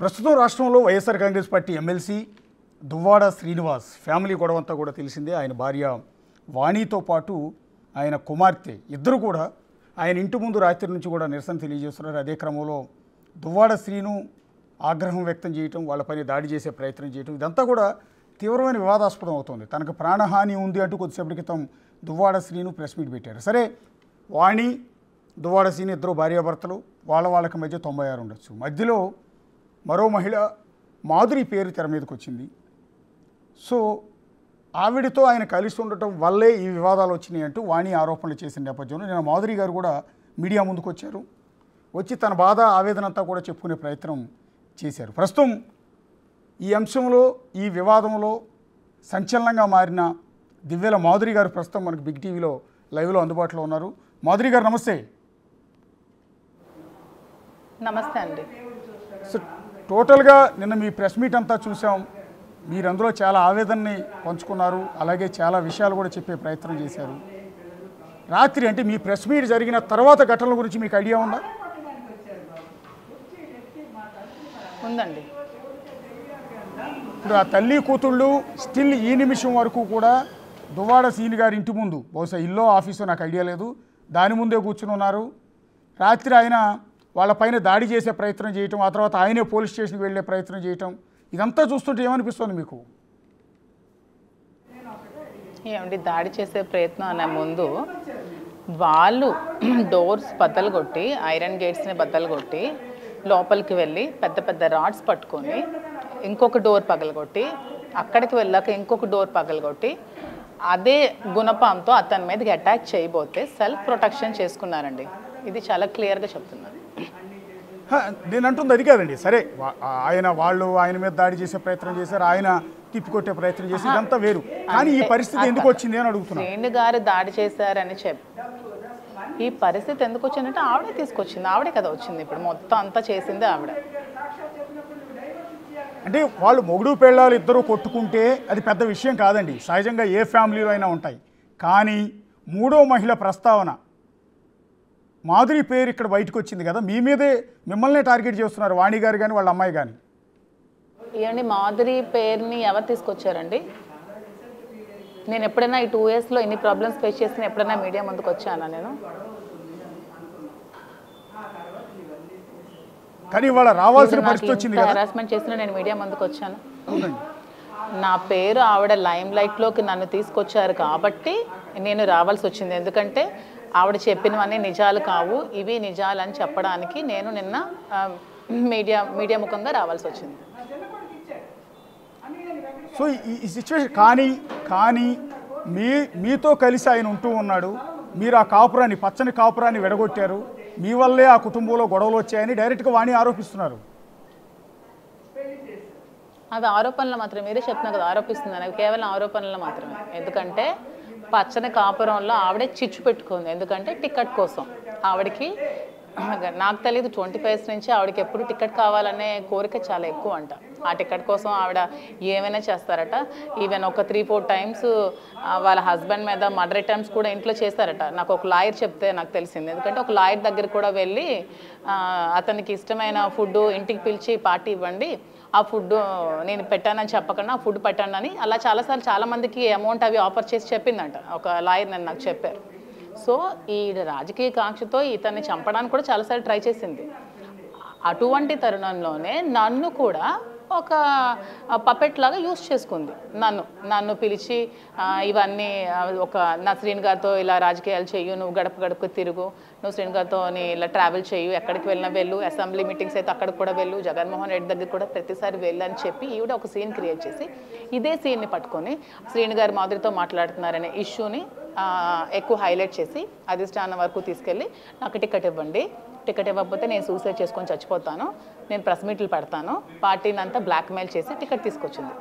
ప్రస్తుతం రాష్ట్రంలో YSR Congress Party MLC Duvvada Srinivas family గొడవంతా కూడా తెలిసిందే. ఆయన భార్య వాణితో పాటు ఆయన కుమార్తె ఇద్దరు కూడా ఆయన ఇంటి ముందు రాత్రి నుంచి కూడా నిరసన తెలియజేస్తున్నారు. అదే క్రమంలో దువ్వాడ శ్రీను ఆగ్రహం వ్యక్తం చేయటం, వాళ్ళపైన దాడి చేసే ప్రయత్నం చేయటం, ఇదంతా కూడా తీవ్రమైన వివాదాస్పదం అవుతుంది. తనకు ప్రాణహాని ఉంది అంటూ కొద్దిసేపటి క్రితం దువ్వాడ శ్రీను ప్రెస్ మీట్ పెట్టారు. సరే, వాణి దువ్వాడ శ్రీను ఇద్దరు భార్యాభర్తలు, వాళ్ళకి మధ్య 96 ఉండొచ్చు. మధ్యలో మరో మహిళ మాధురి పేరు తెర మీదకి వచ్చింది. సో ఆవిడతో ఆయన కలిసి ఉండటం వల్లే ఈ వివాదాలు వచ్చినాయి అంటూ వాణి ఆరోపణలు చేసిన నేపథ్యంలో నేను మాధురి గారు కూడా మీడియా ముందుకు వచ్చారు. వచ్చి తన బాధ ఆవేదన అంతా కూడా చెప్పుకునే ప్రయత్నం చేశారు. ప్రస్తుతం ఈ అంశంలో, ఈ వివాదంలో సంచలనంగా మారిన దివ్యల మాధురి గారు ప్రస్తుతం మనకు బిగ్ టీవీలో లైవ్లో అందుబాటులో ఉన్నారు. మాధురి గారు నమస్తే. నమస్తే అండి. సో టోటల్గా నిన్న మీ ప్రెస్ మీట్ అంతా చూసాం. మీరు అందులో చాలా ఆవేదనని పంచుకున్నారు, అలాగే చాలా విషయాలు కూడా చెప్పే ప్రయత్నం చేశారు. రాత్రి అంటే మీ ప్రెస్ మీట్ జరిగిన తర్వాత ఘటనల గురించి మీకు ఐడియా ఉందా? ఉందండి. ఇప్పుడు ఆ తల్లి కూతుళ్ళు స్టిల్ ఈ నిమిషం వరకు కూడా దువ్వాడ సీని గారి ఇంటి ముందు, బహుశా ఇల్లో ఆఫీసో నాకు ఐడియా లేదు, దాని ముందే కూర్చుని ఉన్నారు. రాత్రి ఆయన వాళ్ళపైన దాడి చేసే ప్రయత్నం చేయటం, ఆ తర్వాత ఆయనే పోలీస్ స్టేషన్కి వెళ్ళే ప్రయత్నం చేయటం, ఇదంతా చూస్తుంటే ఏమనిపిస్తుంది మీకు? ఏమండి, దాడి చేసే ప్రయత్నం అనే ముందు వాళ్ళు డోర్స్ బద్దలు కొట్టి, ఐరన్ గేట్స్ని బద్దలు కొట్టి లోపలికి వెళ్ళి పెద్ద పెద్ద రాడ్స్ పట్టుకొని ఇంకొక డోర్ పగలగొట్టి, అక్కడికి వెళ్ళాక ఇంకొక డోర్ పగలగొట్టి అదే గుణపంతో అతని మీదకి అటాక్ చేయబోతే సెల్ఫ్ ప్రొటెక్షన్ చేసుకున్నారండి. ఇది చాలా క్లియర్గా చెప్తున్నాను. నేను అంటుంది అది కాదండి. సరే, వాళ్ళు ఆయన మీద దాడి చేసే ప్రయత్నం చేశారు, ఆయన తిప్పికొట్టే ప్రయత్నం చేసి, ఇదంతా వేరు. కానీ ఈ పరిస్థితి ఎందుకు వచ్చింది అని అడుగుతున్నాను. శ్రీను గారు దాడి చేశారని ఈ పరిస్థితి ఎందుకు వచ్చిందంటే ఆవిడే తీసుకొచ్చింది, ఆవిడే కదా వచ్చింది. ఇప్పుడు మొత్తం అంతా చేసింది ఆవిడ. అంటే వాళ్ళు మొగుడు పెళ్ళాలు ఇద్దరు కొట్టుకుంటే అది పెద్ద విషయం కాదండి, సహజంగా ఏ ఫ్యామిలీలో అయినా ఉంటాయి. కానీ మూడో మహిళ ప్రస్తావన, మాధురి పేరు ఇక్కడ బయటకు వచ్చింది కదా, మీ మీదే మిమ్మల్ని టార్గెట్ చేస్తున్నారు వాణి గారు కానీ వాళ్ళ అమ్మాయి కానీ. ఏమండి, మాధురి పేరుని ఎవరు తీసుకొచ్చారండి? నేను ఎప్పుడైనా ఈ 2 yearsలో ఇన్ని ప్రాబ్లమ్స్ ఫేస్ చేసిన ఎప్పుడైనా మీడియా ముందుకు వచ్చానా నేను? కానీ వాళ్ళ రావాల్సిన పరిస్థితి వచ్చింది కదా. హెరాస్మెంట్ చేసిన నేను మీడియా ముందుకు వచ్చాను. నా పేరు ఆవిడ లైమ్ లైట్లోకి నన్ను తీసుకొచ్చారు కాబట్టి నేను రావాల్సి వచ్చింది. ఎందుకంటే ఆవిడ చెప్పినవన్నీ నిజాలు కావు, ఇవి నిజాలు అని చెప్పడానికి నేను నిన్న మీడియా ముఖంగా రావాల్సి వచ్చింది. సో ఈ సిచ్యువేషన్ కానీ మీతో కలిసి ఆయన ఉంటూ ఉన్నాడు, మీరు ఆ కాపురాన్ని, పచ్చని కాపురాన్ని విడగొట్టారు, మీ వల్లే ఆ కుటుంబంలో గొడవలు వచ్చాయని డైరెక్ట్గా వాణి ఆరోపిస్తున్నారు. అవి ఆరోపణలు మాత్రమే, మీరే చెప్తున్నారు కదా ఆరోపిస్తుంది, అవి కేవలం ఆరోపణలు మాత్రమే. ఎందుకంటే పచ్చని కాపురంలో ఆవిడే చిచ్చు పెట్టుకుంది. ఎందుకంటే టికెట్ కోసం ఆవిడకి, నాకు తెలియదు 25 నుంచి ఆవిడకి ఎప్పుడు టికెట్ కావాలనే కోరిక చాలా ఎక్కువ అంట. ఆ టికెట్ కోసం ఆవిడ ఏమైనా చేస్తారట. ఈవెన్ ఒక 3-4 times వాళ్ళ హస్బెండ్ మీద మర్డర్ అటెంప్ట్స్ కూడా ఇంట్లో చేస్తారట. నాకు ఒక లాయర్ చెప్తే నాకు తెలిసింది. ఎందుకంటే ఒక లాయర్ దగ్గర కూడా వెళ్ళి అతనికి ఇష్టమైన ఫుడ్ ఇంటికి పిలిచి పార్టీ ఇవ్వండి, ఆ ఫుడ్ నేను పెట్టానని చెప్పకుండా ఆ ఫుడ్ పెట్టండి అని అలా చాలాసార్లు చాలామందికి అమౌంట్ అవి ఆఫర్ చేసి చెప్పిందంట ఒక లాయర్, నన్ను నాకు చెప్పారు. సో ఈ రాజకీయ కాంక్షతో ఇతన్ని చంపడానికి కూడా చాలాసార్లు ట్రై చేసింది. అటువంటి తరుణంలోనే నన్ను కూడా ఒక పపెట్ లాగా యూస్ చేసుకుంది. నన్ను పిలిచి ఇవన్నీ నా శ్రీను గారితో ఇలా రాజకీయాలు చెయ్యు, నువ్వు గడప గడపకు తిరుగు, నువ్వు శ్రీను గారితో ఇలా ట్రావెల్ చెయ్యు, ఎక్కడికి వెళ్ళినా వెళ్ళు, అసెంబ్లీ మీటింగ్స్ అయితే అక్కడికి కూడా వెళ్ళు, జగన్మోహన్ రెడ్డి దగ్గర కూడా ప్రతిసారి వెళ్ళు అని చెప్పి ఈవిడ ఒక సీన్ క్రియేట్ చేసి ఇదే సీన్ని పట్టుకొని శ్రీను గారు మాధురితో మాట్లాడుతున్నారనే ఇష్యూని ఎక్కువ హైలైట్ చేసి అధిష్టానం వరకు తీసుకెళ్ళి నాకు టికెట్ ఇవ్వండి, టికెట్ ఇవ్వకపోతే నేను సూసైడ్ చేసుకొని చచ్చిపోతాను, నేను ప్రెస్ మీట్లు పెడతాను, పార్టీని అంతా బ్లాక్మెయిల్ చేసి టికెట్ తీసుకొచ్చింది.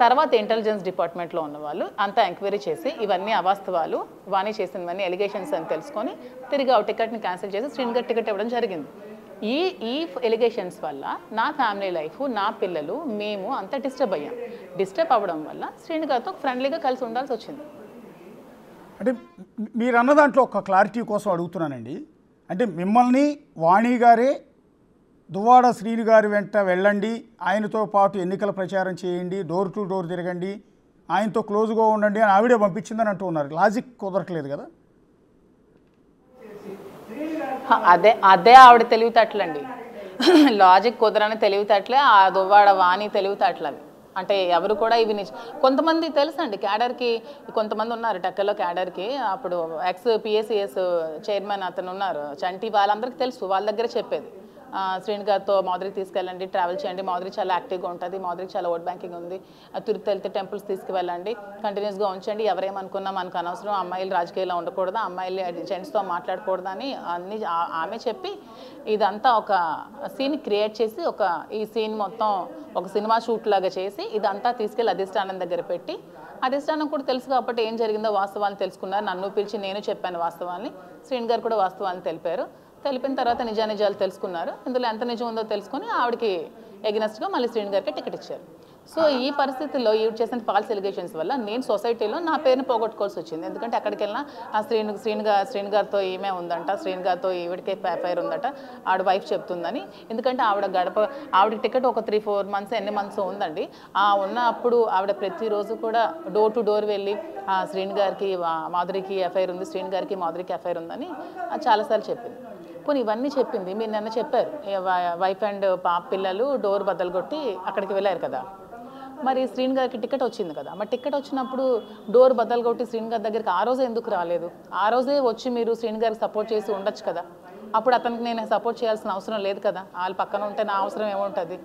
తర్వాత ఇంటెలిజెన్స్ డిపార్ట్మెంట్లో ఉన్న వాళ్ళు అంతా ఎంక్వైరీ చేసి ఇవన్నీ అవాస్తవాలు, వాణి చేసినవన్నీ ఎలిగేషన్స్ అని తెలుసుకొని తిరిగి ఆ టికెట్ని క్యాన్సిల్ చేసి శ్రీను గారు టికెట్ ఇవ్వడం జరిగింది. ఈ ఎలిగేషన్స్ వల్ల నా ఫ్యామిలీ లైఫ్, నా పిల్లలు, మేము అంతా డిస్టర్బ్ అయ్యాం. డిస్టర్బ్ అవ్వడం వల్ల శ్రీను గారితో ఫ్రెండ్లీగా కలిసి ఉండాల్సి వచ్చింది. అంటే మీరు అన్న దాంట్లో ఒక క్లారిటీ కోసం అడుగుతున్నానండి. అంటే మిమ్మల్ని వాణి గారే దువ్వాడ శ్రీను గారి వెంట వెళ్ళండి, ఆయనతో పాటు ఎన్నికల ప్రచారం చేయండి, డోర్ టు డోర్ తిరగండి, ఆయనతో క్లోజ్గా ఉండండి అని ఆవిడే పంపించిందని అంటూ ఉన్నారు. లాజిక్ కుదరట్లేదు కదా. అదే అదే ఆవిడ తెలివితేటలండి. లాజిక్ కుదరని తెలివితేటలే ఆ దువ్వాడ వాణి తెలివితేటలు. అంటే ఎవరు కూడా ఇవి కొంతమంది తెలుసండి క్యాడర్కి, కొంతమంది ఉన్నారు టెక్కల్లో క్యాడర్కి. అప్పుడు ఎక్స్ పిఎస్సిఎస్ చైర్మన్ అతను ఉన్నారు చంటి, వాళ్ళందరికీ తెలుసు. వాళ్ళ దగ్గర చెప్పేది శ్రీను గారితో మాధురికి తీసుకెళ్ళండి, ట్రావెల్ చేయండి, మాధురి చాలా యాక్టివ్గా ఉంటుంది, మాధురికి చాలా ఓట్ బ్యాంకింగ్ ఉంది, తిరుపతి వెళ్తే టెంపుల్స్ తీసుకువెళ్ళండి, కంటిన్యూస్గా ఉంచండి, ఎవరేమనుకున్నా మనకు అనవసరం, అమ్మాయిలు రాజకీయాల్లో ఉండకూడదు, అమ్మాయిలు జెంట్స్తో మాట్లాడకూడదు అని అన్ని ఆమె చెప్పి ఇదంతా ఒక సీన్ క్రియేట్ చేసి ఈ సీన్ మొత్తం ఒక సినిమా షూట్ లాగా చేసి ఇదంతా తీసుకెళ్ళి అధిష్టానం దగ్గర పెట్టి, అధిష్టానం కూడా తెలుసు కాబట్టి ఏం జరిగిందో వాస్తవాన్ని తెలుసుకున్నారు. నన్ను పిలిచి నేను చెప్పాను వాస్తవాన్ని, శ్రీను గారు కూడా వాస్తవాన్ని తెలిపారు. తెలిపిన తర్వాత నిజానిజాలు తెలుసుకున్నారు. ఇందులో ఎంత నిజం ఉందో తెలుసుకొని ఆవిడకి ఎగనెస్ట్గా మళ్ళీ శ్రీను గారికి టికెట్ ఇచ్చారు. సో ఈ పరిస్థితుల్లో ఈవిడ చేసిన ఫాల్స్ ఎలిగేషన్స్ వల్ల నేను సొసైటీలో నా పేరుని పోగొట్టుకోవాల్సి వచ్చింది. ఎందుకంటే అక్కడికి వెళ్ళినా ఆ శ్రీను గారితో ఈమె ఉందంట, శ్రీను గారితో ఈవిడికే ఎఫ్ఐఆర్ ఉందట, ఆవిడ వైఫ్ చెప్తుందని. ఎందుకంటే ఆవిడకి టికెట్ ఒక 3-4 మంత్స్ ఎన్ని మంత్స్ ఉందండి. ఉన్నప్పుడు ఆవిడ ప్రతిరోజు కూడా డోర్ టు డోర్ వెళ్ళి శ్రీను గారికి మాధురికి ఎఫ్ఐఆర్ ఉంది, శ్రీను గారికి మాధురికి ఎఫ్ఐఆర్ ఉందని చాలాసార్లు చెప్పింది. పోనీ ఇవన్నీ చెప్పింది. మీరు నిన్న చెప్పారు వైఫ్ అండ్ పిల్లలు డోర్ బద్దలు కొట్టి అక్కడికి వెళ్ళారు కదా. మరి శ్రీను గారికి టికెట్ వచ్చింది కదా. మరి టికెట్ వచ్చినప్పుడు డోర్ బద్దలు కొట్టి శ్రీను గారి దగ్గరికి ఆ రోజే ఎందుకు రాలేదు? ఆ రోజే వచ్చి మీరు శ్రీను గారికి సపోర్ట్ చేసి ఉండొచ్చు కదా. అప్పుడు అతనికి నేను సపోర్ట్ చేయాల్సిన అవసరం లేదు కదా. వాళ్ళు పక్కన ఉంటే నా అవసరం ఏముంటుంది,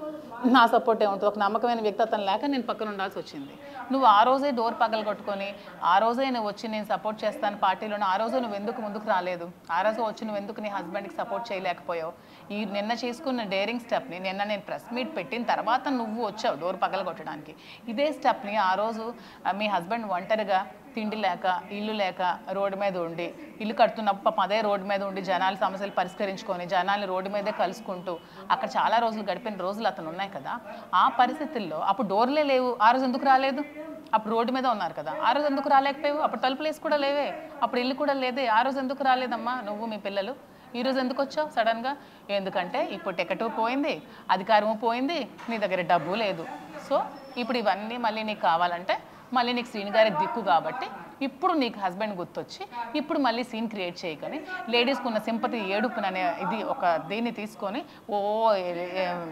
నా సపోర్ట్ ఏముంటుంది? ఒక నమ్మకమైన వ్యక్తి అతను లేక నేను పక్కన ఉండాల్సి వచ్చింది. నువ్వు ఆ రోజే డోర్ పగలు కొట్టుకొని ఆ రోజే నువ్వు వచ్చి నేను సపోర్ట్ చేస్తాను పార్టీలోనే ఆ రోజు నువ్వు ఎందుకు ముందుకు రాలేదు? ఆ రోజు వచ్చి నువ్వు ఎందుకు నీ హస్బెండ్కి సపోర్ట్ చేయలేకపోయావు? ఈ నిన్న చేసుకున్న డేరింగ్ స్టెప్ని నిన్న నేను ప్రెస్ మీట్ పెట్టిన తర్వాత నువ్వు వచ్చావు డోర్ పగలు కొట్టడానికి. ఇదే స్టెప్ని ఆ రోజు మీ హస్బెండ్ ఒంటరిగా తిండి లేక ఇల్లు లేక రోడ్డు మీద ఉండి, ఇల్లు కడుతున్నప్పుడు పాపం అదే రోడ్డు మీద ఉండి జనాల సమస్యలు పరిష్కరించుకొని జనాల్ని రోడ్డు మీదే కలుసుకుంటూ అక్కడ చాలా రోజులు గడిపిన రోజులు అతను ఉన్నాయి కదా. ఆ పరిస్థితుల్లో అప్పుడు డోర్లే లేవు, ఆ రోజు ఎందుకు రాలేదు? అప్పుడు రోడ్డు మీద ఉన్నారు కదా, ఆ రోజు ఎందుకు రాలేకపోయావు? అప్పుడు తలుపులేసి కూడా లేవే, అప్పుడు ఇల్లు కూడా లేదే, ఆ రోజు ఎందుకు రాలేదమ్మా నువ్వు మీ పిల్లలు? ఈరోజు ఎందుకు వచ్చావు సడన్గా? ఎందుకంటే ఇప్పుడు టికెట్ పోయింది, అధికారము పోయింది, నీ దగ్గర డబ్బు లేదు. సో ఇప్పుడు ఇవన్నీ మళ్ళీ నీకు కావాలంటే మళ్ళీ నీకు శ్రీను గారికి దిక్కు కాబట్టి ఇప్పుడు నీకు హస్బెండ్ గుర్తొచ్చి ఇప్పుడు మళ్ళీ సీన్ క్రియేట్ చేయకని లేడీస్కి ఉన్న సింపతి ఏడుపుననే ఇది ఒక దీన్ని తీసుకొని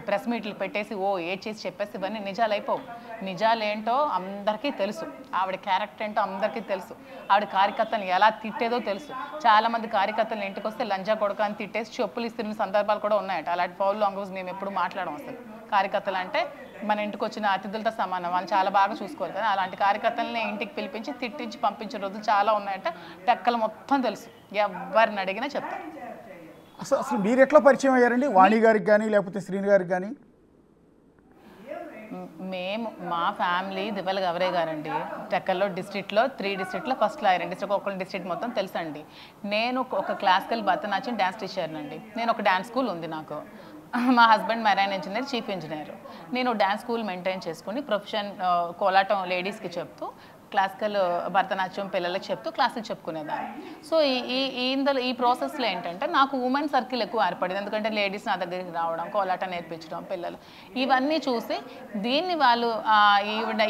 ప్రెస్ మీట్లు పెట్టేసి ఏడ్చేసి చెప్పేసి ఇవన్నీ నిజాలు అయిపోవు. నిజాలేంటో అందరికీ తెలుసు, ఆవిడ క్యారెక్టర్ ఏంటో అందరికీ తెలుసు, ఆవిడ కార్యకర్తలను ఎలా తిట్టేదో తెలుసు. చాలామంది కార్యకర్తలు ఇంటికి వస్తే లంజా కొడక అని తిట్టేసి చెప్పులు ఇస్తున్న సందర్భాలు కూడా ఉన్నాయట. అలాంటి పౌల్ లాంగ్వేజ్ మేము ఎప్పుడు మాట్లాడడం అసలు. కార్యకర్తలు అంటే మన ఇంటికి వచ్చిన అతిథులతో సమానం, వాళ్ళు చాలా బాగా చూసుకోవాలి కదా. అలాంటి కార్యకర్తలని ఇంటికి పిలిపించి తిట్టించి పంపించే రోజులు చాలా ఉన్నాయంటే టెక్కలు మొత్తం తెలుసు, ఎవరిని అడిగినా చెప్తారు. అసలు మీరు ఎట్లా పరిచయం అయ్యారండి వాణి గారికి కానీ లేకపోతే శ్రీను గారికి కానీ? మా ఫ్యామిలీ దివ్వల గవరే గారండి. టెక్కల్లో డిస్ట్రిక్ట్లో 3 డిస్ట్రిక్ట్లో ఫస్ట్ లాయర్ డిస్ట్రిక్ట్ ఒక్కళ్ళ డిస్ట్రిక్ట్ మొత్తం తెలుసండి. నేను ఒక క్లాసికల్ భరతనాట్యం డ్యాన్స్ టీచర్నండి. నేను ఒక డ్యాన్స్ స్కూల్ ఉంది నాకు. మా husband marine engineer, chief engineer. నేను డ్యాన్స్ స్కూల్ మెయింటైన్ చేసుకుని ప్రొఫెషన్ కోలాటం లేడీస్కి చెప్తూ, క్లాసికల్ భరతనాట్యం పిల్లలకి చెప్తూ క్లాసులు చెప్పుకునేదాన్ని. సో ఈ ప్రాసెస్లో ఏంటంటే నాకు ఉమెన్ సర్కిల్ ఎక్కువ ఏర్పడింది. ఎందుకంటే లేడీస్ నా దగ్గరికి రావడం, కోలాటం నేర్పించడం పిల్లలు, ఇవన్నీ చూసి దీన్ని వాళ్ళు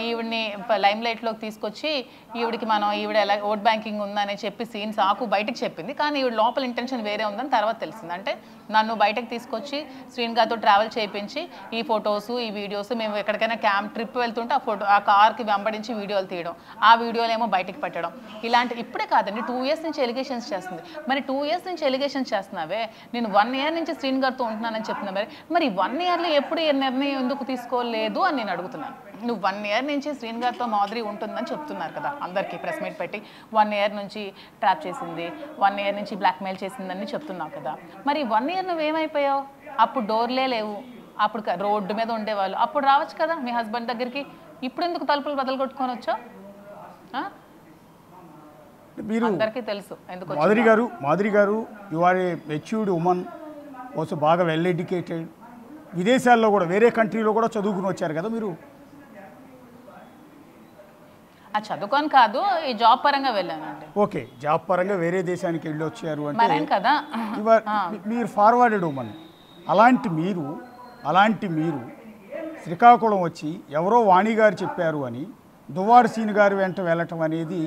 ఈవిడ్ని లైమ్ లైట్లోకి తీసుకొచ్చి ఈవిడ ఎలా ఓట్ బ్యాంకింగ్ ఉందని చెప్పి సీన్స్ బయటకు చెప్పింది. కానీ ఈవిడ లోపల ఇంటెన్షన్ వేరే ఉందని తర్వాత తెలిసింది. అంటే నన్ను బయటకు తీసుకొచ్చి శ్రీను గారితో ట్రావెల్ చేయించి ఈ ఫొటోస్ ఈ వీడియోస్, మేము ఎక్కడికైనా ట్రిప్ వెళ్తుంటే ఆ కార్కి వెంబడించి వీడియోలు తీయడం, ఆ వీడియోలు ఏమో బయటకు పెట్టడం, ఇలాంటి ఇప్పుడే కాదండి 2 years నుంచి ఎలిగేషన్స్ చేస్తుంది. మరి 2 years నుంచి ఎలిగేషన్స్ చేస్తున్నావే, నేను 1 year నుంచి శ్రీను గారితో ఉంటున్నానని చెప్తున్నా, మరి 1 yearలో ఎప్పుడు ఈ నిర్ణయం ఎందుకు తీసుకోలేదు అని నేను అడుగుతున్నాను. నువ్వు 1 year నుంచి శ్రీను గారితో మాధురి ఉంటుందని చెప్తున్నారు కదా అందరికీ ప్రెస్ మీట్ పెట్టి, 1 year నుంచి ట్రాప్ చేసింది, 1 year నుంచి బ్లాక్మెయిల్ చేసిందని చెప్తున్నావు కదా. మరి 1 year నువ్వేమైపోయావు? అప్పుడు డోర్లే లేవు, అప్పుడు రోడ్డు మీద ఉండేవాళ్ళు, అప్పుడు రావచ్చు కదా మీ హస్బెండ్ దగ్గరికి. ఇప్పుడు ఎందుకు తలుపులు బదులు కొట్టుకొని వచ్చావు? మీరు అందరికీ తెలుసు ఎందుకు. మాధురి గారు you are a matured women, also బాగా వెల్ ఎడ్యుకేటెడ్, విదేశాల్లో కూడా వేరే కంట్రీలో కూడా చదువుకుని వచ్చారు కదా మీరు. చదువుకొని కాదు, ఈ జాబ్ పరంగా వెళ్ళానండి. ఓకే, జాబ్ పరంగా వేరే దేశానికి వెళ్ళి వచ్చారు అంటే కదా. మీరు ఫార్వర్డెడ్ ఉమెన్, అలాంటి మీరు శ్రీకాకుళం వచ్చి ఎవరో వాణి గారు చెప్పారు అని దువ్వాడ సీని గారు వెంట వెళ్ళటం అనేది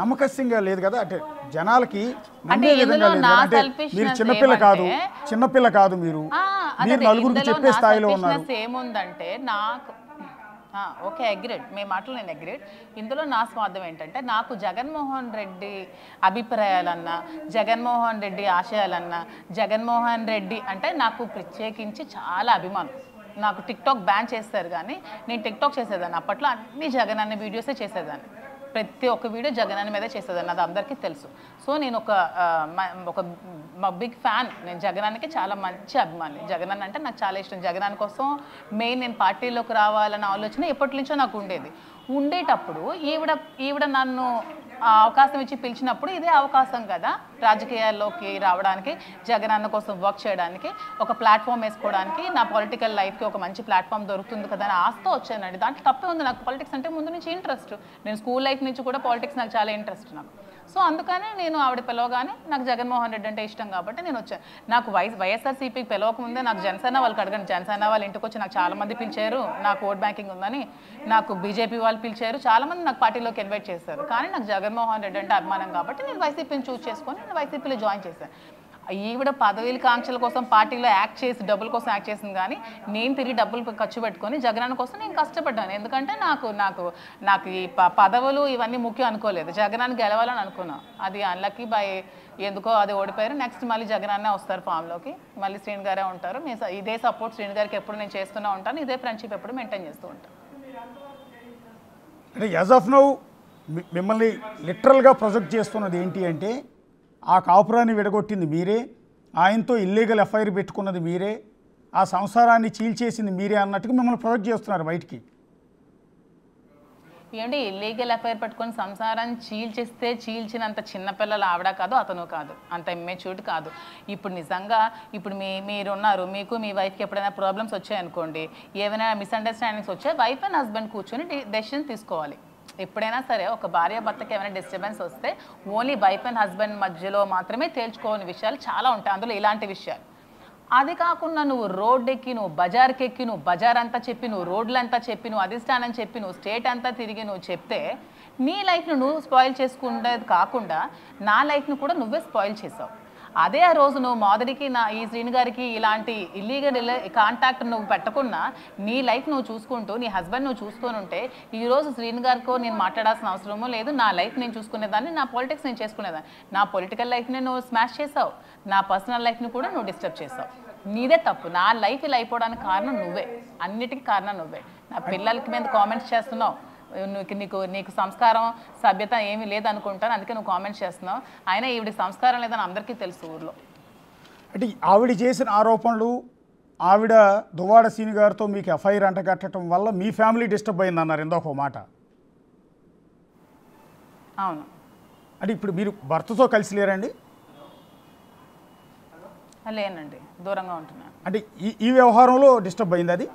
నమ్మకస్యంగా లేదు కదా. అంటే జనాలకి నమ్మే విధంగా లేదు కదా. అంటే మీరు చిన్నపిల్ల కాదు మీరు నలుగురికి చెప్పే స్థాయిలో ఉన్నారు. ఏముందంటే నాకు ఓకే అగ్రీడ్, మీ మాటలు నేను అగ్రీడ్. ఇందులో నా స్వార్థం ఏంటంటే నాకు జగన్మోహన్ రెడ్డి అభిప్రాయాలన్నా, జగన్మోహన్ రెడ్డి ఆశయాలన్నా, జగన్మోహన్ రెడ్డి అంటే నాకు ప్రత్యేకించి చాలా అభిమానం. నాకు టిక్టాక్ బ్యాన్ చేస్తారు కానీ నేను టిక్టాక్ చేసేదాన్ని. అప్పట్లో అన్ని జగన్ అనే వీడియోసే చేసేదాన్ని. ప్రతి ఒక్క వీడియో జగన్ అనే మీదే చేసేదాన్ని, అది అందరికీ తెలుసు. సో నేను ఒక బిగ్ ఫ్యాన్. నేను జగనానికి చాలా మంచి అభిమాని. జగన్ అంటే నాకు చాలా ఇష్టం. జగన్ కోసం మెయిన్ నేను పార్టీలోకి రావాలన్న ఆలోచన ఎప్పటి నుంచో నాకు ఉండేటప్పుడు ఈవిడ నన్ను అవకాశం ఇచ్చి పిలిచినప్పుడు ఇదే అవకాశం కదా రాజకీయాల్లోకి రావడానికి, జగన్ అన్న కోసం వర్క్ చేయడానికి, ఒక ప్లాట్ఫామ్ వేసుకోవడానికి, నా పొలిటికల్ లైఫ్కి ఒక మంచి ప్లాట్ఫామ్ దొరుకుతుంది కదా అని ఆశతో వచ్చానండి. దాంట్లో తప్పే ఉంది. నాకు పాలిటిక్స్ అంటే ముందు నుంచి ఇంట్రెస్ట్. నేను స్కూల్ లైఫ్ నుంచి కూడా పాలిటిక్స్ నాకు చాలా ఇంట్రెస్ట్ నాకు. సో అందుకనే నేను ఆవిడ పిలవగానే నాకు జగన్మోహన్ రెడ్డి అంటే ఇష్టం కాబట్టి నేను వచ్చాను. నాకు వైఎస్ఆర్సీపీకి పిలవకముందే నాకు జనసేన వాళ్ళకి అడగండి. జనసేన వాళ్ళ ఇంటికి వచ్చి నాకు చాలామంది పిలిచారు, నాకు ఓట్ బ్యాంకింగ్ ఉందని. నాకు బీజేపీ వాళ్ళు పిలిచారు, చాలామంది నాకు పార్టీలోకి ఇన్వైట్ చేశారు. కానీ నాకు జగన్మోహన్ రెడ్డి అంటే అభిమానం కాబట్టి నేను వైసీపీని చూస్ చేసుకొని నేను వైసీపీలో జాయిన్ చేశాను. ఈవిడ పదవిల కాంక్షల కోసం పార్టీలో యాక్ట్ చేసి డబ్బుల కోసం యాక్ట్ చేసింది కానీ నేను తిరిగి డబ్బులు ఖర్చు పెట్టుకొని జగన్ కోసం నేను కష్టపడ్డాను. ఎందుకంటే నాకు ఈ పదవులు ఇవన్నీ ముఖ్యం అనుకోలేదు. జగనాన్ని గెలవాలని అనుకున్నాను. అది అన్లక్కీ బై ఎందుకో అది ఓడిపోయారు. నెక్స్ట్ మళ్ళీ జగనన్నే వస్తారు ఫామ్లోకి, మళ్ళీ శ్రీని గారే ఉంటారు. ఇదే సపోర్ట్ శ్రీని గారికి ఎప్పుడు నేను చేస్తూనే ఉంటాను. ఇదే ఫ్రెండ్షిప్ ఎప్పుడు మెయింటైన్ చేస్తూ ఉంటాను. అంటే యాజ్ ఆఫ్ నౌ మిమ్మల్ని లిటరల్గా ప్రొజెక్ట్ చేస్తున్నది ఏంటి అంటే ఆ కాపురాన్ని విడగొట్టింది మీరే, ఆయనతో ఇల్లీగల్ ఎఫ్ఐఆర్ పెట్టుకున్నది మీరే, ఆ సంసారాన్ని చీల్చేసింది మీరే అన్నట్టుగా మిమ్మల్ని ప్రొజెక్ట్ చేస్తున్నారు బయటికి. ఏంటి ఇల్లీగల్ ఎఫ్ఐఆర్ పెట్టుకొని సంసారాన్ని చీల్చినంత చిన్నపిల్లలు ఆవిడ కాదు, అతను కాదు, అంత ఇమ్మెచ్యూర్డ్ కాదు. ఇప్పుడు నిజంగా మీరున్నారు, మీకు మీ వైఫ్కి ఎప్పుడైనా ప్రాబ్లమ్స్ వచ్చాయనుకోండి, ఏమైనా మిస్అండర్స్టాండింగ్స్ వచ్చాయి, వైఫ్ అండ్ హస్బెండ్ కూర్చొని డెసిషన్ తీసుకోవాలి. ఎప్పుడైనా సరే ఒక భార్య భర్తకి ఏమైనా డిస్టర్బెన్స్ వస్తే ఓన్లీ వైఫ్ అండ్ హస్బెండ్ మధ్యలో మాత్రమే తేల్చుకోని విషయాలు చాలా ఉంటాయి. అందులో ఇలాంటి విషయాలు. అది కాకుండా నువ్వు రోడ్డెక్కి, నువ్వు బజార్కి ఎక్కి, నువ్వు బజార్ అంతా చెప్పి, నువ్వు రోడ్లంతా చెప్పి, నువ్వు అధిష్టానం చెప్పి, నువ్వు స్టేట్ అంతా తిరిగి నువ్వు చెప్తే నీ లైఫ్ను నువ్వు స్పాయిల్ చేసుకునేది కాకుండా నా లైఫ్ను కూడా నువ్వే స్పాయిల్ చేసావు. అదే ఆ రోజు నువ్వు మాధురికి ఈ శ్రీని గారికి ఇలాంటి ఇల్లీగల్ కాంటాక్ట్ నువ్వు పెట్టకుండా నీ లైఫ్ నువ్వు చూసుకుంటూ నీ హస్బెండ్ నువ్వు చూసుకొని ఉంటే ఈరోజు శ్రీని గారికో నేను మాట్లాడాల్సిన అవసరమో లేదు. నా లైఫ్ నేను చూసుకునేదాన్ని, నా పాలిటిక్స్ నేను చేసుకునేదాన్ని. నా పొలిటికల్ లైఫ్ని నువ్వు స్మాష్ చేసావు, నా పర్సనల్ లైఫ్ని కూడా నువ్వు డిస్టర్బ్ చేసావు. నీదే తప్పు. నా లైఫ్ ఇలా అయిపోవడానికి కారణం నువ్వే, అన్నిటికీ కారణం నువ్వే. నా పిల్లలకి మీద కామెంట్స్ చేస్తున్నావు, నీకు సంస్కారం సభ్యత ఏమీ లేదనుకుంటాను, అందుకే నువ్వు కామెంట్స్ చేస్తున్నావు. అయినా ఈవిడికి సంస్కారం లేదని అందరికీ తెలుసు ఊర్లో. అంటే ఆవిడ చేసిన ఆరోపణలు, ఆవిడ దువ్వాడ సీని గారితో మీకు ఎఫ్ఐఆర్ అంటగట్టడం వల్ల మీ ఫ్యామిలీ డిస్టర్బ్ అయింది అన్నారు ఇందాక మాట. అవును. అంటే ఇప్పుడు మీరు భర్తతో కలిసి లేరండి? లేనండి, దూరంగా ఉంటున్నాను. అంటే ఈ వ్యవహారంలో డిస్టర్బ్ అయింది అది?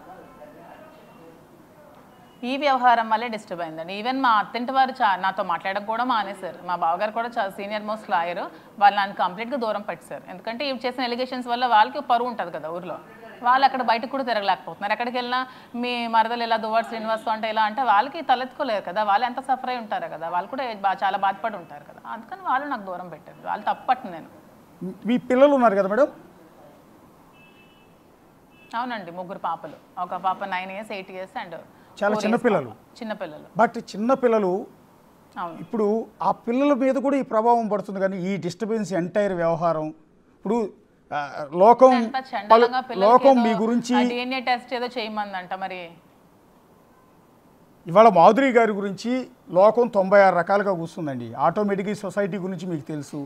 ఈ వ్యవహారం వల్లే డిస్టర్బ్ అయిందండి. ఈవెన్ మా అత్తింటి వారు నాతో మాట్లాడడం కూడా మానేశారు. మా బావగారు కూడా చాలా సీనియర్ మోస్ట్ లాయర్, వాళ్ళు నన్ను కంప్లీట్గా దూరం పెట్టారు. ఎందుకంటే ఇవి చేసిన ఎలిగేషన్స్ వల్ల వాళ్ళకి పరువు ఉంటుంది కదా ఊర్లో. వాళ్ళు అక్కడ బయటకు కూడా తిరగలేకపోతున్నారు. ఎక్కడికి వెళ్ళినా మీ మరదలు ఇలా దువ్వాడ శ్రీనివాస్ అంటే ఇలా అంటే వాళ్ళకి తలెత్తుకోలేరు కదా, వాళ్ళు ఎంత సఫర్ అయి ఉంటారు కదా, వాళ్ళు కూడా చాలా బాధపడి ఉంటారు కదా. అందుకని వాళ్ళు నాకు దూరం పెట్టారు. వాళ్ళు తప్పట్టు. నేను మీ పిల్లలు ఉన్నారు కదా మేడం? అవునండి, 3 పాపలు. ఒక పాప 9 years 8 years అండ్ చాలా చిన్నపిల్లలు. బట్ చిన్నపిల్లలు ఇప్పుడు ఆ పిల్లల మీద కూడా ఈ ప్రభావం పడుతుంది. కానీ ఈ డిస్టర్బెన్స్ ఎంటైర్ వ్యవహారం ఇప్పుడు లోకం మీ గురించి డిఎన్ఏ టెస్ట్ ఏదో చేయమందంట. మరి ఇవాళ మాధురి గారి గురించి లోకం 96 రకాలుగా కూర్చుందండి. ఆటోమేటిక్గా సొసైటీ గురించి మీకు తెలుసు.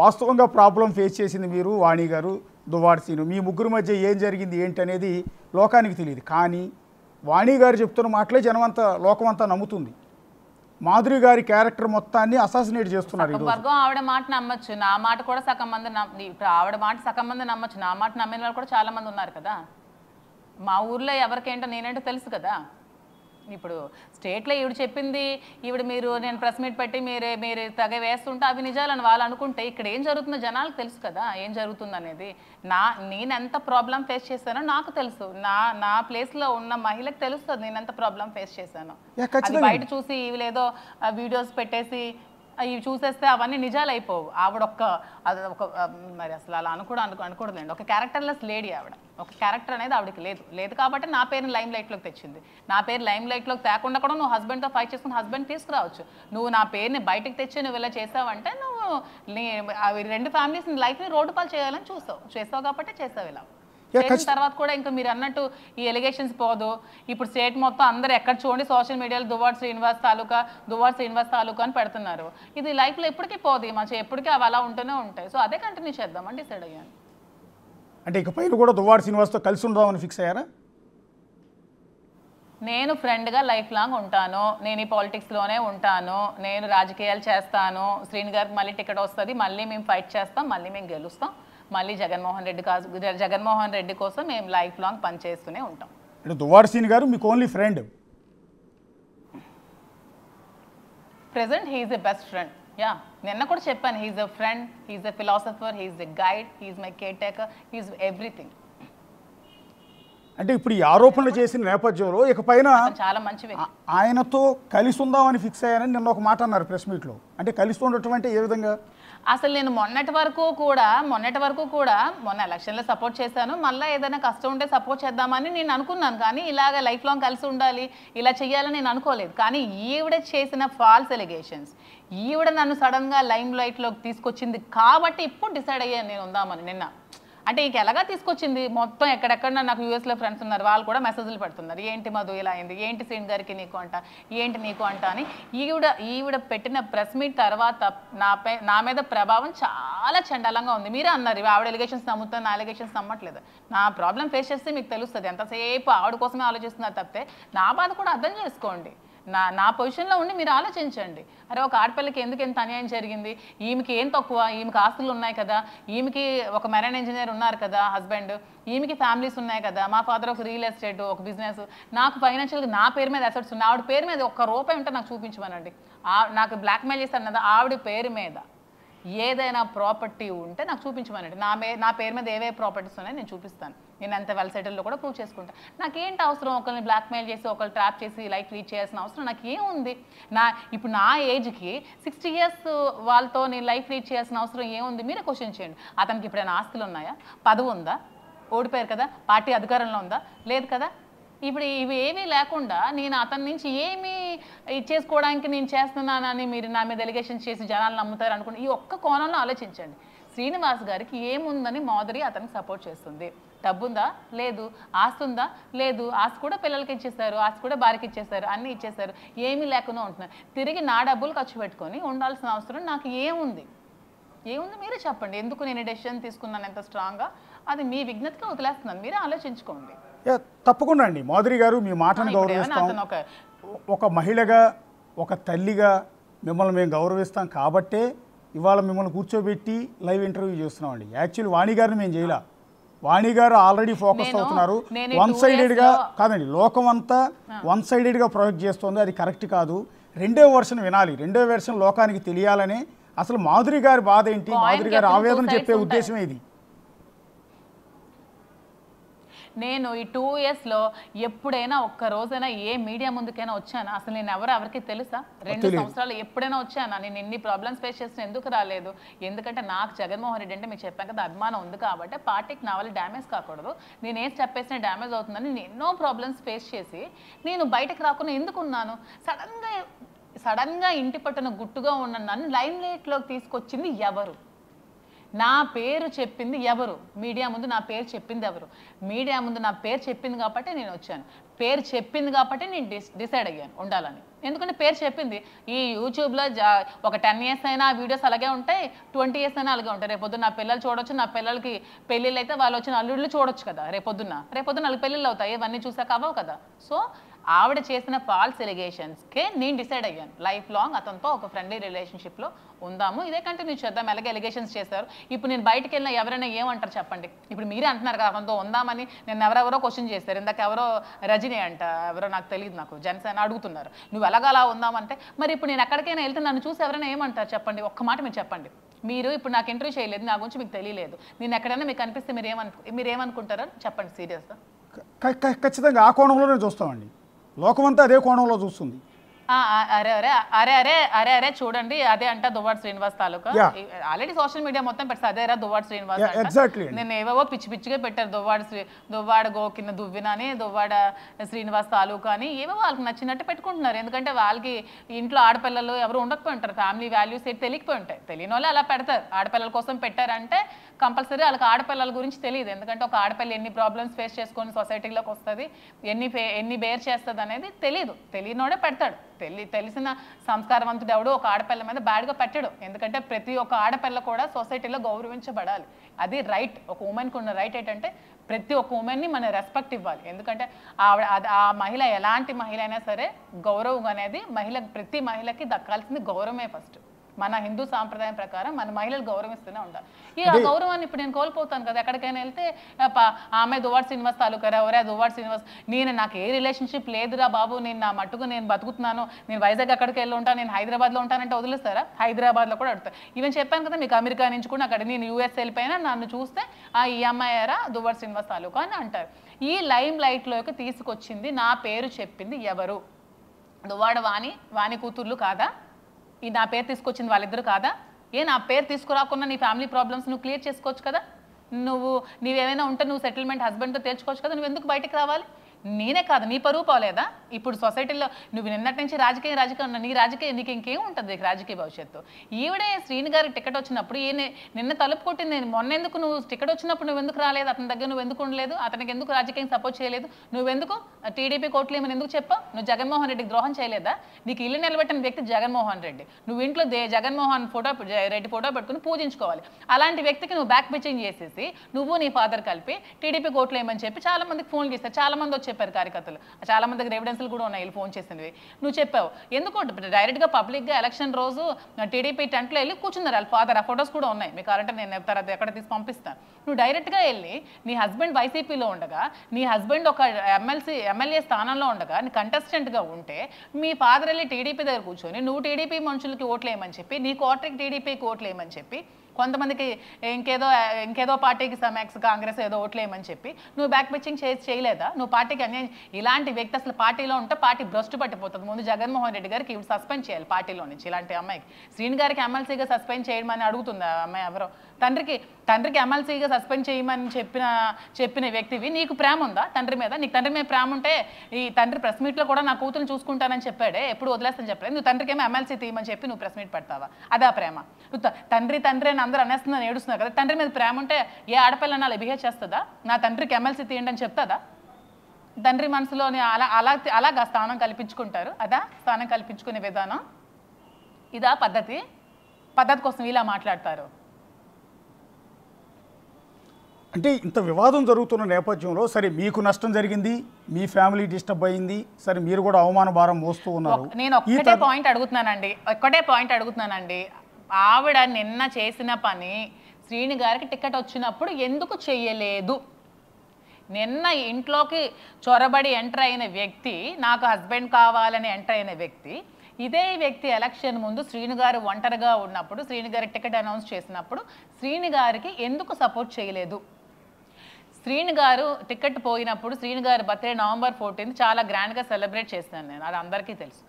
వాస్తవంగా ప్రాబ్లం ఫేస్ చేసింది మీరు, వాణి గారు, దువ్వాడ సీను. మీ ముగ్గురు మధ్య ఏం జరిగింది ఏంటి అనేది లోకానికి తెలియదు. కానీ వాణి గారు చెప్తున్న మాటలే జనమంతా లోకమంతా నమ్ముతుంది. మాధురి గారి క్యారెక్టర్ మొత్తాన్ని అసాసినేట్ చేస్తున్నారు. ఆవిడ మాట నమ్మచ్చు, నా మాట కూడా సగం మంది ఇప్పుడు ఆవిడ మాట సగం మంది నమ్మచ్చు, నా మాట నమ్మిన వాళ్ళు కూడా చాలా మంది ఉన్నారు కదా. మా ఊర్లో ఎవరికేంటో నేనేంటో తెలుసు కదా. ఇప్పుడు స్టేట్లో ఈవిడ చెప్పింది, ఈవిడ మీరు నేను ప్రెస్ మీట్ పెట్టి మీరు తెగ వేస్తుంటే అవి నిజాలని వాళ్ళు అనుకుంటే ఇక్కడ ఏం జరుగుతుందో జనాలకు తెలుసు కదా ఏం జరుగుతుంది అనేది. నేను ఎంత ప్రాబ్లం ఫేస్ చేశానో నాకు తెలుసు, నా ప్లేస్లో ఉన్న మహిళకు తెలుస్తుంది నేను ఎంత ప్రాబ్లం ఫేస్ చేశాను. అది బయట చూసి ఇవి లేదో వీడియోస్ పెట్టేసి ఇవి చూసేస్తే అవన్నీ నిజాలు అయిపోవు. ఆవిడ ఒక మరి అసలు అలా అనకూడదండి. ఒక క్యారెక్టర్లెస్ లేడీ ఆవిడ. ఒక క్యారెక్టర్ అనేది ఆవిడకి లేదు కాబట్టి నా పేరుని లైమ్ లైట్లోకి తెచ్చింది. నా పేరు లైమ్ లైట్లోకి తేకుండా కూడా నువ్వు హస్బెండ్తో ఫైట్ చేసుకుని హస్బెండ్ తీసుకురావచ్చు. నువ్వు నా పేరుని బయటకు తెచ్చి నువ్వు ఇలా చేసావంటే నువ్వు అవి రెండు ఫ్యామిలీస్ లైఫ్ని రోడ్డు పాలు చేయాలని చేసావు కాబట్టి చేసావు. ఇలా చేసిన తర్వాత కూడా ఇంకా మీరు అన్నట్టు ఈ ఎలిగేషన్స్ పోదు. ఇప్పుడు స్టేట్ మొత్తం అందరూ ఎక్కడ చూడండి సోషల్ మీడియాలో దువ్వాడ శ్రీనివాస్ తాలూకా అని పెడుతున్నారు. ఇది లైఫ్లో ఎప్పటికీ పోదు, మంచి ఎప్పటికీ అవి అలా ఉంటూనే ఉంటాయి. సో అదే కంటిన్యూ చేద్దామని డిసైడ్ అయ్యాను. అంటే ఇక పైన కూడా దువ్వాడ శ్రీనివాస్తో కలిసి ఉందామని ఫిక్స్ అయ్యారా? నేను ఫ్రెండ్గా లైఫ్ లాంగ్ ఉంటాను, నేను ఈ పాలిటిక్స్లోనే ఉంటాను, నేను రాజకీయాలు చేస్తాను. శ్రీని గారికి మళ్ళీ టికెట్ వస్తుంది, మళ్ళీ మేము ఫైట్ చేస్తాం, మళ్ళీ మేము గెలుస్తాం, మళ్ళీ జగన్మోహన్ రెడ్డి కోసం మేము లైఫ్ లాంగ్ పనిచేస్తూనే ఉంటాం. అంటే దువ్వాడ శ్రీని గారు మీకు only friend? Present he's a best friend. Yeah, నిన్న కూడా చెప్పాను, he's a friend, he's a philosopher, he's a guide, he's my caretaker, he's everything. అంటే ఇప్పుడు ఈ ఆరోపణలు చేసిన నేపథ్యంలో ఇకపైన చాలా మంచి వ్యక్తి, ఆయనతో కలిసి ఉందామని ఫిక్స్ అయ్యారని నిన్న ఒక మాట అన్నారు ప్రెస్ మీట్లో. అంటే కలిసి ఉండటం అంటే ఏ విధంగా? అసలు నేను మొన్నటి వరకు కూడా మొన్న ఎలక్షన్లో సపోర్ట్ చేశాను, మళ్ళీ ఏదైనా కష్టం ఉంటే సపోర్ట్ చేద్దామని నేను అనుకున్నాను. కానీ ఇలాగ లైఫ్ లాంగ్ కలిసి ఉండాలి, ఇలా చేయాలని నేను అనుకోలేదు. కానీ ఈవిడ చేసిన ఫాల్స్ ఎలిగేషన్స్, ఈవిడ నన్ను సడన్గా లైమ్ లైట్లోకి తీసుకొచ్చింది కాబట్టి ఇప్పుడు డిసైడ్ అయ్యాను నేను ఉందామని. నిన్న అంటే ఇంక ఎలాగా తీసుకొచ్చింది మొత్తం ఎక్కడెక్కడ నాకు యూఎస్లో ఫ్రెండ్స్ ఉన్నారు, వాళ్ళు కూడా మెసేజ్లు పెడుతున్నారు, ఏంటి మధు ఇలా అయింది, ఏంటి శ్రీని గారికి నీకు అంట, ఏంటి నీకు అంట అని. ఈవిడ పెట్టిన ప్రెస్ మీట్ తర్వాత నా మీద ప్రభావం చాలా చండాలంగా ఉంది. మీరే అన్నారు ఆవిడ ఎలిగేషన్స్ నమ్ముతాను, నా ఎలిగేషన్స్ నమ్మట్లేదు. నా ప్రాబ్లం ఫేస్ చేస్తే మీకు తెలుస్తుంది, ఎంతసేపు ఆవిడ కోసమే ఆలోచిస్తున్నారు తప్పితే నా బాధ కూడా అర్థం చేసుకోండి. నా పొజిషన్లో ఉండి మీరు ఆలోచించండి. అరే ఒక ఆడపిల్లకి ఎందుకు ఎంత అన్యాయం జరిగింది, ఈమెకి ఏం తక్కువ, ఈమెకి ఆస్తులు ఉన్నాయి కదా, ఈమెకి ఒక మెరైన్ ఇంజనీర్ ఉన్నారు కదా హస్బెండ్, ఈమెకి ఫ్యామిలీస్ ఉన్నాయి కదా, మా ఫాదర్ ఒక రియల్ ఎస్టేట్ ఒక బిజినెస్, నాకు ఫైనాన్షియల్గా నా పేరు మీద అసెట్స్ ఉన్నాయి, ఆవిడ పేరు మీద ఒక్క రూపాయి ఉంటే నాకు చూపించమనండి. నాకు బ్లాక్మెయిల్ చేస్తాను కదా, ఆవిడ పేరు మీద ఏదైనా ప్రాపర్టీ ఉంటే నాకు చూపించమనండి. నా పేరు మీద ఏవే ప్రాపర్టీస్ ఉన్నాయో నేను చూపిస్తాను. నేను అంత వెల్ సెటిల్లో కూడా ప్రూవ్ చేసుకుంటాను. నాకేంటి అవసరం ఒకరిని బ్లాక్మెయిల్ చేసి ఒకరు ట్రాప్ చేసి లైఫ్ లీడ్ చేయాల్సిన అవసరం నాకు ఏముంది? ఇప్పుడు నా ఏజ్కి 60 years వాళ్ళతో నేను లైఫ్ లీడ్ చేయాల్సిన అవసరం ఏముంది? మీరే క్వశ్చన్ చేయండి. అతనికి ఇప్పుడైనా ఆస్తులు ఉన్నాయా, పదవి ఉందా, ఓడిపోయారు కదా, పార్టీ అధికారంలో ఉందా, లేదు కదా. ఇప్పుడు ఇవి ఏమీ లేకుండా నేను అతని నుంచి ఏమీ ఇచ్చేసుకోవడానికి నేను చేస్తున్నానని మీరు నా మీద ఎలిగేషన్ చేసి జనాలు నమ్ముతారు అనుకుంటే ఈ ఒక్క కోణంలో ఆలోచించండి. శ్రీనివాస్ గారికి ఏముందని మాధురి అతనికి సపోర్ట్ చేస్తుంది? డబ్బుందా? లేదు. ఆస్తి ఉందా? లేదు. ఆస్తి కూడా పిల్లలకి ఇచ్చేస్తారు, ఆస్తి కూడా భార్యకి ఇచ్చేస్తారు, అన్నీ ఇచ్చేస్తారు, ఏమీ లేకుండా ఉంటున్నారు. తిరిగి నా డబ్బులు ఖర్చు పెట్టుకొని ఉండాల్సిన అవసరం నాకు ఏముంది? మీరే చెప్పండి. ఎందుకు నేను డెసిషన్ తీసుకున్నాను ఎంత స్ట్రాంగ్గా, అది మీ విజ్ఞతగా వదిలేస్తున్నాను, మీరే ఆలోచించుకోండి. తప్పకుండా అండి మాధురి గారు, మీ మాటను గౌరవిస్తాం. ఒక మహిళగా ఒక తల్లిగా మిమ్మల్ని మేము గౌరవిస్తాం కాబట్టే ఇవాళ మిమ్మల్ని కూర్చోబెట్టి లైవ్ ఇంటర్వ్యూ చేస్తున్నామండి. యాక్చువల్లీ వాణి గారిని మేము చేయలే. వాణి గారు ఆల్రెడీ ఫోకస్ అవుతున్నారు. వన్ సైడెడ్గా కాదండి, లోకం అంతా వన్ సైడెడ్గా ప్రొజెక్ట్ చేస్తుంది, అది కరెక్ట్ కాదు. రెండో వెర్షన్ వినాలి, రెండో వెర్షన్ లోకానికి తెలియాలని అసలు మాధురి గారి బాధ ఏంటి, మాధురి గారి ఆవేదన చెప్పే ఉద్దేశమే ఇది. నేను ఈ 2 yearsలో ఎప్పుడైనా ఒక్క రోజైనా ఏ మీడియా ముందుకైనా వచ్చానా? అసలు నేను ఎవరికి తెలుసా? 2 సంవత్సరాలు ఎప్పుడైనా వచ్చానా? నేను ఎన్ని ప్రాబ్లమ్స్ ఫేస్ చేసిన ఎందుకు రాలేదు? ఎందుకంటే నాకు జగన్మోహన్ రెడ్డి అంటే మీకు చెప్పాను కదా అభిమానం ఉంది కాబట్టి, పార్టీకి నా వల్ల డ్యామేజ్ కాకూడదు, నేను ఏ స్టెప్ వేసినా డ్యామేజ్ అవుతుందని నేను ఎన్నో ప్రాబ్లమ్స్ ఫేస్ చేసి నేను బయటకు రాకుండా ఎందుకున్నాను? సడన్గా ఇంటి పట్టున గుట్టుగా ఉన్న నన్ను లైమ్ లైట్లోకి తీసుకొచ్చింది ఎవరు? నా పేరు చెప్పింది ఎవరు? మీడియా ముందు నా పేరు చెప్పింది ఎవరు? మీడియా ముందు నా పేరు చెప్పింది కాబట్టి నేను వచ్చాను. పేరు చెప్పింది కాబట్టి నేను డిసైడ్ అయ్యాను ఉండాలని. ఎందుకంటే పేరు చెప్పింది. ఈ యూట్యూబ్లో ఒక 10 years అయినా వీడియోస్ అలాగే ఉంటాయి, 20 years అయినా అలాగే ఉంటాయి. రేపొద్దున నా పిల్లలు చూడొచ్చు, నా పిల్లలకి పెళ్ళిళ్ళు అయితే వాళ్ళు వచ్చిన అల్లుళ్ళు చూడొచ్చు కదా. రేపొద్దున వాళ్ళకి పెళ్ళిళ్ళు అవుతాయి, ఇవన్నీ చూసాక అవ్వవు కదా. సో ఆవిడ చేసిన ఫాల్స్ ఎలిగేషన్స్కే నేను డిసైడ్ అయ్యాను లైఫ్ లాంగ్ అతనితో ఒక ఫ్రెండ్లీ రిలేషన్షిప్లో ఉందాము, ఇదే కంటిన్యూ చేద్దాం. ఎలాగే ఎలిగేషన్స్ చేశారు. ఇప్పుడు నేను బయటకు వెళ్ళినా ఎవరైనా ఏమంటారు చెప్పండి? ఇప్పుడు మీరే అంటున్నారు కదా అతనితో ఉందామని. నేను ఎవరెవరో క్వశ్చన్ చేశారు. ఇందాక ఎవరో రజనీ అంట, ఎవరో నాకు తెలియదు, నాకు జనసేన అడుగుతున్నారు నువ్వు ఎలాగలా ఉందామంటే. మరి ఇప్పుడు నేను ఎక్కడికైనా వెళ్తే నన్ను చూసి ఎవరైనా ఏమంటారు చెప్పండి? ఒక్క మాట మీరు చెప్పండి. మీరు ఇప్పుడు నాకు ఇంటర్వ్యూ చేయలేదు, నా గురించి మీకు తెలియలేదు, నేను ఎక్కడైనా మీకు అనిపిస్తే మీరేమనుకుంటారో చెప్పండి సీరియస్గా. ఖచ్చితంగా ఆ కోణంలోనే చూస్తామండి. లోకమంతా అదే కోణంలో చూస్తుంది. అరే అరే అరే అరే అరే అరే చూడండి, అదే అంట దువ్వాడ శ్రీనివాస్ తాలూకా. ఆల్రెడీ సోషల్ మీడియా మొత్తం పెడతారు అదేరా దువ్వాడ శ్రీనివాస్. నేను ఏవేవో పిచ్చి పిచ్చిగా పెట్టారు. దువ్వాడ గోకిన దువ్విన అని, దువ్వాడ శ్రీనివాస్ తాలూకా అని, ఏవో వాళ్ళకి నచ్చినట్టు పెట్టుకుంటున్నారు. ఎందుకంటే వాళ్ళకి ఇంట్లో ఆడపిల్లలు ఎవరు ఉండకపోయి ఉంటారు, ఫ్యామిలీ వాల్యూస్ ఏంటి తెలియకపోయి ఉంటాయి. తెలియని వాళ్ళు అలా పెడతారు. ఆడపిల్లల కోసం పెట్టారంటే కంపల్సరీ వాళ్ళకి ఆడపిల్లల గురించి తెలియదు. ఎందుకంటే ఒక ఆడపిల్ల ఎన్ని ప్రాబ్లమ్స్ ఫేస్ చేసుకొని సొసైటీలోకి వస్తుంది, ఎన్ని బేర్ చేస్తుంది అనేది తెలియదు. తెలియనోడే పెడతాడు. తెలిసిన సంస్కారవంతుడు ఎవడు ఒక ఆడపిల్ల మీద బ్యాడ్గా పెట్టడు. ఎందుకంటే ప్రతి ఒక్క ఆడపిల్ల కూడా సొసైటీలో గౌరవించబడాలి. అది రైట్. ఒక ఉమెన్కి ఉన్న రైట్ ఏంటంటే ప్రతి ఒక్క ఉమెన్ని మనం రెస్పెక్ట్ ఇవ్వాలి. ఎందుకంటే ఆ మహిళ ఎలాంటి మహిళ అయినా సరే గౌరవం అనేది ప్రతి మహిళకి దక్కాల్సింది గౌరవమే ఫస్ట్. మన హిందూ సాంప్రదాయం ప్రకారం మన మహిళలు గౌరవిస్తూనే ఉండాలి. ఈ ఆ గౌరవాన్ని ఇప్పుడు నేను కోల్పోతాను కదా. ఎక్కడికైనా వెళ్తే ఆమె దువ్వాడ శ్రీనివాస్ తాలూకారా, ఎవరే దువ్వాడ శ్రీనివాస్, నాకు ఏ రిలేషన్షిప్ లేదురా బాబు, నేను నా మట్టుకు నేను బతుకుతున్నాను, నేను వైజాగ్ అక్కడికి వెళ్ళి ఉంటాను, నేను హైదరాబాద్లో ఉంటానంటే వదిలేస్తారా? హైదరాబాద్లో కూడా అడుగుతారు. ఈవెన్ చెప్పాను కదా మీకు, అమెరికా నుంచి కూడా అక్కడ నేను యూఎస్ వెళ్ళిపోయినా నన్ను చూస్తే ఈ అమ్మాయారా దువ్వాడ శ్రీనివాస్ తాలూకా అని అంటారు. ఈ లైమ్ లైట్లోకి తీసుకొచ్చింది, నా పేరు చెప్పింది ఎవరు? దువ్వాడ వాణి కూతుర్లు కాదా? నా పేరు తీసుకొచ్చింది వాళ్ళిద్దరు కాదా? నా పేరు తీసుకురాకుండా నీ ఫ్యామిలీ ప్రాబ్లమ్స్ నువ్వు క్లియర్ చేసుకోవచ్చు కదా. నీవేమైనా ఉంటే నువ్వు సెటిల్మెంట్ హస్బెండ్తో తేల్చుకోవచ్చు కదా. నువ్వు ఎందుకు బయటకు రావాలి? నేనే కాదు, నీ పరువు పోలేదా? ఇప్పుడు సొసైటీలో నువ్వు నిన్నటి నుంచి రాజకీయం నీకు ఇంకేం ఉంటుంది రాజకీయ భవిష్యత్తు? ఈవిడే శ్రీని గారికి టికెట్ వచ్చినప్పుడు నిన్న తలుపు కొట్టింది. మొన్నెందుకు నువ్వు టికెట్ వచ్చినప్పుడు నువ్వు ఎందుకు రాలేదు? అతని దగ్గర నువ్వు ఎందుకు ఉండలేదు? అతనికి ఎందుకు రాజకీయం సపోర్ట్ చేయలేదు? నువ్వెందుకు టీడీపీ కోట్లు ఏమని ఎందుకు చెప్పావు? నువ్వు జగన్మోహన్ రెడ్డికి ద్రోహం చేయలేదా? నీకు ఇల్లు నిలబెట్టిన వ్యక్తి జగన్మోహన్ రెడ్డి. నువ్వు ఇంట్లో జగన్మోహన్ రెడ్డి ఫోటో పెట్టుకుని పూజించుకోవాలి. అలాంటి వ్యక్తికి నువ్వు బ్యాక్ పిచ్చింగ్ చేసేసి నువ్వు నీ ఫాదర్ కలిపి టీడీపీ కోట్లు ఏమని చెప్పి చాలా మందికి ఫోన్లు చేస్తారు. చాలా మంది వచ్చి చెప్పారు కార్యకర్తలు, చాలా మంది దగ్గర ఎవిడెన్స్లు కూడా ఉన్నాయి వీళ్ళు ఫోన్ చేసినవి. నువ్వు చెప్పావు ఎందుకు డైరెక్ట్గా పబ్లిక్గా ఎలక్షన్ రోజు టీడీపీ టెంట్లో వెళ్ళి కూర్చున్నారు వాళ్ళ ఫాదర్. ఆ ఫొటోస్ కూడా ఉన్నాయి, మీకు కావాలంటే నేను తర్వాత ఎక్కడ తీసి పంపిస్తాను. నువ్వు డైరెక్ట్గా వెళ్ళి నీ హస్బెండ్ వైసీపీలో ఉండగా, నీ హస్బెండ్ ఒక ఎమ్మెల్యే స్థానంలో ఉండగా, నీ కంటెస్టెంట్గా ఉంటే మీ ఫాదర్ వెళ్ళి టీడీపీ దగ్గర కూర్చొని నువ్వు టీడీపీ మనుషులకి ఓట్లు వేయమని చెప్పి, నీ కోటరీకి టీడీపీకి ఓట్లు వేయమని చెప్పి, కొంతమందికి ఇంకేదో పార్టీకి సమాక్స్ కాంగ్రెస్ ఏదో ఓట్లు వేయమని చెప్పి నువ్వు బ్యాక్ పిచ్చింగ్ చేయలేదా? నువ్వు పార్టీకి అన్యాయం. ఇలాంటి వ్యక్తి అసలు పార్టీలో ఉంటే పార్టీ భ్రష్టు పట్టిపోతుంది. ముందు జగన్మోహన్ రెడ్డి గారికి ఇవి సస్పెండ్ చేయాలి పార్టీలో నుంచి. ఇలాంటి అమ్మాయికి శ్రీని గారికి ఎమ్మెల్సీగా సస్పెండ్ చేయమని అడుగుతుంది ఆ అమ్మాయి ఎవరో. తండ్రికి ఎమ్మెల్సీగా సస్పెండ్ చేయమని చెప్పిన వ్యక్తివి నీకు ప్రేమ ఉందా తండ్రి మీద? నీకు తండ్రి మీద ప్రేమ ఉంటే ఈ తండ్రి ప్రెస్ మీట్లో కూడా నా కూతురుని చూసుకుంటానని చెప్పాడే, ఎప్పుడు వదిలేస్తాను చెప్పలేదు. నువ్వు తండ్రికి ఏమో ఎమ్మెల్సీ తీయమని చెప్పి నువ్వు ప్రెస్ మీట్ పెడతావా? అదా ప్రేమ? తండ్రి అని అందరూ అనేస్తుందని ఏడుస్తున్నారు కదా. తండ్రి మీద ప్రేమ ఉంటే ఏ ఆడపిల్ల అలా బిహేవ్ చేస్తుందా? నా తండ్రికి ఎమ్మెల్సీ తీయండి అని చెప్తుందా? తండ్రి మనసులోని అలాగా స్థానం కల్పించుకుంటారు. అదా స్థానం కల్పించుకునే విధానం? ఇదా పద్ధతి కోసం ఇలా మాట్లాడతారు. అంటే ఇంత వివాదం జరుగుతున్న నేపథ్యంలో సరే మీకు నష్టం జరిగింది, మీ ఫ్యామిలీ డిస్టర్బ్ అయింది, సరే మీరు కూడా అవమాన భారం మోస్తూ ఉన్నారు. నేను ఒక్కటే పాయింట్ అడుగుతున్నానండి. ఆవిడ నిన్న చేసిన పని శ్రీని గారికి టికెట్ వచ్చినప్పుడు ఎందుకు చెయ్యలేదు? నిన్న ఇంట్లోకి చొరబడి ఎంటర్ అయిన వ్యక్తి, నాకు హస్బెండ్ కావాలని ఎంటర్ అయిన వ్యక్తి, ఇదే వ్యక్తి ఎలక్షన్ ముందు శ్రీని గారు ఒంటరిగా ఉన్నప్పుడు, శ్రీని గారి టికెట్ అనౌన్స్ చేసినప్పుడు శ్రీని గారికి ఎందుకు సపోర్ట్ చేయలేదు? శ్రీని గారు టికెట్ పోయినప్పుడు శ్రీని గారి బర్త్డే November 14 చాలా గ్రాండ్గా సెలబ్రేట్ చేస్తాను నేను, అది అందరికీ తెలుసు.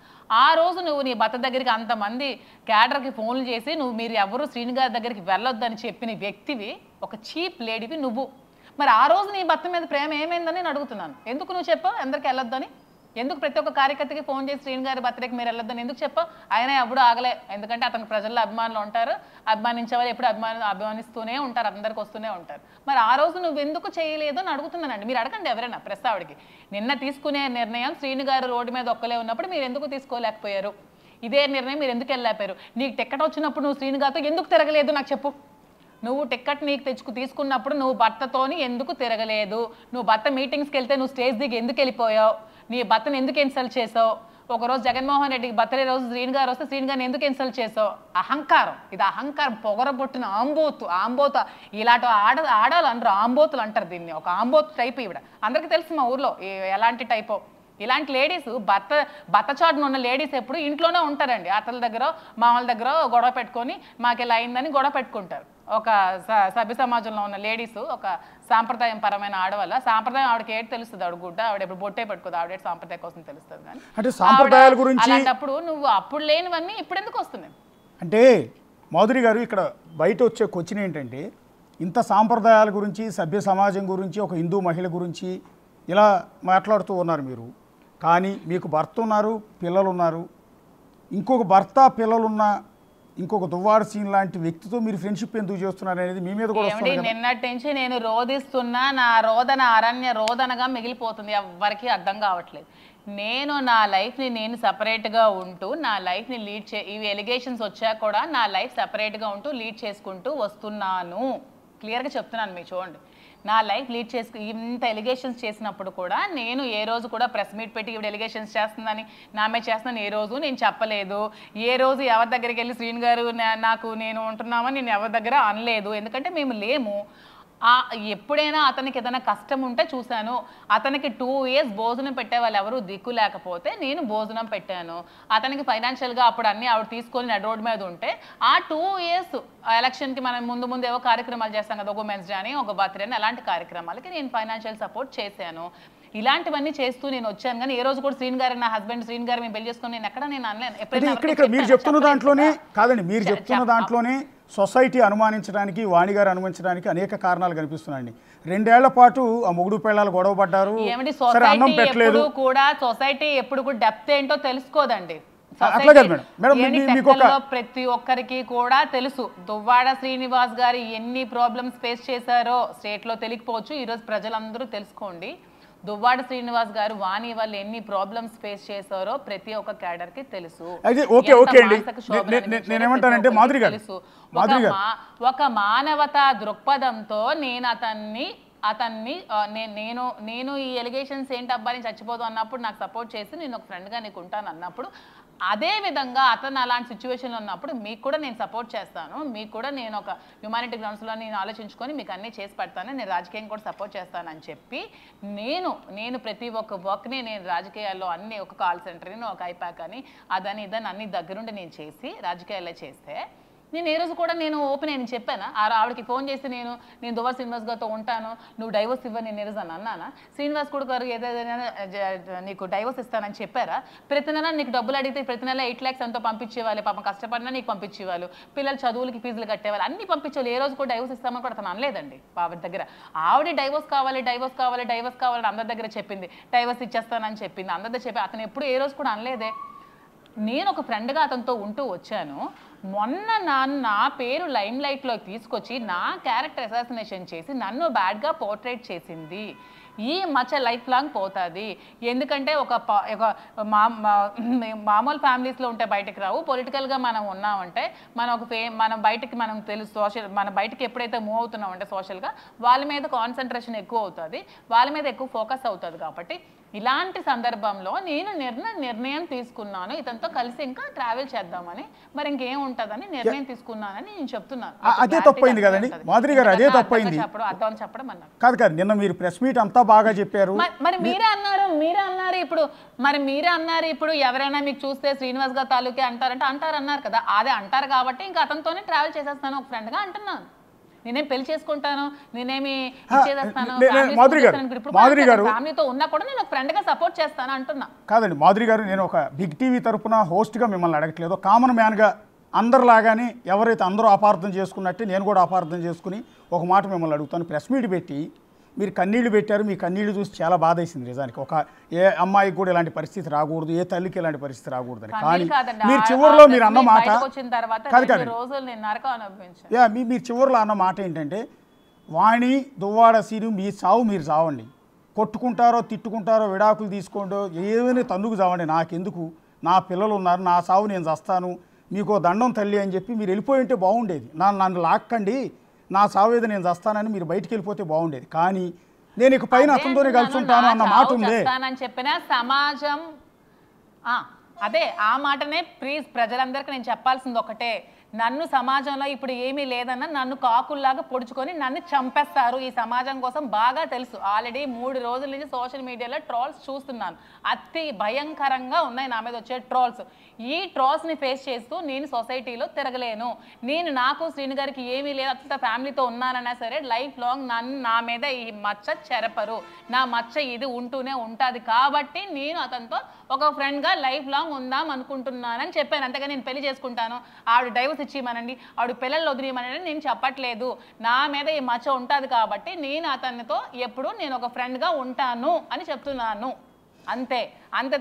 ఆ రోజు నువ్వు నీ భర్త దగ్గరికి అంతమంది క్యాడర్కి ఫోన్లు చేసి మీరు ఎవరు శ్రీని గారి దగ్గరికి వెళ్ళొద్దని చెప్పిన వ్యక్తివి, ఒక చీప్ లేడీవి నువ్వు. మరి ఆ రోజు నీ భర్త మీద ప్రేమ ఏమైందని నేను అడుగుతున్నాను. ఎందుకు నువ్వు చెప్పావు అందరికి వెళ్ళొద్దని? ఎందుకు ప్రతి ఒక్క కార్యకర్తకి ఫోన్ చేసి శ్రీని గారి బర్త్డేకి మీరు వెళ్ళొద్దని ఎందుకు చెప్పావు? ఆయన ఎప్పుడు ఆగలే, ఎందుకంటే అతనికి ప్రజల్లో అభిమానులు ఉంటారు, అభిమానించే వాళ్ళు ఎప్పుడు అభిమానిస్తూనే ఉంటారు, అందరికి వస్తూనే ఉంటారు. మరి ఆ రోజు నువ్వు ఎందుకు చేయలేదు అని అడుగుతున్నానండి. మీరు అడగండి ఎవరైనా ప్రెస్ ఆవిడకి. నిన్న తీసుకునే నిర్ణయం శ్రీని గారు రోడ్డు మీద ఒక్కలే ఉన్నప్పుడు మీరు ఎందుకు తీసుకోలేకపోయారు? ఇదే నిర్ణయం మీరు ఎందుకు వెళ్ళలేకపోయారు? నీకు టికెట్ వచ్చినప్పుడు నువ్వు శ్రీని గారితో ఎందుకు తిరగలేదు నాకు చెప్పు. నువ్వు టికెట్ నీకు తీసుకున్నప్పుడు నువ్వు భర్తతోని ఎందుకు తిరగలేదు? నువ్వు భర్త మీటింగ్స్కి వెళ్తే నువ్వు స్టేజ్ దిగి ఎందుకు వెళ్ళిపోయావు? నీ భర్తను ఎందుకు ఇన్సల్ట్ చేసావు, ఒకరోజు జగన్మోహన్ రెడ్డికి బర్త్డే రోజు శ్రీని గారు వస్తే శ్రీని గారిని ఎందుకు ఇన్సల్ట్ చేసావు, అహంకారం, ఇది అహంకారం, పొగరబొట్టిన ఆంబోత ఇలాంటి ఆడాలు అంటారు, ఆంబోతులు అంటారు దీన్ని, ఒక ఆంబోతు టైప్ ఇవిడ, అందరికీ తెలుసు మా ఊర్లో ఎలాంటి టైపో. ఇలాంటి లేడీస్ భర్త చాటున ఉన్న లేడీస్ ఎప్పుడు ఇంట్లోనే ఉంటారండి, అత్తల దగ్గర మామల దగ్గర గొడవ పెట్టుకొని మాకు ఇలా అయిందని గొడవ పెట్టుకుంటారు. ఒక సభ్య సమాజంలో ఉన్న లేడీస్, ఒక సాంప్రదాయం పరమైన ఆడవాళ్ళ సాంప్రదాయం ఆవిడకి ఏడు తెలుస్తుంది, ఆవిడ గుడ్డ ఆవిడ ఎప్పుడు బొట్టే పెట్టుకోదు, ఆవిడ సాంప్రదాయం కోసం తెలుస్తుంది. కానీ అంటే సాంప్రదాయాల గురించి అలాంటప్పుడు నువ్వు అప్పుడు లేనివన్నీ ఇప్పుడు ఎందుకు వస్తున్నాయి అంటే మాధురి గారు, ఇక్కడ బయట వచ్చే క్వశ్చన్ ఏంటంటే ఇంత సాంప్రదాయాల గురించి, సభ్య సమాజం గురించి, ఒక హిందూ మహిళ గురించి ఇలా మాట్లాడుతూ ఉన్నారు మీరు, కానీ మీకు భర్త ఉన్నారు, పిల్లలు ఉన్నారు, ఇంకొక భర్త పిల్లలున్న ఇంకొక దువ్వాడ సీన్ లాంటి వ్యక్తితో మీరు ఫ్రెండ్షిప్ ఎందుకు చేస్తున్నారు అనేది మీ మీద కూడా వస్తుంది. నిన్నటి నుంచి నేను రోధిస్తున్నా, నా రోదన అరణ్య రోదనగా మిగిలిపోతుంది, ఎవరికి అర్థం కావట్లేదు. నేను నా లైఫ్ని నేను సపరేట్గా ఉంటూ నా లైఫ్ని లీడ్ ఇవి ఎలిగేషన్స్ వచ్చా కూడా నా లైఫ్ సపరేట్గా ఉంటూ లీడ్ చేసుకుంటూ వస్తున్నాను. క్లియర్గా చెప్తున్నాను, మీకు చూడండి, నా లైఫ్ లీడ్ ఇంత ఎలిగేషన్స్ చేసినప్పుడు కూడా నేను ఏ రోజు కూడా ప్రెస్ మీట్ పెట్టి ఇవి ఎలిగేషన్స్ చేస్తుందని నామే చేస్తున్నాను ఏ రోజు నేను చెప్పలేదు. ఏ రోజు ఎవరి దగ్గరికి వెళ్ళి శ్రీని గారు నేను ఉంటున్నామని నేను ఎవరి దగ్గర అనలేదు, ఎందుకంటే మేము లేము. ఎప్పుడైనా అతనికి ఏదైనా కష్టం ఉంటే చూశాను. అతనికి 2 years భోజనం పెట్టే వాళ్ళు ఎవరు దిక్కు లేకపోతే నేను భోజనం పెట్టాను. అతనికి ఫైనాన్షియల్గా అప్పుడు అన్నీ ఆవిడ తీసుకొని రోడ్ మీద ఉంటే ఆ 2 years ఎలక్షన్కి మనం ముందు ఏవో కార్యక్రమాలు చేస్తాం కదా, ఒక ఉమెన్స్ డే అని, ఒక బర్త్డే అని, అలాంటి కార్యక్రమాలకి నేను ఫైనాన్షియల్ సపోర్ట్ చేశాను. ఇలాంటివన్నీ చేస్తూ నేను వచ్చాను. కానీ ఏ రోజు కూడా శ్రీని గారు నా హస్బెండ్ శ్రీని గారు మేము పెళ్లి చేసుకుని నేను ఎక్కడ నేను అనలేను. ఎప్పుడైనా మీరు చెప్తున్న దాంట్లోనే కాదండి, మీరు చెప్తున్న దాంట్లోనే సొసైటీ అనుమానించడానికి, వాణి గారు అనుమానించడానికి అనేక కారణాలు కనిపిస్తున్నాయండి. 2 ఏళ్ల పాటు ఆ మొగుడు పిల్లలు గొడవ పడ్డారు, అన్నం పెట్టలేదు కూడా. సొసైటీ ఎప్పుడు కూడా డెప్త్ ఏంటో తెలుసుకోదండి. ప్రతి ఒక్కరికి కూడా తెలుసు దువ్వాడ శ్రీనివాస్ గారు ఎన్ని ప్రాబ్లమ్స్ ఫేస్ చేశారో స్టేట్ లో తెలియకపోవచ్చు, ఈ రోజు ప్రజలందరూ తెలుసుకోండి. దువ్వాడ శ్రీనివాస్ గారు వాణి వాళ్ళు ఎన్ని ప్రాబ్లమ్స్ ఫేస్ చేశారో ప్రతి ఒక్క క్యాడర్ కి తెలుసు. ఒక మానవతా దృక్పథంతో నేను నేను ఈ ఎలిగేషన్స్ ఏంటి అబ్బాయి చచ్చిపోదు అన్నప్పుడు నాకు సపోర్ట్ చేసి నేను ఒక ఫ్రెండ్గా నీకు ఉంటాను అన్నప్పుడు, అదే విధంగా అతను అలాంటి సిచ్యువేషన్లో ఉన్నప్పుడు మీకు కూడా నేను సపోర్ట్ చేస్తాను, మీకు కూడా నేను ఒక హ్యుమానిటీ గ్రౌండ్స్లో నేను ఆలోచించుకొని మీకు అన్నీ చేసి పెడతాను, నేను రాజకీయం కూడా సపోర్ట్ చేస్తానని చెప్పి నేను ప్రతి ఒక్క వర్క్ని నేను రాజకీయాల్లో అన్ని ఒక కాల్ సెంటర్ని, ఒక ఐపాక్ అని, అదని ఇదని అన్ని దగ్గరుండి నేను చేసి రాజకీయాల్లో చేస్తే నేను ఏ రోజు కూడా నేను ఓపెన్ అయ్యి చెప్పాను. ఆవిడకి ఫోన్ చేసి నేను దువ్వాడ శ్రీనివాస్ గారితో ఉంటాను, నువ్వు డైవోర్స్ ఇవ్వని నేను ఏ రోజు అని అన్నానా? శ్రీనివాస్ కూడా గారు ఏదైనా నీకు డైవోర్స్ ఇస్తానని చెప్పారా? ప్రతి నెల నీకు డబ్బులు అడిగితే ప్రతి నెల 8 lakhs ఎంతో పంపించేవాళ్ళు, పాపం కష్టపడినా నీకు పంపించేవాళ్ళు, పిల్లలు చదువులకి ఫీజులు కట్టేవాళ్ళు, అన్ని పంపించేవాళ్ళు. ఏ రోజు కూడా డైవోర్స్ ఇస్తామని కూడా అతను అనలేదండి. ఆవిడ దగ్గర ఆవిడ డైవోర్స్ కావాలి అందరి దగ్గర చెప్పింది, డైవోర్స్ ఇచ్చేస్తానని చెప్పింది, అందరి దగ్గర చెప్పి అతను ఎప్పుడు ఏ రోజు కూడా అనలేదే. నేను ఒక ఫ్రెండ్గా అతనితో ఉంటూ వచ్చాను. మొన్న నా పేరు లైమ్ లైట్లోకి తీసుకొచ్చి నా క్యారెక్టర్ అసాసినేషన్ చేసి నన్ను బ్యాడ్గా పోర్ట్రేట్ చేసింది. ఈ మచ్చ లైఫ్ లాంగ్ పోతుంది. ఎందుకంటే ఒక మామూలు ఫ్యామిలీస్లో ఉంటే బయటకు రావు, పొలిటికల్గా మనం ఉన్నామంటే మనం బయటకి మనం తెలుసు, మన బయటకి ఎప్పుడైతే మూవ్ అవుతున్నామంటే సోషల్గా వాళ్ళ మీద కాన్సన్ట్రేషన్ ఎక్కువ అవుతుంది, వాళ్ళ మీద ఎక్కువ ఫోకస్ అవుతుంది. కాబట్టి ఇలాంటి సందర్భంలో నేను నిర్ణయం తీసుకున్నాను, ఇతనితో కలిసి ఇంకా ట్రావెల్ చేద్దామని, మరి ఇంకేం ఉంటుందని నిర్ణయం తీసుకున్నానని నేను చెప్తున్నాను. అదే తప్పైంది కదండి మాధురి గారు, అదే తప్పైంది అర్థం చెప్పడం అన్నారు కాదు. నిన్న మీరు ప్రెస్ మీట్ అంతా బాగా చెప్పారు, మరి మీరే అన్నారు ఇప్పుడు ఎవరైనా మీకు చూస్తే శ్రీనివాస్ గారు తాలూకే అంటారంటే అన్నారు కదా, అదే అంటారు కాబట్టి ఇంకా అతనితోనే ట్రావెల్ చేసేస్తాను ఒక ఫ్రెండ్గా అంటున్నాను. నేనేం పెళ్లి చేసుకుంటాను, నేనేమి ఫ్యామిలీతో ఉన్నా కూడా నేను ఒక ఫ్రెండ్గా సపోర్ట్ చేస్తాను అంటున్నా. కాదండి మాధురి గారు, నేను ఒక బిగ్ టీవీ తరపున హోస్ట్గా మిమ్మల్ని అడగట్లేదు, కామన్ మ్యాన్గా అందరిలాగానే ఎవరైతే అందరూ అపార్థం చేసుకున్నట్టే నేను కూడా అపార్థం చేసుకుని ఒక మాట మిమ్మల్ని అడుగుతాను. ప్రెస్ మీట్ పెట్టి మీరు కన్నీళ్లు పెట్టారు, మీ కన్నీళ్లు చూసి చాలా బాధ వేసింది నిజానికి. ఏ అమ్మాయికి కూడా ఇలాంటి పరిస్థితి రాకూడదు, ఏ తల్లికి ఇలాంటి పరిస్థితి రాకూడదని. కానీ మీరు చివరిలో మీరు అన్న మాట మీరు చివరిలో అన్న మాట ఏంటంటే, వాణి దువ్వాడ సీను మీ సావు మీరు చావండి, కొట్టుకుంటారో తిట్టుకుంటారో విడాకులు తీసుకోండో ఏమైనా తన్నుకు చావండి, నాకెందుకు, నా పిల్లలు ఉన్నారు, నా సావు నేను చస్తాను, మీకు దండం తల్లి అని చెప్పి మీరు వెళ్ళిపోయి ఉంటే బాగుండేది. నన్ను లాక్కండి, నా సావేది నేను చస్తానని మీరు బయటికి వెళ్ళిపోతే బాగుండేది. కానీ నేను ఇక పైన అతనితోనే కలిసి ఉంటాను అన్న మాట ఉంది. చెప్తానని చెప్పిన సమాజం అదే ఆ మాటనే ప్లీజ్ ప్రజలందరికీ నేను చెప్పాల్సింది ఒకటే, నన్ను సమాజంలో ఇప్పుడు ఏమీ లేదన్న నన్ను కాకుల్లాగా పొడుచుకొని నన్ను చంపేస్తారు ఈ సమాజం కోసం బాగా తెలుసు. ఆల్రెడీ 3 రోజుల నుంచి సోషల్ మీడియాలో ట్రోల్స్ చూస్తున్నాను, అతి భయంకరంగా ఉన్నాయి నా మీద వచ్చే ట్రోల్స్. ఈ ట్రోల్స్ని ఫేస్ చేస్తూ నేను సొసైటీలో తిరగలేను. నేను నాకు శ్రీను గారికి ఏమీ లేదు, అత్త ఫ్యామిలీతో ఉన్నానన్నా సరే లైఫ్ లాంగ్ నా మీద ఈ మచ్చ చెరపరు, నా మచ్చ ఇది ఉంటూనే ఉంటుంది. కాబట్టి నేను అతనితో ఒక ఫ్రెండ్గా లైఫ్ లాంగ్ ఉందాం అనుకుంటున్నానని చెప్పాను. అంతగా నేను పెళ్లి చేసుకుంటాను, ఆవిడ డైవర్స్ ఇచ్చేయమనండి, ఆవిడ పిల్లలు వదిలేయమనండి నేను చెప్పట్లేదు. నా మీద ఈ మచ్చ ఉంటుంది కాబట్టి నేను అతనితో ఎప్పుడు నేను ఒక ఫ్రెండ్గా ఉంటాను అని చెప్తున్నాను. అంతే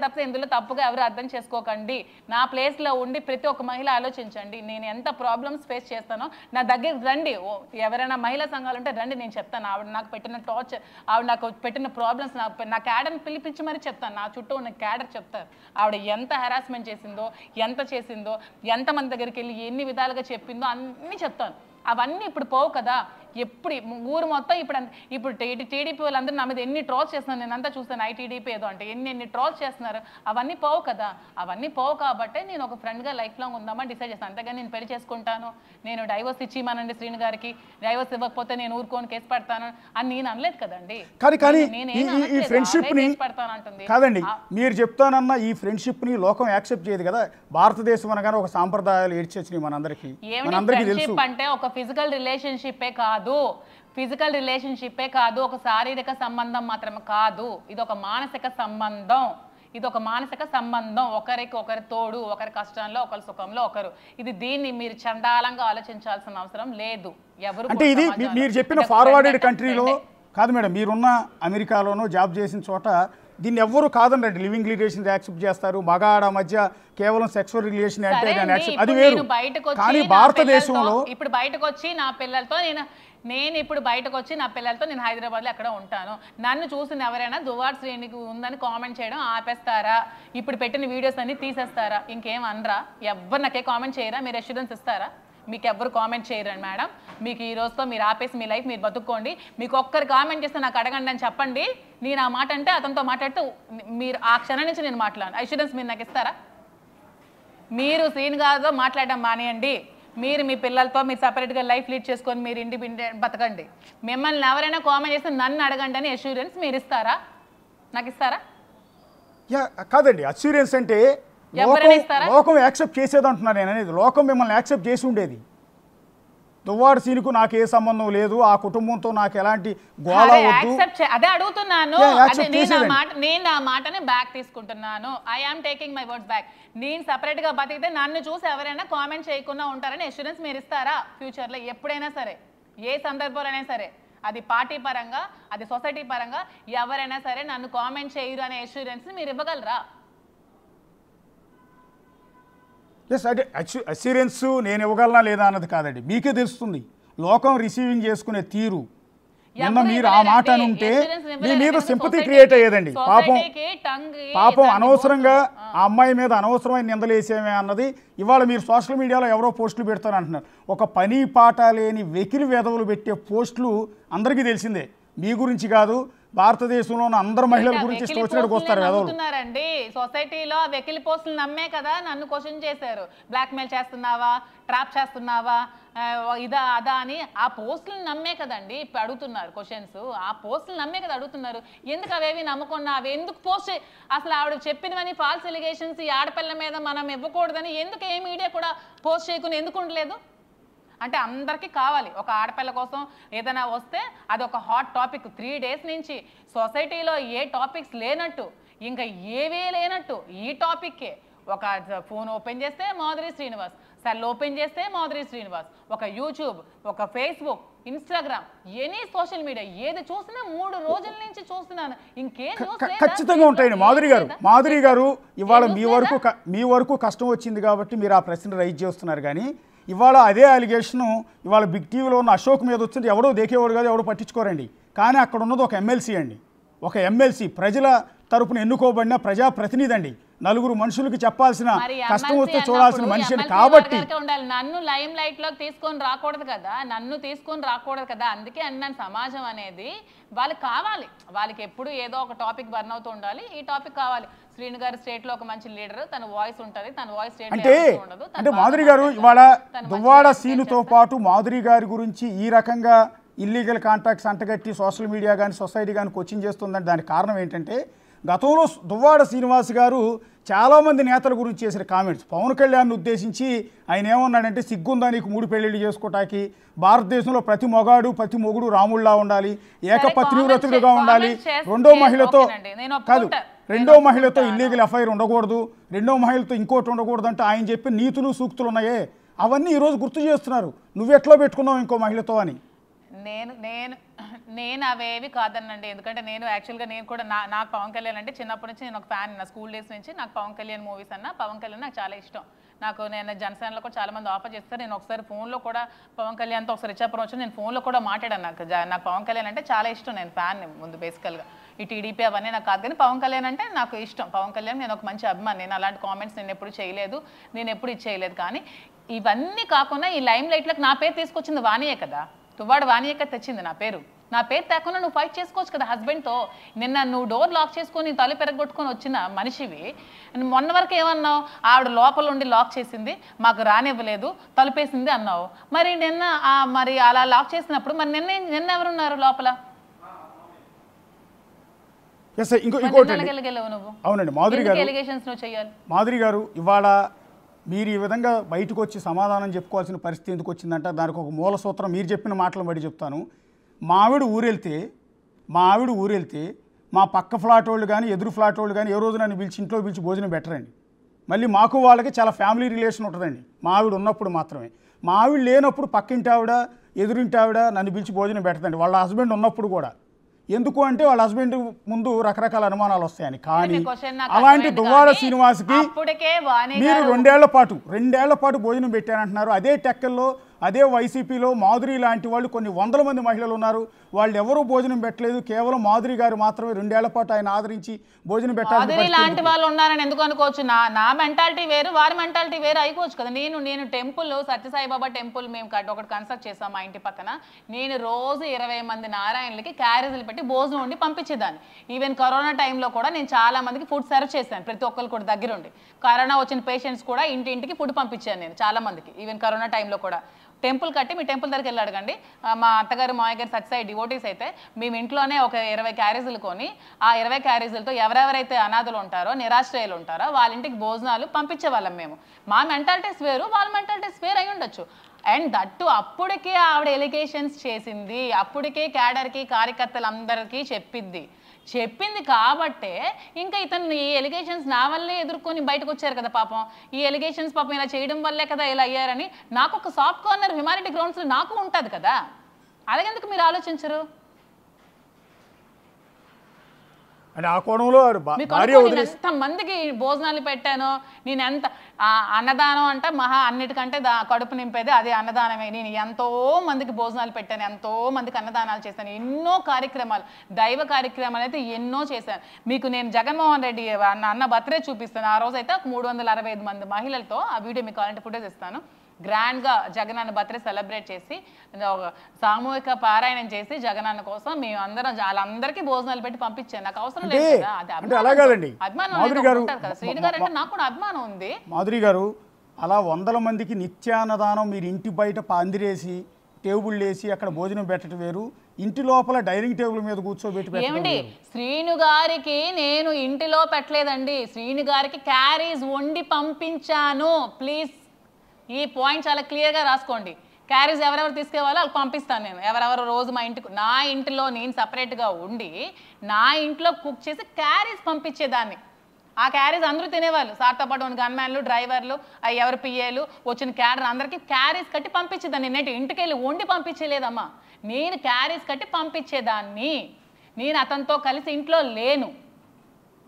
తప్పితే ఇందులో తప్పుగా ఎవరు అర్థం చేసుకోకండి. నా ప్లేస్లో ఉండి ప్రతి ఒక్క మహిళ ఆలోచించండి, నేను ఎంత ప్రాబ్లమ్స్ ఫేస్ చేస్తానో. నా దగ్గరికి రండి, ఎవరైనా మహిళా సంఘాలు ఉంటే రండి, నేను చెప్తాను. ఆవిడ నాకు పెట్టిన టార్చర్, ఆవిడ నాకు పెట్టిన ప్రాబ్లమ్స్, నా క్యాడర్ని పిలిపించి మరీ చెప్తాను. నా చుట్టూ ఉన్న క్యాడర్ చెప్తారు ఆవిడ ఎంత హెరాస్మెంట్ చేసిందో, ఎంత చేసిందో, ఎంతమంది దగ్గరికి వెళ్ళి ఎన్ని విధాలుగా చెప్పిందో అన్నీ చెప్తాను. అవన్నీ ఇప్పుడు పోవు కదా. ఎప్పుడు ఊరు మొత్తం ఇప్పుడు టీడీపీ వాళ్ళందరూ నా మీద ఎన్ని ట్రోల్స్ చేస్తున్నారు, నేను అంతా చూస్తాను. ఐటీడీపీ ఏదో అంటే ఎన్ని ట్రోల్స్ చేస్తున్నారు, అవన్నీ పోవు కదా. అవన్నీ పోవు కాబట్టి నేను ఒక ఫ్రెండ్గా లైఫ్ లాంగ్ ఉందామని డిసైడ్ చేస్తాను. అంతేగాని నేను పెళ్లి చేసుకుంటాను, నేను డైవర్స్ ఇచ్చిమనండి శ్రీను గారికి, డైవర్స్ ఇవ్వకపోతే నేను ఊరుకొని కేసు పెడతాను అని నేను అనలేదు కదండి. కానీ ఈ ఫ్రెండ్షిప్ని కాదండి, మీరు చెప్తానన్న ఈ ఫ్రెండ్షిప్ని లోకం యాక్సెప్ట్ చేయదు కదా. భారతదేశం అనగానే ఒక సాంప్రదాయాలు ఏడ్చేసినాయి మనందరికీ తెలుసు. అంటే ఒక ఫిజికల్ రిలేషన్షిప్పే కాదు, ఒక శారీరక సంబంధం మాత్రమే కాదు, ఇది ఒక మానసిక సంబంధం. ఒకరికి ఒకరి తోడు, ఒకరి కష్టంలో ఒకరి సుఖంలో ఒకరు. దీన్ని మీరు చండాలంగా ఆలోచించాల్సిన అవసరం లేదు. ఎవరు అంటే ఇది మీరు చెప్పిన ఫార్వర్డెడ్ కంట్రీలో కాదు మేడం, మీరున్న అమెరికాలోనో జాబ్ చేసిన చోట దీన్ని ఎవ్వరు కాదండి. లివింగ్ రిలేషన్ యాక్సెప్ట్ చేస్తారు, మగ ఆడ మధ్య కేవలం సెక్సువల్ రిలేషన్ అంటే అది వేరు. కానీ భారతదేశంలో ఇప్పుడు బయటకు వచ్చి నా పిల్లలతో నేను హైదరాబాద్లో ఎక్కడ ఉంటాను, నన్ను చూసిన ఎవరైనా దువ్వాడ శ్రేణికి ఉందని కామెంట్ చేయడం ఆపేస్తారా? ఇప్పుడు పెట్టిన వీడియోస్ అన్ని తీసేస్తారా? ఇంకేం అనరా? ఎవ్వరు నాకే కామెంట్ చేయరా? మీరు అష్యూరెన్స్ ఇస్తారా? మీకు ఎవ్వరు కామెంట్ చేయరండి మేడం. మీకు ఈ రోజుతో మీరు ఆపేసి మీ లైఫ్ మీరు బతుక్కోండి. మీకు ఒక్కరు కామెంట్ చేస్తే నాకు అడగండి అని చెప్పండి. నేను ఆ మాట అంటే అతనితో మాట్లాడుతూ మీరు ఆ క్షణం నుంచి నేను మాట్లాడాను. అష్యూరెన్స్ మీరు నాకు ఇస్తారా? మీరు శ్రీను గారితో మాట్లాడడం మానేయండి. మీరు మీ పిల్లలతో మీరు సపరేట్గా లైఫ్ లీడ్ చేసుకొని మీరు ఇండిపెండెంట్ బతకండి. మిమ్మల్ని ఎవరైనా కామెంట్ చేస్తే నన్ను అడగండి అని అష్యూరెన్స్ మీరు ఇస్తారా? నాకు ఇస్తారా? కాదండి, అష్యూరెన్స్ అంటే లోకం యాక్సెప్ట్ చేసేది అంటున్నాను నేను అనేది. లోకం మిమ్మల్ని యాక్సెప్ట్ చేసి ఉండేది. దువ్వాడ సీనుకు నాకు ఏ సంబంధం లేదు, ఆ కుటుంబంతో నాకు ఎలాంటి గోళ వద్దు, అదే అడుగుతున్నాను. నేను ఆ మాటని బ్యాక్ తీసుకుంటున్నాను. I am taking my words back. నేను సపరేట్ గా బతికితే నన్ను చూసి ఎవరైనా కామెంట్ చేయకుండా ఉంటారని అష్యూరెన్స్ మీరు ఇస్తారా? ఫ్యూచర్ లో ఎప్పుడైనా సరే, ఏ సందర్భంలోనైనా సరే, అది పార్టీ పరంగా, అది సొసైటీ పరంగా ఎవరైనా సరే నన్ను కామెంట్ చేయరు అనే అష్యూరెన్స్ మీరు ఇవ్వగలరా? అంటే అష్యూరెన్స్ నేను ఇవ్వగలనా లేదా అన్నది కాదండి, మీకే తెలుస్తుంది లోకం రిసీవింగ్ చేసుకునే తీరు. నిన్న మీరు ఆ మాట అనుంటే మీ మీద సింపతి క్రియేట్ అయ్యేదండి. పాపం అనవసరంగా ఆ అమ్మాయి మీద అనవసరమైన నిందలేసేమే అన్నది ఇవాళ మీరు సోషల్ మీడియాలో ఎవరో పోస్టులు పెడతారు అంటున్నారు. ఒక పని పాట లేని వెకిలి వెధవలు పెట్టే పోస్టులు అందరికీ తెలిసిందే, మీ గురించి కాదు, భారతదేశంలో ఉన్న అందరు మహిళల గురించి వచ్చినట్టుకు వస్తారు నమ్ముతున్నారండి. సొసైటీలో వెకిలి పోస్టులు నమ్మే కదా నన్ను క్వశ్చన్ చేశారు. బ్లాక్మెయిల్ చేస్తున్నావా, ట్రాప్ చేస్తున్నావా, ఇదా అదా అని ఆ పోస్టులు నమ్మే కదండి ఇప్పుడు అడుగుతున్నారు క్వశ్చన్స్. ఆ పోస్టులు నమ్మే కదా అడుగుతున్నారు. ఎందుకు అవేవి నమ్మకుండా అవి ఎందుకు పోస్ట్ అసలు ఆవిడ చెప్పినవని ఫాల్స్ ఎలిగేషన్స్ ఈ ఆడపిల్ల మీద మనం ఇవ్వకూడదని ఎందుకు ఏ మీడియా కూడా పోస్ట్ చేయకుండా ఎందుకు ఉండలేదు? అంటే అందరికీ కావాలి. ఒక ఆడపిల్ల కోసం ఏదైనా వస్తే అది ఒక హాట్ టాపిక్. 3 days నుంచి సొసైటీలో ఏ టాపిక్స్ లేనట్టు, ఇంకా ఏవీ లేనట్టు ఈ టాపిక్కే. ఒక ఫోన్ ఓపెన్ చేస్తే మాధురి శ్రీనివాస్, సెల్ ఓపెన్ చేస్తే మాధురి శ్రీనివాస్, ఒక యూట్యూబ్, ఒక Facebook, Instagram, any social media ఏది చూసినా 3 రోజుల నుంచి చూస్తున్నాను. ఇంకేం ఖచ్చితంగా ఉంటాయండి. మాధురి గారు ఇవాళ మీ వరకు కష్టం వచ్చింది కాబట్టి మీరు ఆ ప్రశ్న రైజ్ చేస్తున్నారు. కానీ ఇవాళ అదే అలిగేషను ఇవాళ బిగ్ టీవీలో ఉన్న అశోక్ మీద వచ్చింది. ఎవడో దేకేవాడు కాదు, ఎవడో పట్టించుకోరండి. కానీ అక్కడ ఉన్నది ఒక ఎమ్మెల్సీ అండి, ఒక ఎమ్మెల్సీ ప్రజల తరపున ఎన్నుకోబడిన ప్రజాప్రతినిధి అండి. నలుగురు మనుషులకు చెప్పాల్సిన, కష్టం వస్తే చూడాల్సిన మనిషిని కాబట్టి ఉండాలి. నన్ను లైమ్ లైట్ లోకి తీసుకొని రాకూడదు కదా, నన్ను తీసుకొని రాకూడదు కదా. అందుకే అన్నాను, సమాజం అనేది వాళ్ళకి కావాలి. వాళ్ళకి ఎప్పుడు ఏదో ఒక టాపిక్ బర్న్ అవుతూ ఉండాలి. ఈ టాపిక్ కావాలి. శ్రీను గారు స్టేట్ లో ఒక మంచి లీడర్, తన వాయిస్ ఉంటుంది, తన వాయిస్ స్టేట్ ఉండదు. అంటే మాధురి గారు ఇవాళ దువ్వాడ సీనుతో పాటు మాధురి గారి గురించి ఈ రకంగా ఇల్లీగల్ కాంటాక్ట్స్ అంటగట్టి సోషల్ మీడియా కానీ సొసైటీ కానీ కోచింగ్ చేస్తుందంటే దానికి కారణం ఏంటంటే, గతంలో దువ్వాడ శ్రీనివాస్ గారు చాలామంది నేతల గురించి చేసిన కామెంట్స్, పవన్ కళ్యాణ్ని ఉద్దేశించి ఆయన ఏమన్నాడంటే, సిగ్గుందా నీకు 3 పెళ్ళిళ్ళు చేసుకోవటానికి, భారతదేశంలో ప్రతి మొగుడు రాముళ్లా ఉండాలి, ఏకపత్నివ్రతుడుగా ఉండాలి, రెండో మహిళతో ఇల్లీగల్ ఎఫ్ఐఆర్ ఉండకూడదు, రెండో మహిళతో ఇంకోటి ఉండకూడదు అంటే ఆయన చెప్పి నీతులు సూక్తులు ఉన్నాయే, అవన్నీ ఈరోజు గుర్తు చేస్తున్నారు. నువ్వెట్లా పెట్టుకున్నావు ఇంకో మహిళతో అని. నేను అవేవి కాదనండి. ఎందుకంటే నేను యాక్చువల్గా నేను కూడా నాకు పవన్ కళ్యాణ్ అంటే చిన్నప్పటి నుంచి నేను ఒక ఫ్యాన్. నా స్కూల్ డేస్ నుంచి నాకు పవన్ కళ్యాణ్ మూవీస్ అన్న, పవన్ కళ్యాణ్ నాకు చాలా ఇష్టం. నేను జనసేనలో కూడా చాలా మంది ఆఫర్ చేస్తారు. నేను ఒకసారి ఫోన్లో కూడా పవన్ కళ్యాణ్తో ఒకసారి ఇచ్చాపురం వచ్చి నేను ఫోన్లో కూడా మాట్లాడాను. నాకు పవన్ కళ్యాణ్ అంటే చాలా ఇష్టం. నేను ఫ్యాన్ ముందు బేసికల్గా. ఈ టీడీపీ అవన్నీ నాకు కాదు, కానీ పవన్ కళ్యాణ్ అంటే నాకు ఇష్టం. పవన్ కళ్యాణ్ నేను ఒక మంచి అభిమాని. నేను అలాంటి కామెంట్స్ నేను ఎప్పుడు చేయలేదు, నేను ఎప్పుడు ఇచ్చేయలేదు. కానీ ఇవన్నీ కాకుండా ఈ లైమ్ లైట్లకు నా పేరు తీసుకొచ్చింది వాణియే కదా, దువ్వాడ వాణియే కదా తెచ్చింది నా పేరు. నా పేరు తేకుండా నువ్వు ఫైట్ చేసుకోవచ్చు కదా హస్బెండ్తో. నిన్న నువ్వు డోర్ లాక్ చేసుకొని తల పెరగొట్టుకొని వచ్చిన మనిషివి. మొన్న వరకు ఏమన్నావు, ఆవిడ లోపల ఉండి లాక్ చేసింది, మాకు రానివ్వలేదు, తలుపేసింది అన్నావు. మరి నిన్న మరి అలా లాక్ చేసినప్పుడు మరి నిన్న ఎవరున్నారు లోపల? అవునండి మాధురి గారు, ఇవాళ మీరు ఈ విధంగా బయటకు వచ్చి సమాధానం చెప్పుకోవాల్సిన పరిస్థితి ఎందుకు వచ్చిందంటే దానికి ఒక మూల సూత్రం మీరు చెప్పిన మాటలను బట్టి చెప్తాను. మా ఆవిడ ఊరెళ్తే మా పక్క ఫ్లాట్ వాళ్ళు కానీ ఎదురు ఫ్లాట్ వాళ్ళు కానీ ఏ రోజు నన్ను ఇంట్లో పిలిచి భోజనం పెట్టరండి. మళ్ళీ మాకు వాళ్ళకి చాలా ఫ్యామిలీ రిలేషన్ ఉంటుందండి మా ఆవిడ ఉన్నప్పుడు మాత్రమే. మా ఆవిడ లేనప్పుడు పక్కింటి ఆవిడ ఎదురింటి ఆవిడ నన్ను పిలిచి భోజనం పెట్టదండి, వాళ్ళ హస్బెండ్ ఉన్నప్పుడు కూడా. ఎందుకు అంటే వాళ్ళ హస్బెండ్ ముందు రకరకాల అనుమానాలు వస్తాయని. కానీ అలాంటి దువ్వాడ శ్రీనివాస్కి మీరు రెండేళ్ల పాటు భోజనం పెట్టారంటున్నారు. అదే టెక్కల్లో అదే వైసీపీలో మాధురి లాంటి వాళ్ళు కొన్ని వందల మంది మహిళలు ఉన్నారు, వాళ్ళు ఎవరూ భోజనం పెట్టలేదు. కేవలం మాధురి గారు మాత్రమే 2 ఏళ్ల పాటు ఆయన ఆదరించి భోజనం పెట్టాలి. లాంటి వాళ్ళు ఉన్నారని ఎందుకు అనుకోవచ్చు? నా మెంటాలిటీ వేరు, వారి మెంటాలిటీ వేరు అయిపోవచ్చు కదా. నేను టెంపుల్ సత్యసాయిబాబా టెంపుల్ మేము ఒకటి కన్స్ట్రక్ట్ చేస్తాం మా ఇంటి పక్కన. నేను రోజు 20 మంది నారాయణలకి క్యారేజీలు పెట్టి భోజనం వండి పంపించేదాన్ని. ఈవెన్ కరోనా టైంలో కూడా నేను చాలా మందికి ఫుడ్ సర్వ్ చేశాను, ప్రతి ఒక్కరు కూడా దగ్గరుండి. కరోనా వచ్చిన పేషెంట్స్ కూడా ఇంటింటికి ఫుడ్ పంపించాను నేను చాలా మందికి. ఈవెన్ కరోనా టైంలో కూడా టెంపుల్ కట్టి మీ టెంపుల్ దగ్గరికి వెళ్ళి అడగండి. మా అత్తగారు మామయ్య గారు సత్యసాయి డివోటీస్ అయితే మేము ఇంట్లోనే ఒక 20 క్యారేజీలు కొని ఆ 20 క్యారేజీలతో ఎవరెవరైతే అనాథులు ఉంటారో నిరాశ్రయాలు ఉంటారో వాళ్ళ ఇంటికి భోజనాలు పంపించేవాళ్ళం మేము. మా మెంటాలిటీస్ వేరు, వాళ్ళ మెంటాలిటీస్ వేరు అయి ఉండొచ్చు. అండ్ దట్టు అప్పటికే ఆవిడ ఎలిగేషన్స్ చేసింది, అప్పటికే క్యాడర్కి కార్యకర్తలందరికీ చెప్పింది కాబట్టే ఇంకా ఇతను ఈ ఎలిగేషన్స్ నా వల్లే ఎదుర్కొని బయటకు వచ్చారు కదా పాపం. ఈ ఎలిగేషన్స్ పాపం ఇలా చేయడం వల్లే కదా ఇలా అయ్యారని నాకు ఒక సాఫ్ట్ కార్నర్ హ్యుమానిటీ గ్రౌండ్స్లో నాకు ఉంటుంది కదా. అలాగెందుకు మీరు ఆలోచించరు? ఎంతమందికి భోజనాలు పెట్టాను నేను, ఎంత అన్నదానం అంటే అన్నిటికంటే కడుపు నింపేది అదే అన్నదానమే. నేను ఎంతో మందికి భోజనాలు పెట్టాను, ఎంతో మందికి అన్నదానాలు చేశాను, ఎన్నో కార్యక్రమాలు, దైవ కార్యక్రమాలు అయితే ఎన్నో చేశాను. మీకు నేను జగన్మోహన్ రెడ్డి అన్న బర్త్డే చూపిస్తాను. ఆ రోజు అయితే 365 మంది మహిళలతో ఆ వీడియో మీకు కావాలంటే ఫుటేజ్ ఇస్తాను. గ్రాండ్గా జగనన్న బర్త్డే సెలబ్రేట్ చేసి సామూహిక పారాయణం చేసి జగనన్న కోసం మేము అందరం వాళ్ళందరికీ భోజనాలు పెట్టి పంపించాను. నాకు అవసరం లేదు కదా, అది అభిమానం కదా. శ్రీను గారు అంటే నాకు కూడా అభిమానం ఉంది. మాధురి గారు, అలా వందల మందికి నిత్యాన్నదానం మీరు ఇంటి బయట పందిరేసి టేబుల్ వేసి అక్కడ భోజనం పెట్టడం వేరు, ఇంటి లోపల డైనింగ్ టేబుల్ మీద కూర్చోబెట్టి ఏమండి శ్రీను గారికి నేను ఇంటిలో పెట్టలేదండి, శ్రీను గారికి క్యారీస్ వండి పంపించాను. ప్లీజ్ ఈ పాయింట్ చాలా క్లియర్గా రాసుకోండి. క్యారీస్ ఎవరెవరు తీసుకెళ్ళాలో వాళ్ళకి పంపిస్తాను నేను. ఎవరెవరు రోజు నా ఇంటిలో నేను సపరేట్గా ఉండి నా ఇంట్లో కుక్ చేసి క్యారీస్ పంపించేదాన్ని. ఆ క్యారీస్ అందరూ తినేవాళ్ళు, సార్తో పాటు ఉన్న గన్మ్యాన్లు, డ్రైవర్లు, ఎవరు పిఏలు వచ్చిన క్యాడర్ అందరికీ క్యారీస్ కట్టి పంపించేదాన్ని. నేను ఇంటికి వెళ్ళి వండి పంపించలేదమ్మా, నేను క్యారీస్ కట్టి పంపించేదాన్ని. నేను అతనితో కలిసి ఇంట్లో లేను.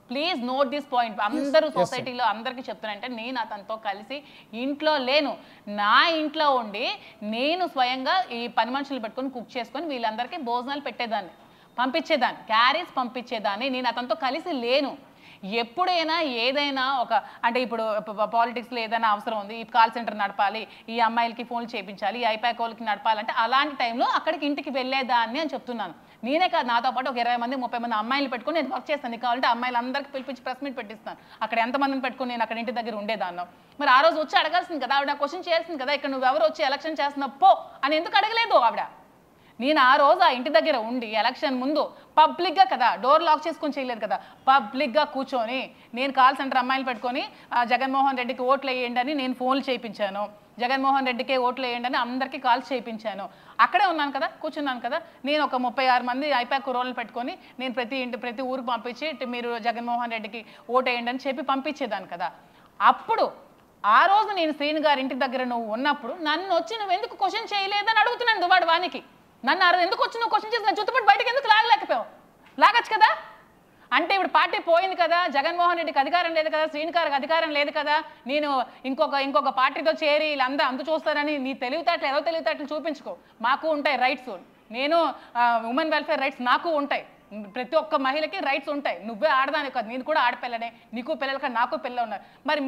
Please note this point. అందరూ సొసైటీలో అందరికీ చెప్తున్నానంటే నేను అతనితో కలిసి ఇంట్లో లేను. నా ఇంట్లో ఉండి నేను స్వయంగా ఈ పని మనుషులు పెట్టుకొని కుక్ చేసుకొని వీళ్ళందరికీ భోజనాలు పెట్టేదాన్ని. పంపించేదాన్ని, క్యారీస్ పంపించేదాన్ని. నేను అతనితో కలిసి లేను. ఎప్పుడైనా ఏదైనా ఒక అంటే ఇప్పుడు పాలిటిక్స్లో ఏదైనా అవసరం ఉంది, ఈ కాల్ సెంటర్ నడపాలి, ఈ అమ్మాయిలకి ఫోన్లు చేయించాలి, ఈ ఐపాక్ వాళ్ళకి నడపాలంటే అలాంటి టైంలో అక్కడికి ఇంటికి వెళ్ళేదాన్ని అని చెప్తున్నాను. నేనే కాదు, నాతో పాటు ఒక 20 మంది 30 మంది అమ్మాయిలు పెట్టుకుని నేను వర్క్ చేస్తాను. నీకు కావాలంటే అమ్మాయిలందరికీ పిలిపించి ప్రెస్ మీట్ పెట్టిస్తాను. అక్కడ ఎంతమందిని పెట్టుకుని నేను అక్కడ ఇంటి దగ్గర ఉండేదాన్ని. మరి ఆ రోజు వచ్చి అడగాల్సింది కదా ఆవిడ, క్వశ్చన్ చేయాల్సింది కదా, ఇక్కడ నువ్వెవరు వచ్చి ఎలక్షన్ చేస్తున్నావు పో అని ఎందుకు అడగలేదు ఆవిడ? నేను ఆ రోజు ఆ ఇంటి దగ్గర ఉండి ఎలక్షన్ ముందు పబ్లిక్గా కదా, డోర్ లాక్ చేసుకొని చేయలేదు కదా, పబ్లిక్గా కూర్చొని నేను కాల్ సెంటర్ అమ్మాయిలు పెట్టుకొని జగన్మోహన్ రెడ్డికి ఓట్లు వేయండి అని నేను ఫోన్లు చేయించాను, జగన్మోహన్ రెడ్డికే ఓట్లు వేయండి అని అందరికీ కాల్స్ చేయించాను. అక్కడే ఉన్నాను కదా, కూర్చున్నాను కదా. నేను ఒక 36 మంది ఐపాక్ రోళ్ళు పెట్టుకొని నేను ప్రతి ఊరికి పంపించి మీరు జగన్మోహన్ రెడ్డికి ఓటు వేయండి అని చెప్పి పంపించేదాన్ని కదా. అప్పుడు ఆ రోజు నేను శ్రీను గారి ఇంటి దగ్గర నువ్వు ఉన్నప్పుడు నన్ను వచ్చి నువ్వు ఎందుకు క్వశ్చన్ చేయలేదని అడుగుతున్నాను దువ్వాడు వానికి. నన్ను ఎందుకు వచ్చి నువ్వు క్వశ్చన్ చేసి నా చుట్టుపట్టి బయటకు ఎందుకు లాగలేకపోయావు? లాగచ్చు కదా. అంటే ఇప్పుడు పార్టీ పోయింది కదా, జగన్మోహన్ రెడ్డికి అధికారం లేదు కదా, శ్రీను గారికి అధికారం లేదు కదా, నేను ఇంకొక పార్టీతో చేరి వీళ్ళంతా అంత చూస్తారని నీ తెలివితేటలు ఏదో తెలివితేటలు చూపించుకో. మాకు ఉంటాయి రైట్స్, నేను ఉమెన్ వెల్ఫేర్ రైట్స్ నాకు ఉంటాయి, ప్రతి ఒక్క మహిళకి రైట్స్ ఉంటాయి. నువ్వే ఆడదాని కాదు, నేను కూడా ఆడపిల్లనే, నీకు పిల్లలు కానీ నాకు పిల్లలు ఉన్నారు. మరి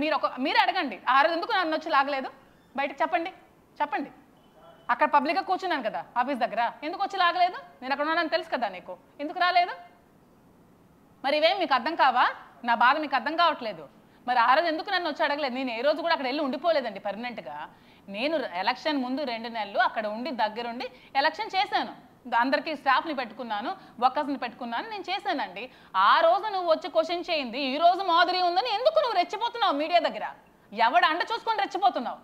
మీరే అడగండి, ఆ రోజు ఎందుకు నన్ను వచ్చి లాగలేదు బయటకు చెప్పండి. అక్కడ పబ్లిక్గా కూర్చున్నాను కదా ఆఫీస్ దగ్గర, ఎందుకు వచ్చి లాగలేదు? నేను అక్కడ ఉన్నానని తెలుసు కదా నీకు, ఎందుకు రాలేదు? మరి ఇవేం మీకు అర్థం కావా? నా బాధ మీకు అర్థం కావట్లేదు. మరి ఆ రోజు ఎందుకు నన్ను వచ్చి అడగలేదు? నేను ఏ రోజు కూడా అక్కడ వెళ్ళి ఉండిపోలేదండి పర్మనెంట్గా. నేను ఎలక్షన్ ముందు 2 నెలలు అక్కడ ఉండి దగ్గరుండి ఎలక్షన్ చేశాను. అందరికీ స్టాఫ్ని పెట్టుకున్నాను, వర్కర్స్ని పెట్టుకున్నాను, నేను చేశానండి. ఆ రోజు నువ్వు వచ్చి క్వశ్చన్ చేయింది ఈ రోజు మాదిరి ఉందని ఎందుకు నువ్వు రెచ్చిపోతున్నావు మీడియా దగ్గర? ఎవడ అండ చూసుకొని రెచ్చిపోతున్నావు?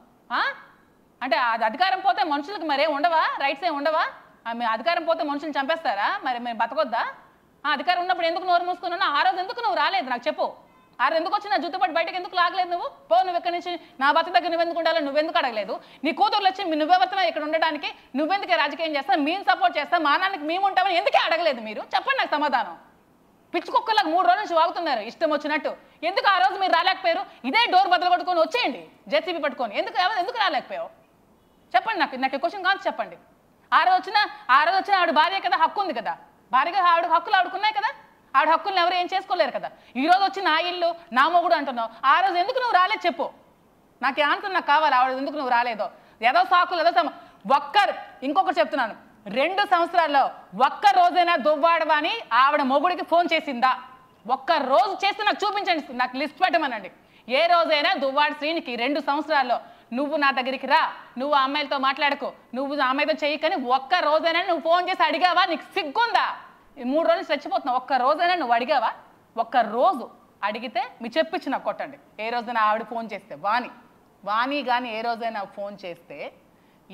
అంటే అది అధికారం పోతే మనుషులకు మరే ఉండవా, రైట్స్ ఏమి ఉండవా? అధికారం పోతే మనుషులు చంపేస్తారా? మరి మేము బతకొద్దా? అధికారం ఉన్నప్పుడు ఎందుకు నోరు మూసుకున్నావు? ఆ రోజు ఎందుకు నువ్వు రాలేదు నాకు చెప్పు. ఆ రోజు ఎందుకు వచ్చి నా జుట్టుపట్టి బయటకు ఎందుకు లాగలేదు నువ్వు? నువ్వు ఎక్కడి నుంచి నా భర్త దగ్గర నువ్వెందుకు ఉండాలో నువ్వెందుకు అడగలేదు? నీ కూతుర్లు వచ్చి నువ్వెవరితో ఇక్కడ ఉండడానికి, నువ్వెందుకే రాజకీయం చేస్తా, మేము సపోర్ట్ చేస్తా, మా నాన్నకి మేము ఉంటామని ఎందుకే అడగలేదు మీరు? చెప్పండి నాకు సమాధానం. పిచ్చుకొక్కలకు 3 రోజుల నుంచి వాగుతున్నారు ఇష్టం వచ్చినట్టు. ఎందుకు ఆ రోజు మీరు రాలేకపోయారు? ఇదే డోర్ బదులు కొట్టుకొని వచ్చేయండి జేసీబీ పట్టుకొని. ఎందుకు రాలేకపోయావు చెప్పండి నాకు క్వశ్చన్ కాదు చెప్పండి. ఆ రోజు వచ్చిన ఆవిడ భార్య కదా, హక్కు ఉంది కదా, భార్యగా ఆవిడ హక్కులు ఆవిడకున్నాయి కదా, ఆవిడ హక్కులను ఎవరు ఏం చేసుకోలేరు కదా. ఈ రోజు వచ్చి నా ఇల్లు నా మొగుడు అంటున్నావు, ఆ రోజు ఎందుకు నువ్వు రాలేదు చెప్పు. నాకు ఆన్సర్ నాకు కావాలి. ఆవిడ ఎందుకు నువ్వు రాలేదో, ఏదో సాకులు ఏదో ఇంకొకటి చెప్తున్నాను, 2 సంవత్సరాల్లో ఒక్క రోజైనా దువ్వాడవని ఆవిడ మొగుడికి ఫోన్ చేసిందా? ఒక్క రోజు చేస్తే నాకు చూపించండి, నాకు లిస్ట్ పెట్టమనండి. ఏ రోజైనా దువ్వాడ శ్రీనికి 2 సంవత్సరాల్లో నువ్వు నా దగ్గరికి రా, నువ్వు ఆ అమ్మాయిలతో మాట్లాడుకో, నువ్వు ఆ అమ్మాయితో చేయకని ఒక్క రోజైనా నువ్వు ఫోన్ చేసి అడిగావా? నీకు సిగ్గుందా? 3 రోజులు చచ్చిపోతున్నావు, ఒక్క రోజైనా నువ్వు అడిగావా? ఒక్క రోజు అడిగితే మీ చెప్పించి నాకు కొట్టండి. ఏ రోజైనా ఆవిడ ఫోన్ చేస్తే వాణి కానీ ఏ రోజైనా ఫోన్ చేస్తే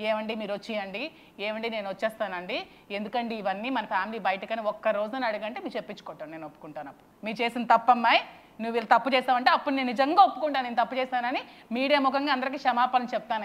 ఏమండి మీరు వచ్చేయండి, ఏమండి నేను వచ్చేస్తానండి, ఎందుకండి ఇవన్నీ మన ఫ్యామిలీ బయటకని ఒక్క రోజున అడగంటే మీరు చెప్పించుకుంటాను, నేను ఒప్పుకుంటాను. అప్పుడు మీరు చేసిన తప్పమ్మాయి, నువ్వు వీళ్ళు తప్పు చేస్తావంటే అప్పుడు నేను నిజంగా ఒప్పుకుంటాను నేను తప్పు చేస్తానని, మీడియా ముఖంగా అందరికీ క్షమాపణ చెప్తాను.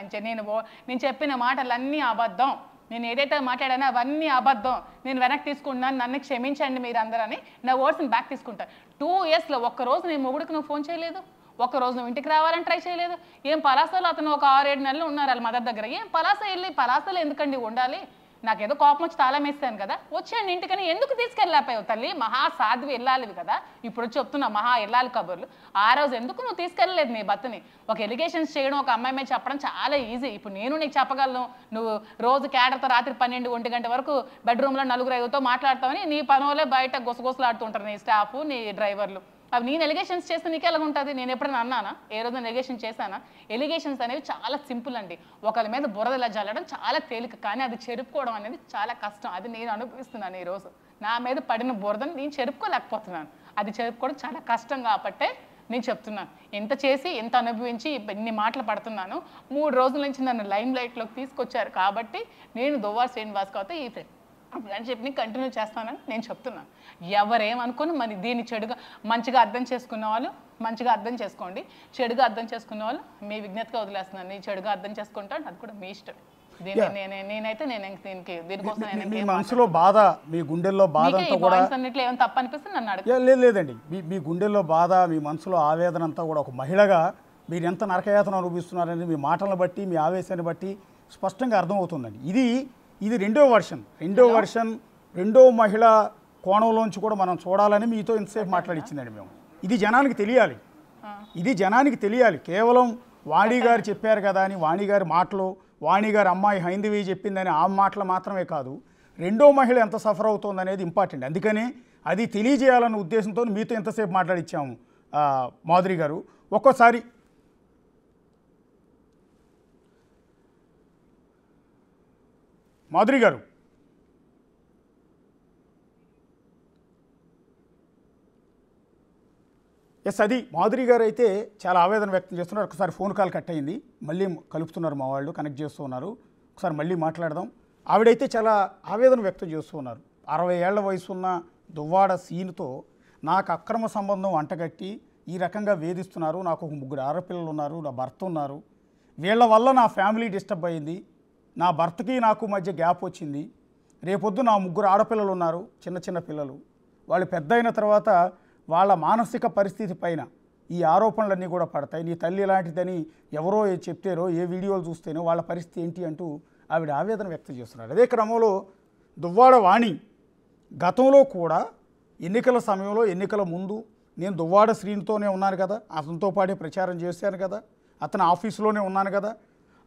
నేను చెప్పిన మాటలన్నీ అబద్ధం, నేను ఏదైతే మాట్లాడానో అవన్నీ అబద్ధం, నేను వెనక్కి తీసుకుంటున్నాను, నన్ను క్షమించండి మీరు అందరని నా వర్డ్స్ని బ్యాక్ తీసుకుంటాను. 2 ఇయర్స్లో ఒక్కరోజు నీ మొగుడికి నువ్వు ఫోన్ చేయలేదు, ఒక్కరోజు నువ్వు ఇంటికి రావాలని ట్రై చేయలేదు. ఏం పలాసలో అతను ఒక 6-7 నెలలు ఉన్నారు వాళ్ళ మదర్ దగ్గర. ఏం పలాసలో ఎందుకండి ఉండాలి? నాకేదో కోపం వచ్చి తాళం వేస్తాను కదా, వచ్చాను ఇంటికని ఎందుకు తీసుకెళ్ళాపోయావు తల్లి? మహా సాధ్వి వెళ్ళాలి కదా, ఇప్పుడు చెప్తున్నా మహా వెళ్ళాలి కబుర్లు. ఆ రోజు ఎందుకు నువ్వు తీసుకెళ్ళలేదు నీ భర్తని? ఒక ఎలిగేషన్స్ చేయడం, ఒక అమ్మాయి మీద చెప్పడం చాలా ఈజీ. ఇప్పుడు నేను నీకు చెప్పగలను, నువ్వు రోజు క్యాడర్తో రాత్రి 12-1 గంట వరకు బెడ్రూమ్లో 4-5తో మాట్లాడతావని, నీ పనులే బయట గుసగుసలాడుతుంటారు నీ స్టాఫ్, నీ డ్రైవర్లు. అవి నేను ఎలిగేషన్స్ చేస్తే నీకు ఎలా ఉంటుంది? నేను ఎప్పుడైనా అన్నానా? ఏ రోజు ఎలిగేషన్ చేశానా? ఎలిగేషన్స్ అనేవి చాలా సింపుల్ అండి. ఒకరి మీద బురదలా జల్లడం చాలా తేలిక, కానీ అది చెరుపుకోవడం అనేది చాలా కష్టం. అది నేను అనుభవిస్తున్నాను. ఈరోజు నా మీద పడిన బురదను నేను చెరుపుకోలేకపోతున్నాను. అది చెరుపుకోవడం చాలా కష్టం కాబట్టే నేను చెప్తున్నాను. ఎంత చేసి ఎంత అనుభవించి ఇన్ని మాటలు పడుతున్నాను. 3 రోజుల నుంచి నన్ను లైమ్ లైట్లోకి తీసుకొచ్చారు కాబట్టి నేను దువ్వాడ శ్రీనివాస్ కాబట్టి ఈ ఫ్రెండ్షిప్ని కంటిన్యూ చేస్తానని నేను చెప్తున్నాను. ఎవరేమనుకుని మరి దీన్ని చెడుగా మంచిగా అర్థం చేసుకున్న వాళ్ళు మంచిగా అర్థం చేసుకోండి, చెడుగా అర్థం చేసుకున్న వాళ్ళు మీ విజ్ఞతగా వదిలేస్తున్నాను. నేను చెడుగా అర్థం చేసుకుంటాను, అది కూడా మీ ఇష్టం. నేనైతే దీనికోసం మీ మనసులో బాధ, మీ గుండెల్లో బాధ అంతా కూడా అన్నిట్లో ఏమైనా తప్పు అనిపిస్తుంది నన్ను అడుగు. లేదండి, మీ గుండెల్లో బాధ, మీ మనసులో ఆవేదన అంతా కూడా ఒక మహిళగా మీరు ఎంత నరకయాతన అనుభవిస్తున్నారని మీ మాటలను బట్టి, మీ ఆవేశాన్ని బట్టి స్పష్టంగా అర్థమవుతుందండి. ఇది రెండో వర్షన్. రెండో మహిళ కోణంలోంచి కూడా మనం చూడాలని మీతో ఇంతసేపు మాట్లాడిచ్చిందండి మేము. ఇది జనానికి తెలియాలి, ఇది జనానికి తెలియాలి. కేవలం వాణి గారు చెప్పారు కదా అని వాణి గారి మాటలు, వాణి గారి అమ్మాయి హైందవి చెప్పిందని ఆ మాటలు మాత్రమే కాదు, రెండో మహిళ ఎంత సఫర్ అవుతుంది అనేది ఇంపార్టెంట్. అందుకనే అది తెలియజేయాలన్న ఉద్దేశంతో మీతో ఇంతసేపు మాట్లాడిచ్చాము మాధురి గారు. ఒక్కోసారి మాధురి గారు అది మాధురి గారు అయితే చాలా ఆవేదన వ్యక్తం చేస్తున్నారు. ఒకసారి ఫోన్ కాల్ కట్ అయింది, మళ్ళీ కలుపుతున్నారు మా వాళ్ళు, కనెక్ట్ చేస్తూ ఉన్నారు. ఒకసారి మళ్ళీ మాట్లాడదాం. ఆవిడైతే చాలా ఆవేదన వ్యక్తం చేస్తూ ఉన్నారు. 60 ఏళ్ల వయసు ఉన్న దువ్వాడ సీనుతో నాకు అక్రమ సంబంధం అంటగట్టి ఈ రకంగా వేధిస్తున్నారు, నాకు ఒక 3 ఆడపిల్లలు ఉన్నారు, నా భర్త ఉన్నారు, వీళ్ళ వల్ల నా ఫ్యామిలీ డిస్టర్బ్ అయింది, నా భర్తకి నాకు మధ్య గ్యాప్ వచ్చింది, రేపొద్దు నా 3 ఆడపిల్లలు ఉన్నారు, చిన్న చిన్న పిల్లలు, వాళ్ళు పెద్ద అయిన తర్వాత వాళ్ళ మానసిక పరిస్థితి పైన ఈ ఆరోపణలన్నీ కూడా పడతాయి, నీ తల్లి ఇలాంటిదని ఎవరో చెప్తారో, ఏ వీడియోలు చూస్తేనో వాళ్ళ పరిస్థితి ఏంటి అంటూ ఆవిడ ఆవేదన వ్యక్తం చేస్తున్నారు. అదే క్రమంలో దువ్వాడ వాణి గతంలో కూడా ఎన్నికల సమయంలో, ఎన్నికల ముందు నేను దువ్వాడ శ్రీనితోనే ఉన్నాను కదా, అతనితో పాటే ప్రచారం చేశాను కదా, అతని ఆఫీసులోనే ఉన్నాను కదా,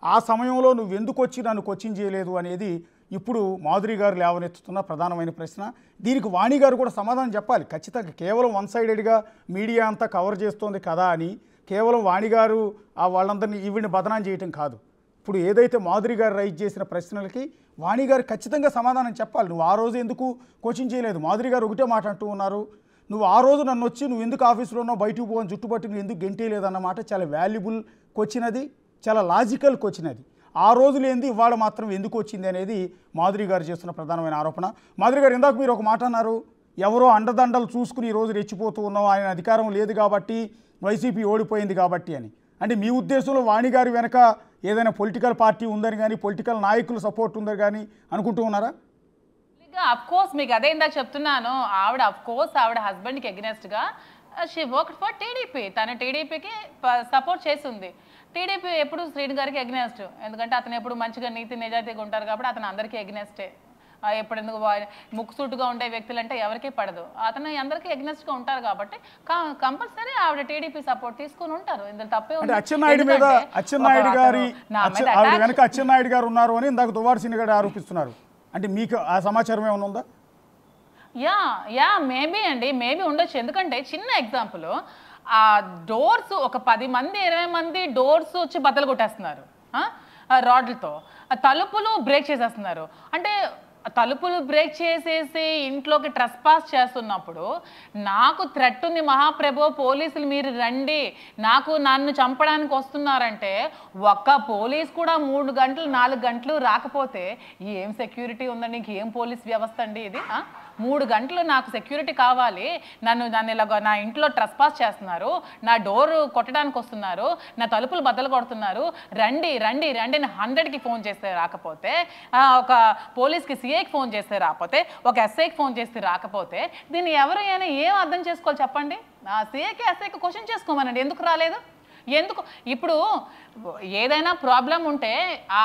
ఆ సమయంలో నువ్వు ఎందుకు వచ్చి నన్ను కోచింగ్ చేయలేదు అనేది ఇప్పుడు మాధురి గారు లేవనెత్తుతున్న ప్రధానమైన ప్రశ్న. దీనికి వాణి గారు కూడా సమాధానం చెప్పాలి ఖచ్చితంగా. కేవలం వన్ సైడెడ్గా మీడియా అంతా కవర్ చేస్తోంది కదా అని కేవలం వాణి గారు వాళ్ళందరినీ ఈవిడిని బదనాం చేయటం కాదు. ఇప్పుడు ఏదైతే మాధురి గారు రైజ్ చేసిన ప్రశ్నలకి వాణి గారు ఖచ్చితంగా సమాధానం చెప్పాలి. నువ్వు ఆ రోజు ఎందుకు కోచింగ్ చేయలేదు? మాధురి గారు ఒకటే మాట అంటూ ఉన్నారు, నువ్వు ఆ రోజు నన్ను వచ్చి నువ్వు ఎందుకు ఆఫీసులో ఉన్నావు, బయటకు పోని జుట్టుబట్టి నువ్వు ఎందుకు గెంటేయలేదన్నమాట చాలా వాల్యుబుల్ క్వశ్చన్, అది చాలా లాజికల్ క్వశ్చన్. అది ఆ రోజులు ఏంది, ఇవాళ మాత్రం ఎందుకు వచ్చింది అనేది మాధురి గారు చేస్తున్న ప్రధానమైన ఆరోపణ. మాధురి గారు ఇందాక మీరు ఒక మాట అన్నారు, ఎవరో అండదండలు చూసుకుని ఈరోజు రెచ్చిపోతూ ఉన్నాం, ఆయన అధికారం లేదు కాబట్టి, వైసీపీ ఓడిపోయింది కాబట్టి అని. అంటే మీ ఉద్దేశంలో వాణి గారి వెనక ఏదైనా పొలిటికల్ పార్టీ ఉందని కానీ, పొలిటికల్ నాయకులు సపోర్ట్ ఉందని కానీ అనుకుంటూ ఉన్నారా? అఫ్ కోర్స్ మీకు అదే ఇందాక చెప్తున్నాను, ఆవిడ హస్బెండ్కి ఎగ్నెస్ట్గా షీ వర్క్ ఫర్ టీడీపీ, తను టీడీపీకి సపోర్ట్ చేస్తుంది. టీడీపీ ఎప్పుడు శ్రీని గారికి ఎగ్నెస్ట్, ఎందుకంటే అతను ఎప్పుడు మంచిగా నీతి నిజాయితీగా ఉంటారు కాబట్టి అతను అందరికీ ఎగ్నెస్టే. ఎప్పుడు ఎందుకు ముక్కుసూటుగా ఉండే వ్యక్తులు అంటే ఎవరికీ పడదు, అతను అందరికీ ఎగ్నెస్ట్గా ఉంటారు కాబట్టి కంపల్సరీ ఆవిడ టీడీపీ సపోర్ట్ తీసుకుని ఉంటారు. ఇందులో తప్పే ఉంది. అచ్చెన్నాయుడు గారు ఉన్నారు అని ఇందాక దువ్వాడ శ్రీని గారు ఆరోపిస్తున్నారు. అంటే మీకు ఆ సమాచారం ఏమైనా ఉందా? మేబీ అండి, మేబీ ఉండొచ్చు. ఎందుకంటే చిన్న ఎగ్జాంపుల్, ఆ డోర్స్ ఒక 10 మంది 20 మంది డోర్స్ వచ్చి బద్దలు కొట్టేస్తున్నారు రాడ్లతో, తలుపులు బ్రేక్ చేసేస్తున్నారు. అంటే తలుపులు బ్రేక్ చేసేసి ఇంట్లోకి ట్రెస్పాస్ చేస్తున్నప్పుడు నాకు థ్రెట్ ఉంది, మహాప్రభు పోలీసులు మీరు రండి, నన్ను చంపడానికి వస్తున్నారంటే ఒక్క పోలీస్ కూడా 3 గంటలు 4 గంటలు రాకపోతే ఏం సెక్యూరిటీ ఉందండి, ఇంకేం పోలీస్ వ్యవస్థ అండి ఇది? 3 గంటలు నాకు సెక్యూరిటీ కావాలి, నన్ను ఇలాగ నా ఇంట్లో ట్రెస్పాస్ చేస్తున్నారు, నా డోర్ కొట్టడానికి వస్తున్నారు, నా తలుపులు బద్దలు కొడుతున్నారు, రండి రండి రండి అని 100కి ఫోన్ చేస్తే రాకపోతే, ఒక పోలీస్కి సిఐకి ఫోన్ చేస్తే రాకపోతే, ఒక ఎస్ఐకి ఫోన్ చేస్తే రాకపోతే దీన్ని ఎవరు అని ఏం అర్థం చేసుకోవాలి చెప్పండి? సిఐకి ఎస్ఐకి క్వశ్చన్ చేసుకోమనండి, ఎందుకు రాలేదు? ఎందుకు? ఇప్పుడు ఏదైనా ప్రాబ్లం ఉంటే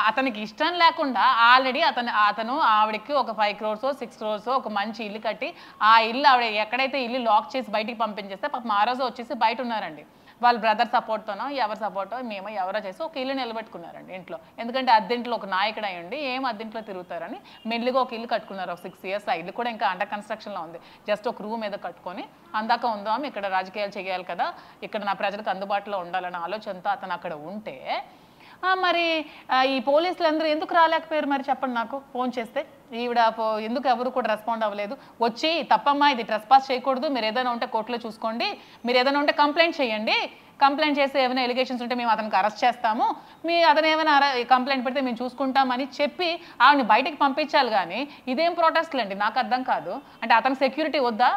అతనికి ఇష్టం లేకుండా ఆల్రెడీ అతను ఆవిడకి ఒక 5 crores 6 crores ఒక మంచి ఇల్లు కట్టి, ఆ ఇల్లు ఆవిడ ఎక్కడైతే ఇల్లు లాక్ చేసి బయటికి పంపించేస్తే పాపం ఆ రోజు వచ్చేసి బయట ఉన్నారండి. వాళ్ళ బ్రదర్ సపోర్ట్తోనో ఎవరి సపోర్టో మేమో ఎవరో చేసి ఒక ఇల్లు నిలబెట్టుకున్నారండి ఇంట్లో. ఎందుకంటే అద్దెంట్లో ఒక నాయకుడు అయ్యండి ఏం అద్దెంట్లో తిరుగుతారని మెల్లిగా ఒక ఇల్లు కట్టుకున్నారు. ఒక 6 years ఆ ఇల్లు కూడా ఇంకా అండర్ కన్స్ట్రక్షన్లో ఉంది. జస్ట్ ఒక రూమ్ మీద కట్టుకొని అందాక ఉందాం, ఇక్కడ రాజకీయాలు చేయాలి కదా, ఇక్కడ నా ప్రజలకు అందుబాటులో ఉండాలన్న ఆలోచనతో అతను అక్కడ ఉంటే మరి ఈ పోలీసులు అందరూ ఎందుకు రాలేకపోయారు మరి చెప్పండి నాకు? ఫోన్ చేస్తే ఈవిడ ఎందుకు ఎవరు కూడా రెస్పాండ్ అవ్వలేదు? వచ్చి తప్పమ్మా ఇది ట్రెస్పాస్ చేయకూడదు, మీరు ఏదైనా ఉంటే కోర్టులో చూసుకోండి, మీరు ఏదైనా ఉంటే కంప్లైంట్ చేయండి, కంప్లైంట్ చేస్తే ఏమైనా ఎలిగేషన్స్ ఉంటే మేము అతనికి అరెస్ట్ చేస్తాము, అతను ఏమైనా కంప్లైంట్ పెడితే మేము చూసుకుంటామని చెప్పి ఆవిడని బయటకు పంపించాలి. కానీ ఇదేం ప్రొటెస్ట్లు అండి, నాకు అర్థం కాదు. అంటే అతని సెక్యూరిటీ వద్దా?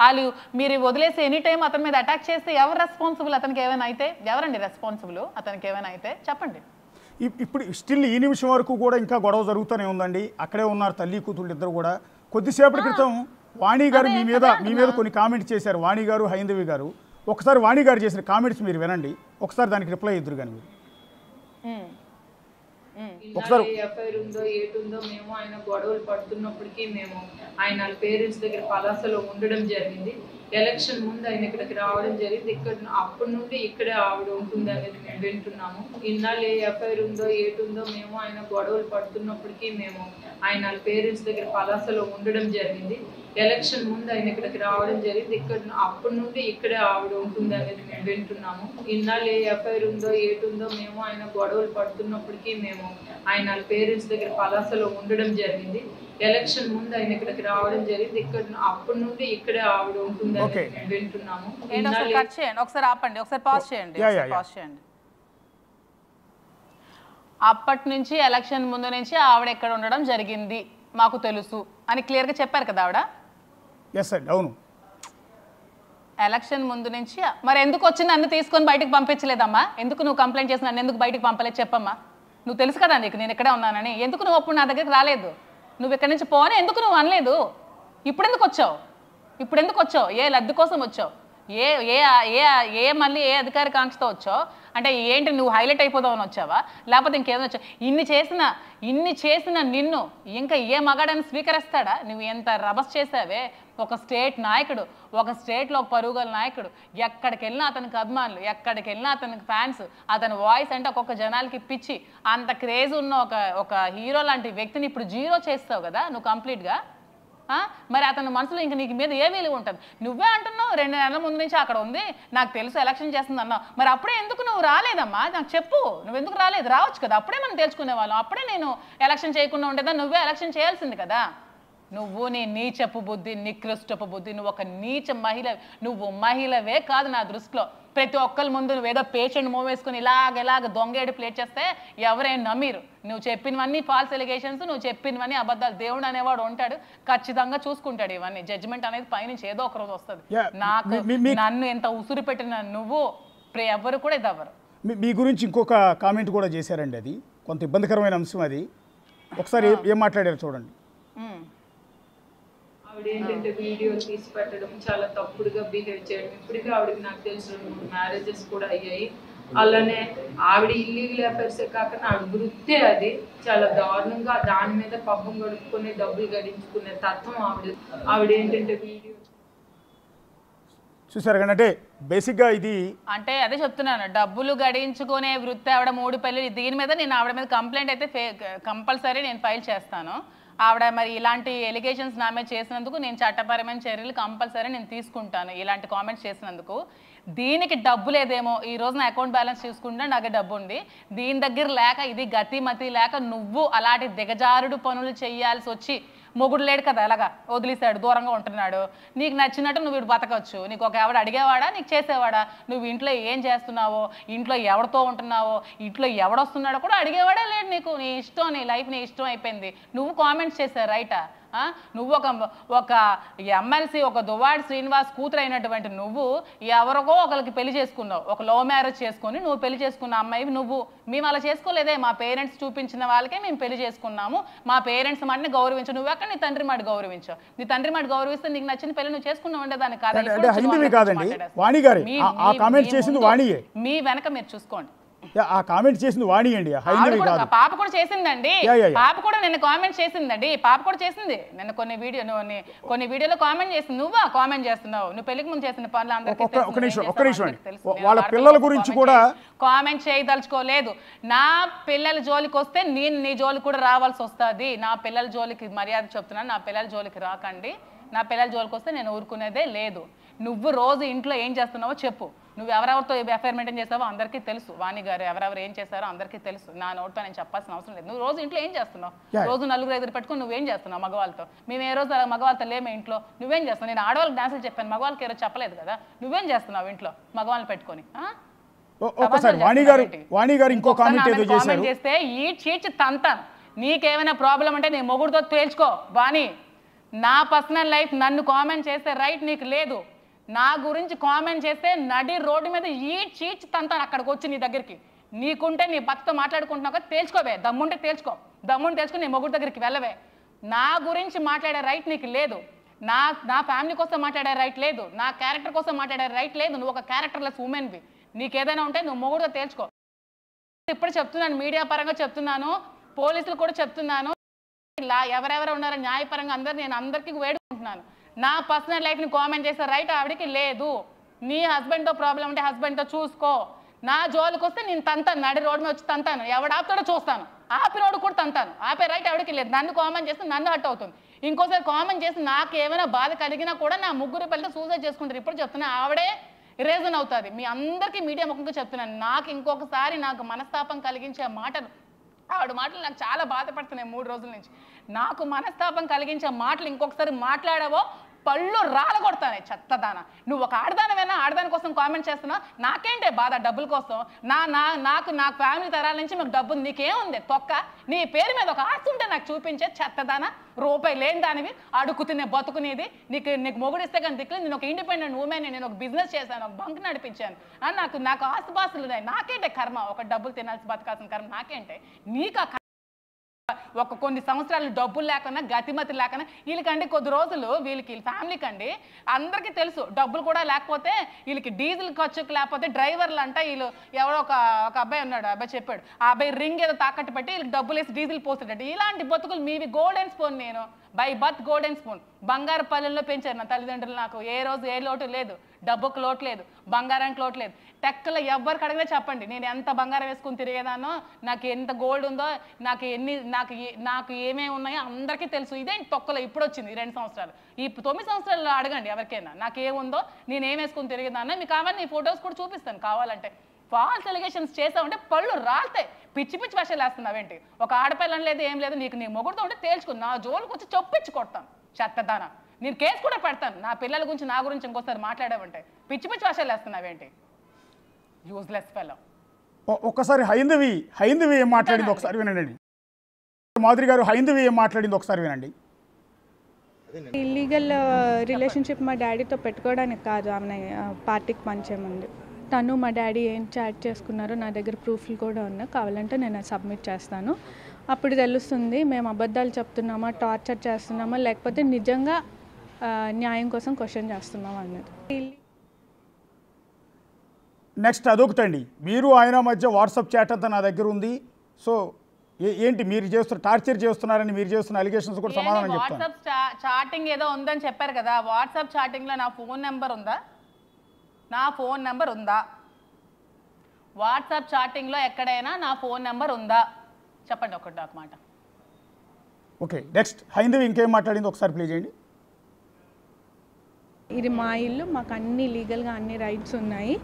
వాళ్ళు మీరు వదిలేసి ఎనీ టైం అతని మీద అటాక్ చేస్తే ఎవరు రెస్పాన్సిబుల్? అతనికి ఏమైనా అయితే ఎవరండి రెస్పాన్సిబుల్? అతనికి ఏమైనా అయితే చెప్పండి. ఇప్పుడు స్టిల్ ఈ నిమిషం వరకు కూడా ఇంకా గొడవ జరుగుతూనే ఉందండి. అక్కడే ఉన్నారు తల్లి కూతుళ్ళు ఇద్దరు కూడా. కొద్దిసేపటి క్రితం వాణి గారు మీ మీద కొన్ని కామెంట్స్ చేశారు, వాణి గారు హైందవి గారు. ఒకసారి వాణి గారు చేసిన కామెంట్స్ మీరు వినండి, ఒకసారి దానికి రిప్లై ఇద్దరు కానీ మీరు. ఒకసారి ఎఫ్ఐఆర్ ఉందో ఏటుందో మేము ఆయన గొడవలు పడుతున్నప్పటికీ మేము ఆయన వాళ్ళ పేరెంట్స్ దగ్గర పలాసలో ఉండడం జరిగింది. ఎలక్షన్ ముందు ఆయన ఇక్కడికి రావడం జరిగింది. ఇక్కడ అప్పటి నుండి ఇక్కడే ఆవిడ ఉంటుంది అనేది మేము వింటున్నాము. ఇన్నాళ్ళు ఎఫ్ఐఆర్ ఉందో ఏటుందో మేము ఆయన గొడవలు పడుతున్నప్పటికీ మేము ఆయన వాళ్ళ పేరెంట్స్ దగ్గర పలాసలో ఉండడం జరిగింది. ఎలక్షన్ ముందు ఆయన ఇక్కడికి రావడం జరిగింది. ఇక్కడ అప్పటి నుండి ఇక్కడే ఆవిడ ఉంటుంది అనేది మేము వింటున్నాము. ఇన్నాళ్ళు ఎఫ్ఐఆర్ ఉందో ఏటుందో మేము ఆయన గొడవలు పడుతున్నప్పటికీ మేము ఆయన వాళ్ళ పేరెంట్స్ దగ్గర పలాసలో ఉండడం జరిగింది. ఎలక్షన్ ముందు ఆయన ఇక్కడికి రావడం జరిగింది. ఇక్కడ అప్పటి నుండి ఇక్కడే ఆవిడ ఉంటుంది అనేది మేము వింటున్నాము. ఒకసారి ఆపండి, ఒకసారి పాజ్ చేయండి. అప్పటి నుంచి ఎలక్షన్ ముందు నుంచి ఆవిడ ఎక్కడ ఉండడం జరిగింది మాకు తెలుసు అని క్లియర్గా చెప్పారు కదా ఆవిడ. అవును. ఎలక్షన్ ముందు నుంచి మరి ఎందుకు వచ్చి నన్ను తీసుకొని బయటకు పంపించలేదమ్మా? ఎందుకు నువ్వు కంప్లైంట్ చేసి నన్ను ఎందుకు బయటకు పంపలేదు చెప్పమ్మా? నువ్వు తెలుసు కదా నీకు నేను ఇక్కడే ఉన్నానని. ఎందుకు నువ్వు అప్పుడు నా దగ్గరికి రాలేదు? నువ్వు ఇక్కడి నుంచి పోనీ ఎందుకు నువ్వు అనలేదు? ఇప్పుడు ఎందుకు వచ్చావు? ఇప్పుడు ఎందుకు వచ్చావు? ఏ లబ్ధి కోసం వచ్చావు? ఏ ఏ ఏ ఏ మళ్ళీ ఏ అధికారి కాంక్షతో వచ్చావు? అంటే ఏంటి నువ్వు హైలైట్ అయిపోదామని వచ్చావా, లేకపోతే ఇంకేమైనా వచ్చావు? ఇన్ని చేసిన నిన్ను ఇంకా ఏ మగాడని స్వీకరిస్తాడా? నువ్వు ఎంత రభస్ చేసావే. ఒక స్టేట్ నాయకుడు, ఒక స్టేట్లో ఒక పరుగుల నాయకుడు, ఎక్కడికి వెళ్ళినా అతనికి అభిమానులు, ఎక్కడికి వెళ్ళినా అతనికి ఫ్యాన్స్, అతని వాయిస్ అంటే ఒక్కొక్క జనాలకి పిచ్చి, అంత క్రేజ్ ఉన్న ఒక హీరో లాంటి వ్యక్తిని ఇప్పుడు జీరో చేస్తావు కదా నువ్వు కంప్లీట్గా. మరి అతని మనసులో ఇంక నీకు మీద ఏ విలువ ఉంటుంది? నువ్వే అంటున్నావు 2 నెలల ముందు నుంచి అక్కడ ఉంది, నాకు తెలుసు ఎలక్షన్ చేస్తుంది అన్నావు. మరి అప్పుడే ఎందుకు నువ్వు రాలేదమ్మా? నాకు చెప్పు, నువ్వు ఎందుకు రాలేదు? రావచ్చు కదా, అప్పుడే మనం తెలుసుకునే వాళ్ళం. అప్పుడే నేను ఎలక్షన్ చేయకుండా ఉండేదా? నువ్వే ఎలక్షన్ చేయాల్సింది కదా. నువ్వు నీ నీచపు బుద్ధి, నికృష్టపు బుద్ధి, నువ్వు ఒక నీచ మహిళ. నువ్వు మహిళవే కాదు నా దృష్టిలో. ప్రతి ఒక్కరి ముందు నువ్వు ఏదో పేషెంట్ మూవ్ వేసుకుని ఇలాగ దొంగేడు ప్లేట్ చేస్తే ఎవరైనా నమ్మీరు. నువ్వు చెప్పినవన్నీ ఫాల్స్ ఎలిగేషన్స్, నువ్వు చెప్పినవన్నీ అబద్ధాలు. దేవుడు అనేవాడు ఉంటాడు, ఖచ్చితంగా చూసుకుంటాడు ఇవన్నీ. జడ్జిమెంట్ అనేది పైనుంచి ఏదో ఒక రోజు వస్తుంది. నాకు నన్ను ఎంత ఉసురు పెట్టిన నువ్వు ఎవరు కూడా ఇది అవ్వరు. మీ గురించి ఇంకొక కామెంట్ కూడా చేశారండి, అది కొంత ఇబ్బందికరమైన అంశం. అది ఒకసారి ఏం మాట్లాడారు చూడండి. ఆవిడ ఏంటంటే వీడియో తీసి పెట్టడం, చాలా తప్పుడుగా బిహేవ్ చేయడం. ఇప్పటికీ ఆవిడకి నాకు తెలిసిన 3 మ్యారేజెస్ కూడా అయ్యాయి. అలానే ఆవిడ ఇల్లీగల్ అఫైర్సే కాకుండా ఆవిడ వృత్తే అది. చాలా దారుణంగా దాని మీద పబ్బం గడుపుకునే డబ్బులు గడించుకునే తత్వం ఆవిడ ఏంటంటే వీడియో చూసారు కానీ అంటే బేసిక్గా ఇది అంటే అదే చెప్తున్నాను, డబ్బులు గడించుకునే వృత్తి ఆవిడ 3 పెళ్ళి. దీని మీద నేను ఆవిడ మీద కంప్లైంట్ అయితే కంపల్సరీ నేను ఫైల్ చేస్తాను. ఆవిడ మరి ఇలాంటి ఎలిగేషన్స్ నా మీద చేసినందుకు నేను చట్టపరమైన చర్యలు కంపల్సరీ నేను తీసుకుంటాను. ఇలాంటి కామెంట్స్ చేసినందుకు దీనికి డబ్బు లేదేమో, ఈ రోజు నా అకౌంట్ బ్యాలెన్స్ చూసుకుంటే నాకు డబ్బు ఉంది, దీని దగ్గర లేక ఇది గతి మతి లేక నువ్వు అలాంటి దిగజారుడు పనులు చేయాల్సి వచ్చి, మొగుడు లేడు కదా అలాగా వదిలేశాడు, దూరంగా ఉంటున్నాడు, నీకు నచ్చినట్టు నువ్వు వీడు బతకవచ్చు. నీకు ఒక ఎవడు అడిగేవాడా, నీకు చేసేవాడా? నువ్వు ఇంట్లో ఏం చేస్తున్నావో, ఇంట్లో ఎవరితో ఉంటున్నావో, ఇంట్లో ఎవడొస్తున్నాడో కూడా అడిగేవాడా లేడు నీకు. నీ ఇష్టం, నీ లైఫ్ నీ ఇష్టం అయిపోయింది. నువ్వు కామెంట్స్ చేశావు రైటా? నువ్వు ఒక ఎమ్మెల్సీ, ఒక దువ్వాడ శ్రీనివాస్ కూతురు అయినటువంటి నువ్వు ఎవరికో ఒకరికి పెళ్లి చేసుకున్నావు. ఒక లవ్ మ్యారేజ్ చేసుకొని నువ్వు పెళ్లి చేసుకున్న అమ్మాయి నువ్వు. మేము అలా చేసుకోలేదే, మా పేరెంట్స్ చూపించిన వాళ్ళకే మేము పెళ్లి చేసుకున్నాము, మా పేరెంట్స్ మాటని గౌరవించు. నువ్వు ఎక్కడ నీ తండ్రి మాట గౌరవించావు? నీ తండ్రి మాట గౌరవిస్తే నీకు నచ్చిన పెళ్లి నువ్వు చేసుకున్నావు ఉండేదాన్ని కాదు. మీ వెనక మీరు చూసుకోండి. ఆ కామెంట్ చేసింది వాణి అండి, పాప కూడా చేసిందండి. పాప కూడా నిన్న కామెంట్ చేసిందండి. పాప కూడా చేసింది నిన్న కొన్ని వీడియోలో కామెంట్ చేసింది. నువ్వా కామెంట్ చేస్తున్నావు? నువ్వు పెళ్లికి ముందు చేసిన పనులు అందరికీ వాళ్ళ పిల్లల గురించి కూడా కామెంట్ చేయదలుచుకోలేదు. నా పిల్లల జోలికి వస్తే నేను నీ జోలికి కూడా రావాల్సి వస్తుంది. నా పిల్లల జోలికి మర్యాద చెప్తున్నాను, నా పిల్లల జోలికి రాకండి. నా పిల్లల జోలికి వస్తే నేను ఊరుకునేదే లేదు. నువ్వు రోజు ఇంట్లో ఏం చేస్తున్నావో చెప్పు. నువ్వు ఎవరెవరితో అఫైర్ మెయింటైన్ చేస్తావో అందరికీ తెలుసు. వాణి గారు ఎవరెవరు ఏం చేస్తారో అందరికీ తెలుసు. నా నోటితో నేను చెప్పాల్సిన అవసరం లేదు. నువ్వు రోజు ఇంట్లో ఏం చేస్తున్నావు? రోజు 4 పెట్టుకుని నువ్వేం చేస్తున్నావు మగవాళ్ళతో? మేము ఏ రోజు మగవాళ్ళతో లేమే ఇంట్లో. నువ్వేం చేస్తావు? నేను ఆడవాళ్ళకి డాన్సులు చెప్పాను, మగవాళ్ళకి ఏదో చెప్పలేదు కదా. నువ్వేం చేస్తున్నావు ఇంట్లో మగవాళ్ళని పెట్టుకొని? కామెంట్ చేస్తే ఈ చీచి తంతాను. నీకేమైనా ప్రాబ్లం అంటే నీ మొగుడుతో తేల్చుకో వాణి. నా పర్సనల్ లైఫ్ నన్ను కామెంట్ చేస్తే రైట్ నీకు లేదు. నా గురించి కామెంట్ చేస్తే నడి రోడ్డు మీద ఈ చీచి తంతాను అక్కడికి వచ్చి నీ దగ్గరికి. నీకుంటే నీ భర్తతో మాట్లాడుకుంటున్నావు కదా, తేల్చుకోవే. దమ్ముంటే తేల్చుకో నీ మొగుడు దగ్గరికి వెళ్ళవే. నా గురించి మాట్లాడే రైట్ నీకు లేదు. నా ఫ్యామిలీ కోసం మాట్లాడే రైట్ లేదు. నా క్యారెక్టర్ కోసం మాట్లాడే రైట్ లేదు. నువ్వు ఒక క్యారెక్టర్లెస్ ఉమెన్వి. నీకేదైనా ఉంటే నువ్వు మొగుడుతో తేల్చుకో. ఇప్పుడు చెప్తున్నాను, మీడియా పరంగా చెప్తున్నాను, పోలీసులు కూడా చెప్తున్నాను, ఇలా ఎవరెవరు ఉన్నారో న్యాయపరంగా నేను అందరికీ వేడుకుంటున్నాను. నా పర్సనల్ లైఫ్ని కామెంట్ చేసే రైట్ ఆవిడకి లేదు. నీ హస్బెండ్తో ప్రాబ్లం ఉంటే హస్బెండ్తో చూసుకో. నా జోలికి వస్తే నేను తంతాను, నడి రోడ్డు మీద వచ్చి తంతాను, ఎవడు ఆపుతాడో చూస్తాను, ఆపినోడు కూడా తంతాను. ఆపే రైట్ ఆవిడకి లేదు. నన్ను కామెంట్ చేస్తే నన్ను హర్ట్ అవుతుంది. ఇంకోసారి కామెంట్ చేసి నాకు ఏమైనా బాధ కలిగినా కూడా నా ముగ్గురు పిల్లలు సూసైడ్ చేసుకుంటారు. ఇప్పుడు చెప్తున్నా, ఆవిడే రీజన్ అవుతుంది. మీ అందరికీ మీడియా ముఖంగా చెప్తున్నాను, నాకు ఇంకొకసారి నాకు మనస్తాపం కలిగించే మాటలు, ఆవిడ మాటలు నాకు చాలా బాధపడుతున్నాయి 3 రోజుల నుంచి. నాకు మనస్తాపం కలిగించే మాటలు ఇంకొకసారి మాట్లాడావో పళ్ళు రాలగొడతానే చెత్తదాన. నువ్వు ఒక ఆడదానమైనా ఆడదాని కోసం కామెంట్ చేస్తున్నావు, నాకేంటే బాధ డబ్బుల కోసం? నా ఫ్యామిలీ తరాల నుంచి మీకు డబ్బు నీకేముంది తొక్క? నీ పేరు మీద ఒక ఆస్తి ఉంటే నాకు చూపించే చెత్తదాన. రూపాయి లేని దానివి, అడుగు తినే బతుకునేది. నీకు మొగుడిస్తే కానీ దిక్కులు. నేను ఒక ఇండిపెండెంట్ ఉమెన్, నేను ఒక బిజినెస్ చేశాను, ఒక బంక్ నడిపించాను. నాకు ఆస్తుపాస్తులు ఉన్నాయి. నాకేంటే కర్మ? ఒక డబ్బులు తినాల్సి బతకాల్సిన కర్మ నాకేంటే? నీకు ఒక కొన్ని సంవత్సరాలు డబ్బులు లేకుండా గతిమతి లేకుండా వీళ్ళకండి కొద్ది రోజులు వీళ్ళకి ఫ్యామిలీకి అండి అందరికీ తెలుసు డబ్బులు కూడా లేకపోతే వీళ్ళకి డీజిల్ ఖర్చుకు లేకపోతే డ్రైవర్లు అంట వీళ్ళు ఎవరో ఒక అబ్బాయి ఉన్నాడు, అబ్బాయి చెప్పాడు, ఆ అబ్బాయి రింగ్ ఏదో తాకట్టు పెట్టి వీళ్ళకి డబ్బులు వేసి డీజిల్ పోస్తాడు. ఇలాంటి బతుకులు మీవి. గోల్డెన్ స్పూన్, నేను బై బర్త్ గోల్డెన్ స్పూన్. బంగారు పల్లెల్లో పెంచారు నా తల్లిదండ్రులు. నాకు ఏ రోజు ఏ లోటు లేదు, డబ్బుకు లోటు లేదు, బంగారానికి లోటు లేదు. టెక్కలో ఎవరికి అడిగినా చెప్పండి, నేను ఎంత బంగారం వేసుకుని తిరిగేదానో, నాకు ఎంత గోల్డ్ ఉందో, నాకు ఏమేమి ఉన్నాయో అందరికీ తెలుసు. ఇదే తొక్కలో ఇప్పుడు వచ్చింది 2 సంవత్సరాలు. ఈ 9 సంవత్సరాలు అడగండి ఎవరికైనా నాకు ఏముందో, నేను ఏం వేసుకుని తిరిగేదానో. మీకు కావాలి ఫొటోస్ కూడా చూపిస్తాను కావాలంటే. ఫాల్స్ ఎలిగేషన్స్ చేసావంటే పళ్ళు రాలుతాయి. పిచ్చి పిచ్చి వేషాలు వేస్తున్నావేంటి? ఒక ఆడపిల్లని లేదు ఏం లేదు, నీ మొగుడుతో ఉంటే తేల్చుకుని నా జోలికి వచ్చి చొప్పించి కొడతాను చెత్తదానా. నేను కేసు కూడా పెడతాను నా పిల్లల గురించి, నా గురించి ఇంకోసారి మాట్లాడావంటే. పిచ్చి పిచ్చి వేషాలు వేస్తున్నావేంటి? Useless fellow. ఒక్కసారి హైందవి ఏం మాట్లాడింది ఒకసారి వినండి. మాధురి గారు హైందవి ఏం మాట్లాడింది ఒకసారి వినండి. ఇల్లీగల్ రిలేషన్షిప్ మా డాడీతో పెట్టుకోవడానికి కాదు, ఆమె పార్టీకి మంచే ముందు. తను మా డాడీ ఏం చాట్ చేసుకున్నారో నా దగ్గర ప్రూఫ్లు కూడా ఉన్నాయి, కావాలంటే నేను సబ్మిట్ చేస్తాను. అప్పుడు తెలుస్తుంది మేము అబద్ధాలు చెప్తున్నామా, టార్చర్ చేస్తున్నామా, లేకపోతే నిజంగా న్యాయం కోసం క్వశ్చన్ చేస్తున్నామా అన్నది. నెక్స్ట్ అదొకటండి, మీరు ఆయన మధ్య వాట్సాప్ చాట్ అంతా నా దగ్గర ఉంది. సో ఏంటి మీరు టార్చర్ చేస్తున్నారని మీరు చేస్తున్న అలిగేషన్స్ కూడా సమాధానం చెప్తాను. వాట్సాప్ చాటింగ్ ఏదో ఉందని చెప్పారు కదా, వాట్సాప్ చాటింగ్లో నా ఫోన్ నెంబర్ ఉందా? నా ఫోన్ నెంబర్ ఉందా? వాట్సాప్ చాటింగ్లో ఎక్కడైనా నా ఫోన్ నెంబర్ ఉందా? చెప్పండి ఒకటి ఒక మాట. ఓకే, నెక్స్ట్ హైందవి ఇంకేం మాట్లాడింది ఒకసారి ప్లే చేయండి. ఇది మా ఇల్లు, మాకు అన్ని లీగల్గా అన్ని రైట్స్ ఉన్నాయి.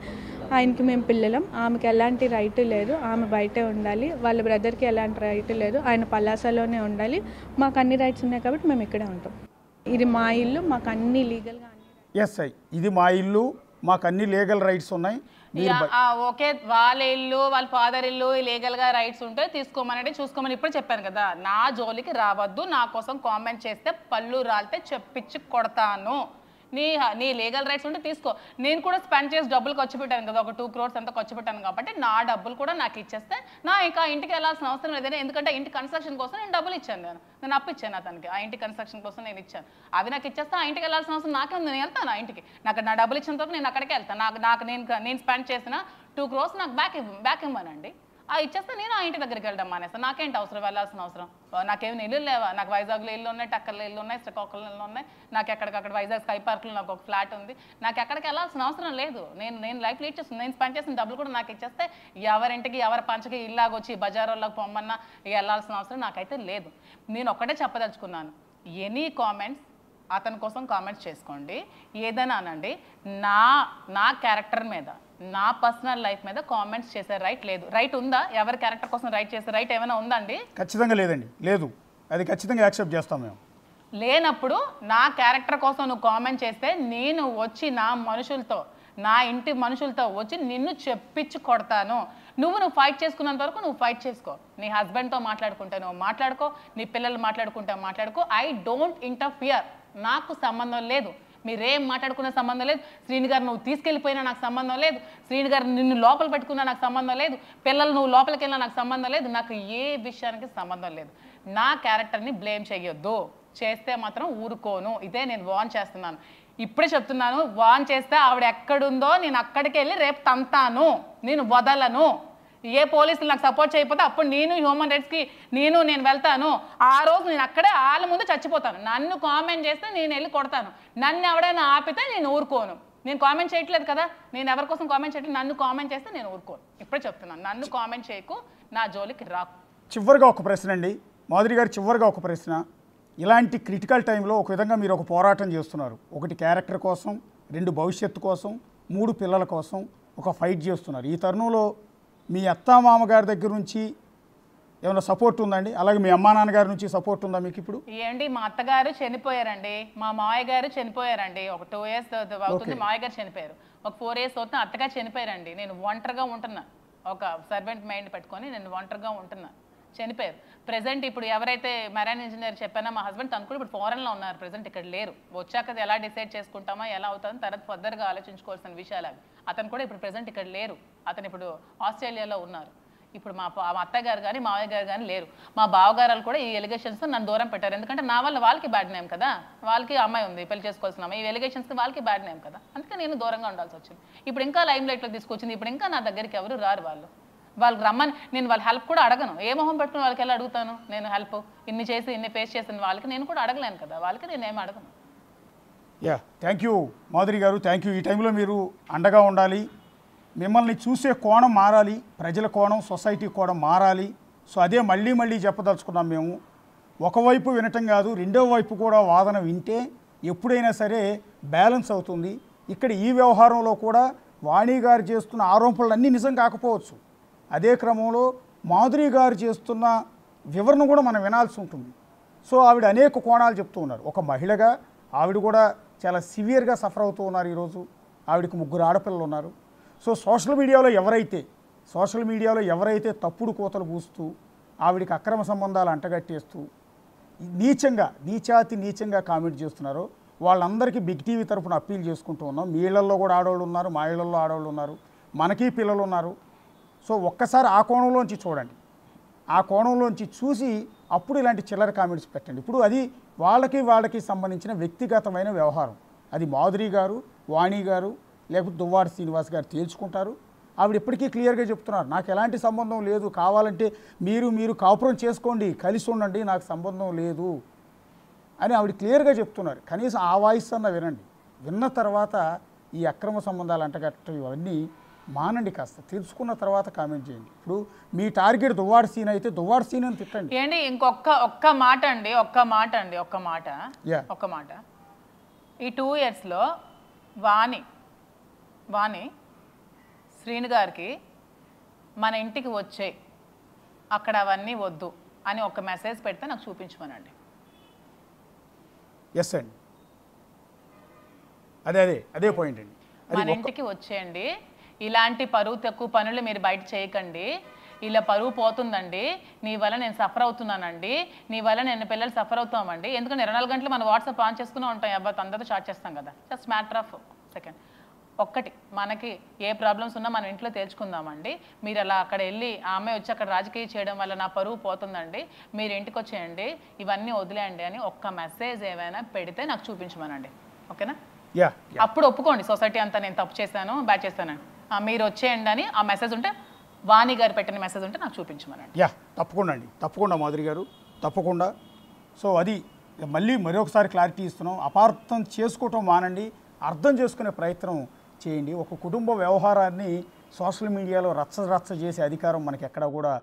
ఆయనకి మేము పిల్లలం, ఆమెకి ఎలాంటి రైట్ లేదు, ఆమె బయటే ఉండాలి. వాళ్ళ బ్రదర్కి ఎలాంటి రైట్ లేదు, ఆయన పలాసలోనే ఉండాలి. మాకు అన్ని రైట్స్ ఉన్నాయి కాబట్టి మేము ఇక్కడే ఉంటాం. ఇది మా ఇల్లు, మాకు అన్ని లీగల్గా ఎస్ ఐ ఇది మా ఇల్లు, మాకు అన్ని లీగల్ రైట్స్ ఉన్నాయి. ఓకే, వాళ్ళ ఇల్లు వాళ్ళ ఫాదర్ ఇల్లు లీగల్గా రైట్స్ ఉంటే తీసుకోమనంటే చూసుకోమని ఇప్పుడు చెప్పాను కదా. నా జోలికి రావద్దు, నా కోసం కామెంట్ చేస్తే పళ్ళు రాలితే చెప్పించి కొడతాను. నీ లీగల్ రైట్స్ ఉంటే తీసుకో. నేను కూడా స్పెండ్ చేసి డబ్బులు ఖర్చు పెట్టాను కదా, ఒక 2 crores అంతా ఖర్చు పెట్టాను కాబట్టి నా డబ్బులు కూడా నాకు ఇచ్చేస్తే నా ఇంకా ఇంటికి వెళ్ళాల్సిన అవసరం లేదని. ఎందుకంటే ఇంటి కన్స్ట్రక్షన్ కోసం నేను డబ్బులు ఇచ్చాను, నేను అప్పు ఇచ్చాను అతనికి. ఆ ఇంటి కన్స్ట్రక్షన్ కోసం నేను ఇచ్చాను, అవి నాకు ఇచ్చేస్తే ఆ ఇంటికి వెళ్ళాల్సిన అవసరం నాకే ఉంది. నేను వెళ్తాను ఆ ఇంటికి, నాకు నా డబ్బులు ఇచ్చిన తర్వాత నేను అక్కడికే వెళ్తాను. నేను స్పెండ్ చేసిన 2 crores నాకు బ్యాక్ ఇవ్వనండి. ఇచ్చేస్తే నేను ఆ ఇంటి దగ్గరికి వెళ్ళడం మానేస్తాను. నాకేంటి అవసరం వెళ్ళాల్సిన అవసరం? నాకేమైనా ఇల్లు లేవా? నాకు వైజాగ్లో ఇల్లు ఉన్నాయి, టక్కర్లో ఇల్లు ఉన్నాయి, శ్రీకాకుళంలో ఇల్లు ఉన్నాయి, నాకు ఎక్కడికక్కడ వైజాగ్ స్కై పార్క్లో నాకు ఒక ఫ్లాట్ ఉంది. నాకు ఎక్కడికి వెళ్ళాల్సిన అవసరం లేదు. నేను లైఫ్ లీడ్ చేస్తాను. నేను స్పెండ్ చేసిన డబ్బులు కూడా నాకు ఇచ్చేస్తే ఎవరింటికి ఎవరి పంచకి ఇల్లాగొచ్చి బజారోళ్ళకి పొమ్మన్నా వెళ్ళాల్సిన అవసరం నాకైతే లేదు. నేను ఒక్కటే చెప్పదలుచుకున్నాను, ఎనీ కామెంట్స్ అతని కోసం కామెంట్స్ చేసుకోండి, ఏదైనా అనండి. నా క్యారెక్టర్ మీద, నా పర్సనల్ లైఫ్ మీద కామెంట్స్ చేసే రైట్ లేదు. రైట్ ఉందా? ఎవరి క్యారెక్టర్ కోసం రైట్ చేసే రైట్ ఏమైనా ఉందా అండి? ఖచ్చితంగా లేదండి, లేదు. అది ఖచ్చితంగా యాక్సెప్ట్ చేస్తాం మేము. లేనప్పుడు నా క్యారెక్టర్ కోసం నువ్వు కామెంట్ చేస్తే నేను వచ్చి నా ఇంటి మనుషులతో వచ్చి నిన్ను చెప్పించి కొడతాను. నువ్వు ఫైట్ చేసుకున్నంత వరకు నువ్వు ఫైట్ చేసుకో. నీ హస్బెండ్తో మాట్లాడుకుంటే నువ్వు మాట్లాడుకో, నీ పిల్లలు మాట్లాడుకుంటే మాట్లాడుకో. ఐ డోంట్ ఇంటర్ఫియర్, నాకు సంబంధం లేదు. మీరేం మాట్లాడుకునే సంబంధం లేదు. శ్రీని గారు నువ్వు తీసుకెళ్ళిపోయినా నాకు సంబంధం లేదు, శ్రీని గారు నిన్ను లోపల పెట్టుకున్నా నాకు సంబంధం లేదు, పిల్లలు నువ్వు లోపలికి వెళ్ళినా నాకు సంబంధం లేదు. నాకు ఏ విషయానికి సంబంధం లేదు. నా క్యారెక్టర్ని బ్లేమ్ చేయొద్దు, చేస్తే మాత్రం ఊరుకోను. ఇదే నేను వార్న్ చేస్తున్నాను, ఇప్పుడే చెప్తున్నాను. వార్న్ చేస్తే ఆవిడ ఎక్కడుందో నేను అక్కడికి వెళ్ళి రేపు తంతాను, నేను వదలను. ఏ పోలీసులు నాకు సపోర్ట్ చేయకపోతే అప్పుడు నేను హ్యూమన్ రైట్స్కి నేను వెళ్తాను. ఆ రోజు నేను అక్కడే వాళ్ళ ముందు చచ్చిపోతాను. నన్ను కామెంట్ చేస్తే నేను వెళ్ళి కొడతాను. నన్ను ఎవడైనా ఆపితే నేను ఊరుకోను. నేను కామెంట్ చేయట్లేదు కదా, నేను ఎవరి కోసం కామెంట్ చేయట్లేదు. నన్ను కామెంట్ చేస్తే నేను ఊరుకోను. ఇప్పుడే చెప్తున్నాను, నన్ను కామెంట్ చేయకు, నా జోలికి రాకు. చివరిగా ఒక ప్రశ్న అండి మాధురి గారు, చివరిగా ఒక ప్రశ్న. ఇలాంటి క్రిటికల్ టైంలో ఒక విధంగా మీరు ఒక పోరాటం చేస్తున్నారు. ఒకటి క్యారెక్టర్ కోసం, 2 భవిష్యత్తు కోసం, 3 పిల్లల కోసం ఒక ఫైట్ చేస్తున్నారు. ఈ తరుణంలో మీ అత్తామామగారి దగ్గర నుంచి ఏమైనా సపోర్ట్ ఉందండి? అలాగే మీ అమ్మా నాన్నగారి నుంచి సపోర్ట్ ఉందా మీకు ఇప్పుడు? ఏంటి, మా అత్తగారు చనిపోయారండి, మా మావయ్య గారు చనిపోయారండి. ఒక 2 years అవుతుంది మావయ్య గారు చనిపోయారు. ఒక 4 years అవుతుంది అత్తగారు చనిపోయారండి. నేను ఒంటరిగా ఉంటున్నా, ఒక సర్వెంట్ మైండ్ పెట్టుకొని నేను ఒంటరిగా ఉంటున్నా. చనిపోయారు. ప్రెసెంట్ ఇప్పుడు ఎవరైతే మెరైన్ ఇంజనీర్ చెప్పానో మా హస్బెండ్, తను కూడా ఇప్పుడు ఫారెన్లో ఉన్నారు, ప్రెసెంట్ ఇక్కడ లేరు. వచ్చాక ఎలా డిసైడ్ చేసుకుంటామా, ఎలా అవుతుందో తర్వాత ఫర్దర్గా ఆలోచించుకోవాల్సిన విషయాలు అవి. అతను కూడా ఇప్పుడు ప్రెసెంట్ ఇక్కడ లేరు, అతను ఇప్పుడు ఆస్ట్రేలియాలో ఉన్నారు. ఇప్పుడు మా అత్తగారు కానీ మావయ్య గారు కానీ లేరు. మా బావగారు కూడా ఈ ఎలిగేషన్స్ నన్ను దూరం పెట్టారు. ఎందుకంటే నా వల్ల వాళ్ళకి బ్యాడ్ నేమ్ కదా, వాళ్ళకి అమ్మాయి ఉంది, పెళ్లి చేసుకోవాల్సిన అమ్మాయి. ఈ ఎలిగేషన్స్కి వాళ్ళకి బ్యాడ్ నేమ్ కదా, అందుకే నేను దూరంగా ఉండాల్సి వచ్చింది. ఇప్పుడు ఇంకా లైమ్ లైట్లో తీసుకొచ్చింది. ఇప్పుడు ఇంకా నా దగ్గరికి ఎవరు రారు. వాళ్ళకి రమ్మని నేను వాళ్ళ హెల్ప్ కూడా అడగను. ఏ మొహం పెట్టుకుని వాళ్ళకి ఎలా అడుగుతాను నేను హెల్ప్? ఇన్ని చేసి ఇన్ని ఫేస్ చేసిన వాళ్ళకి నేను కూడా అడగలేను కదా, వాళ్ళకి నేనేం అడగను. యా, థ్యాంక్ యూ మాధురి గారు, థ్యాంక్ యూ. ఈ టైంలో మీరు అండగా ఉండాలి. మిమ్మల్ని చూసే కోణం మారాలి, ప్రజల కోణం, సొసైటీ కోణం మారాలి. సో అదే మళ్ళీ చెప్పదలుచుకున్నాం మేము. ఒకవైపు వినటం కాదు, రెండో వైపు కూడా వాదన వింటే ఎప్పుడైనా సరే బ్యాలెన్స్ అవుతుంది. ఇక్కడ ఈ వ్యవహారంలో కూడా వాణి గారు చేస్తున్న ఆరోపణలు అన్నీ నిజం కాకపోవచ్చు. అదే క్రమంలో మాధురి గారు చేస్తున్న వివరణ కూడా మనం వినాల్సి ఉంటుంది. సో ఆవిడ అనేక కోణాలు చెప్తూ ఉన్నారు. ఒక మహిళగా ఆవిడ కూడా చాలా సివియర్గా సఫర్ అవుతూ ఉన్నారు. ఈరోజు ఆవిడకి 3 ఆడపిల్లలు ఉన్నారు. సో సోషల్ మీడియాలో ఎవరైతే తప్పుడు కోతలు పూస్తూ ఆవిడికి అక్రమ సంబంధాలు అంటగట్టేస్తూ నీచంగా కామెంట్ చేస్తున్నారో వాళ్ళందరికీ బిగ్ టీవీ తరఫున అప్పీల్ చేసుకుంటూ ఉన్నాం. మీ ఇళ్లలో కూడా ఆడవాళ్ళు ఉన్నారు, మా ఇళ్లలో ఆడవాళ్ళు ఉన్నారు, మనకి పిల్లలు ఉన్నారు. సో ఒక్కసారి ఆ కోణంలోంచి చూడండి. ఆ కోణంలోంచి చూసి అప్పుడు ఇలాంటి చిల్లర కామెంట్స్ పెట్టండి. ఇప్పుడు అది వాళ్ళకి సంబంధించిన వ్యక్తిగతమైన వ్యవహారం. అది మాధురి గారు, వాణి గారు, లేకపోతే దువ్వాడ శ్రీనివాస్ గారు తేల్చుకుంటారు. ఆవిడ ఇప్పటికీ క్లియర్గా చెప్తున్నారు, నాకు ఎలాంటి సంబంధం లేదు, కావాలంటే మీరు కాపురం చేసుకోండి, కలిసి ఉండండి, నాకు సంబంధం లేదు అని ఆవిడ క్లియర్గా చెప్తున్నారు. కనీసం ఆ వాయిస్ అన్న వినండి. విన్న తర్వాత ఈ అక్రమ సంబంధాలు అంటగట్టడం ఇవన్నీ మానండి, కాస్త తెలుసుకున్న తర్వాత కామెంట్ చేయండి. ఇప్పుడు మీ టార్గెట్ దువ్వాడ సీన్ అయితే దువ్వాడ సీన్ అని తిట్టండి. ఏంటి ఒక్క మాట ఈ 2 yearsలో వాణి శ్రీను గారికి మన ఇంటికి వచ్చే అక్కడ అవన్నీ వద్దు అని ఒక మెసేజ్ పెడితే నాకు చూపించమనండి. ఎస్ అండి, అదే పాయింట్ అండి. మన ఇంటికి వచ్చేయండి, ఇలాంటి పరువు తక్కువ పనులు మీరు బయట చేయకండి, ఇలా పరువు పోతుందండి, నీ వల్ల నేను సఫర్ అవుతున్నానండి, నీ వల్ల నేను పిల్లలు సఫర్ అవుతామండి. ఎందుకంటే 24 గంటలు మనం వాట్సాప్ ఆన్ చేసుకుని ఉంటాం, అబ్బాయి అందరితో చాట్ చేస్తాం కదా. Just matter of second. ఒక్కటి, మనకి ఏ ప్రాబ్లమ్స్ ఉన్నా మనం ఇంట్లో తేల్చుకుందామండి. మీరు అలా అక్కడ వెళ్ళి ఆ అమ్మాయి వచ్చి అక్కడ రాజకీయ చేయడం వల్ల నా పరువు పోతుందండి, మీరు ఇంటికి వచ్చేయండి, ఇవన్నీ వదిలేయండి అని ఒక్క మెసేజ్ ఏమైనా పెడితే నాకు చూపించమనండి. ఓకేనా? అప్పుడు ఒప్పుకోండి, సొసైటీ అంతా నేను తప్పు చేశాను, బ్యాడ్ చేశానండి, మీరు వచ్చేయండి అని ఆ మెసేజ్ ఉంటే, వాణి గారు పెట్టిన మెసేజ్ ఉంటే నాకు చూపించమనండి. తప్పకుండా మాధురి గారు, తప్పకుండా. సో అది మరొకసారి క్లారిటీ ఇస్తున్నాం. అపార్థం చేసుకోవటం మానండి, అర్థం చేసుకునే ప్రయత్నం చేయండి. ఒక కుటుంబ వ్యవహారాన్ని సోషల్ మీడియాలో రచ్చ చేసే అధికారం మనకి ఎక్కడా కూడా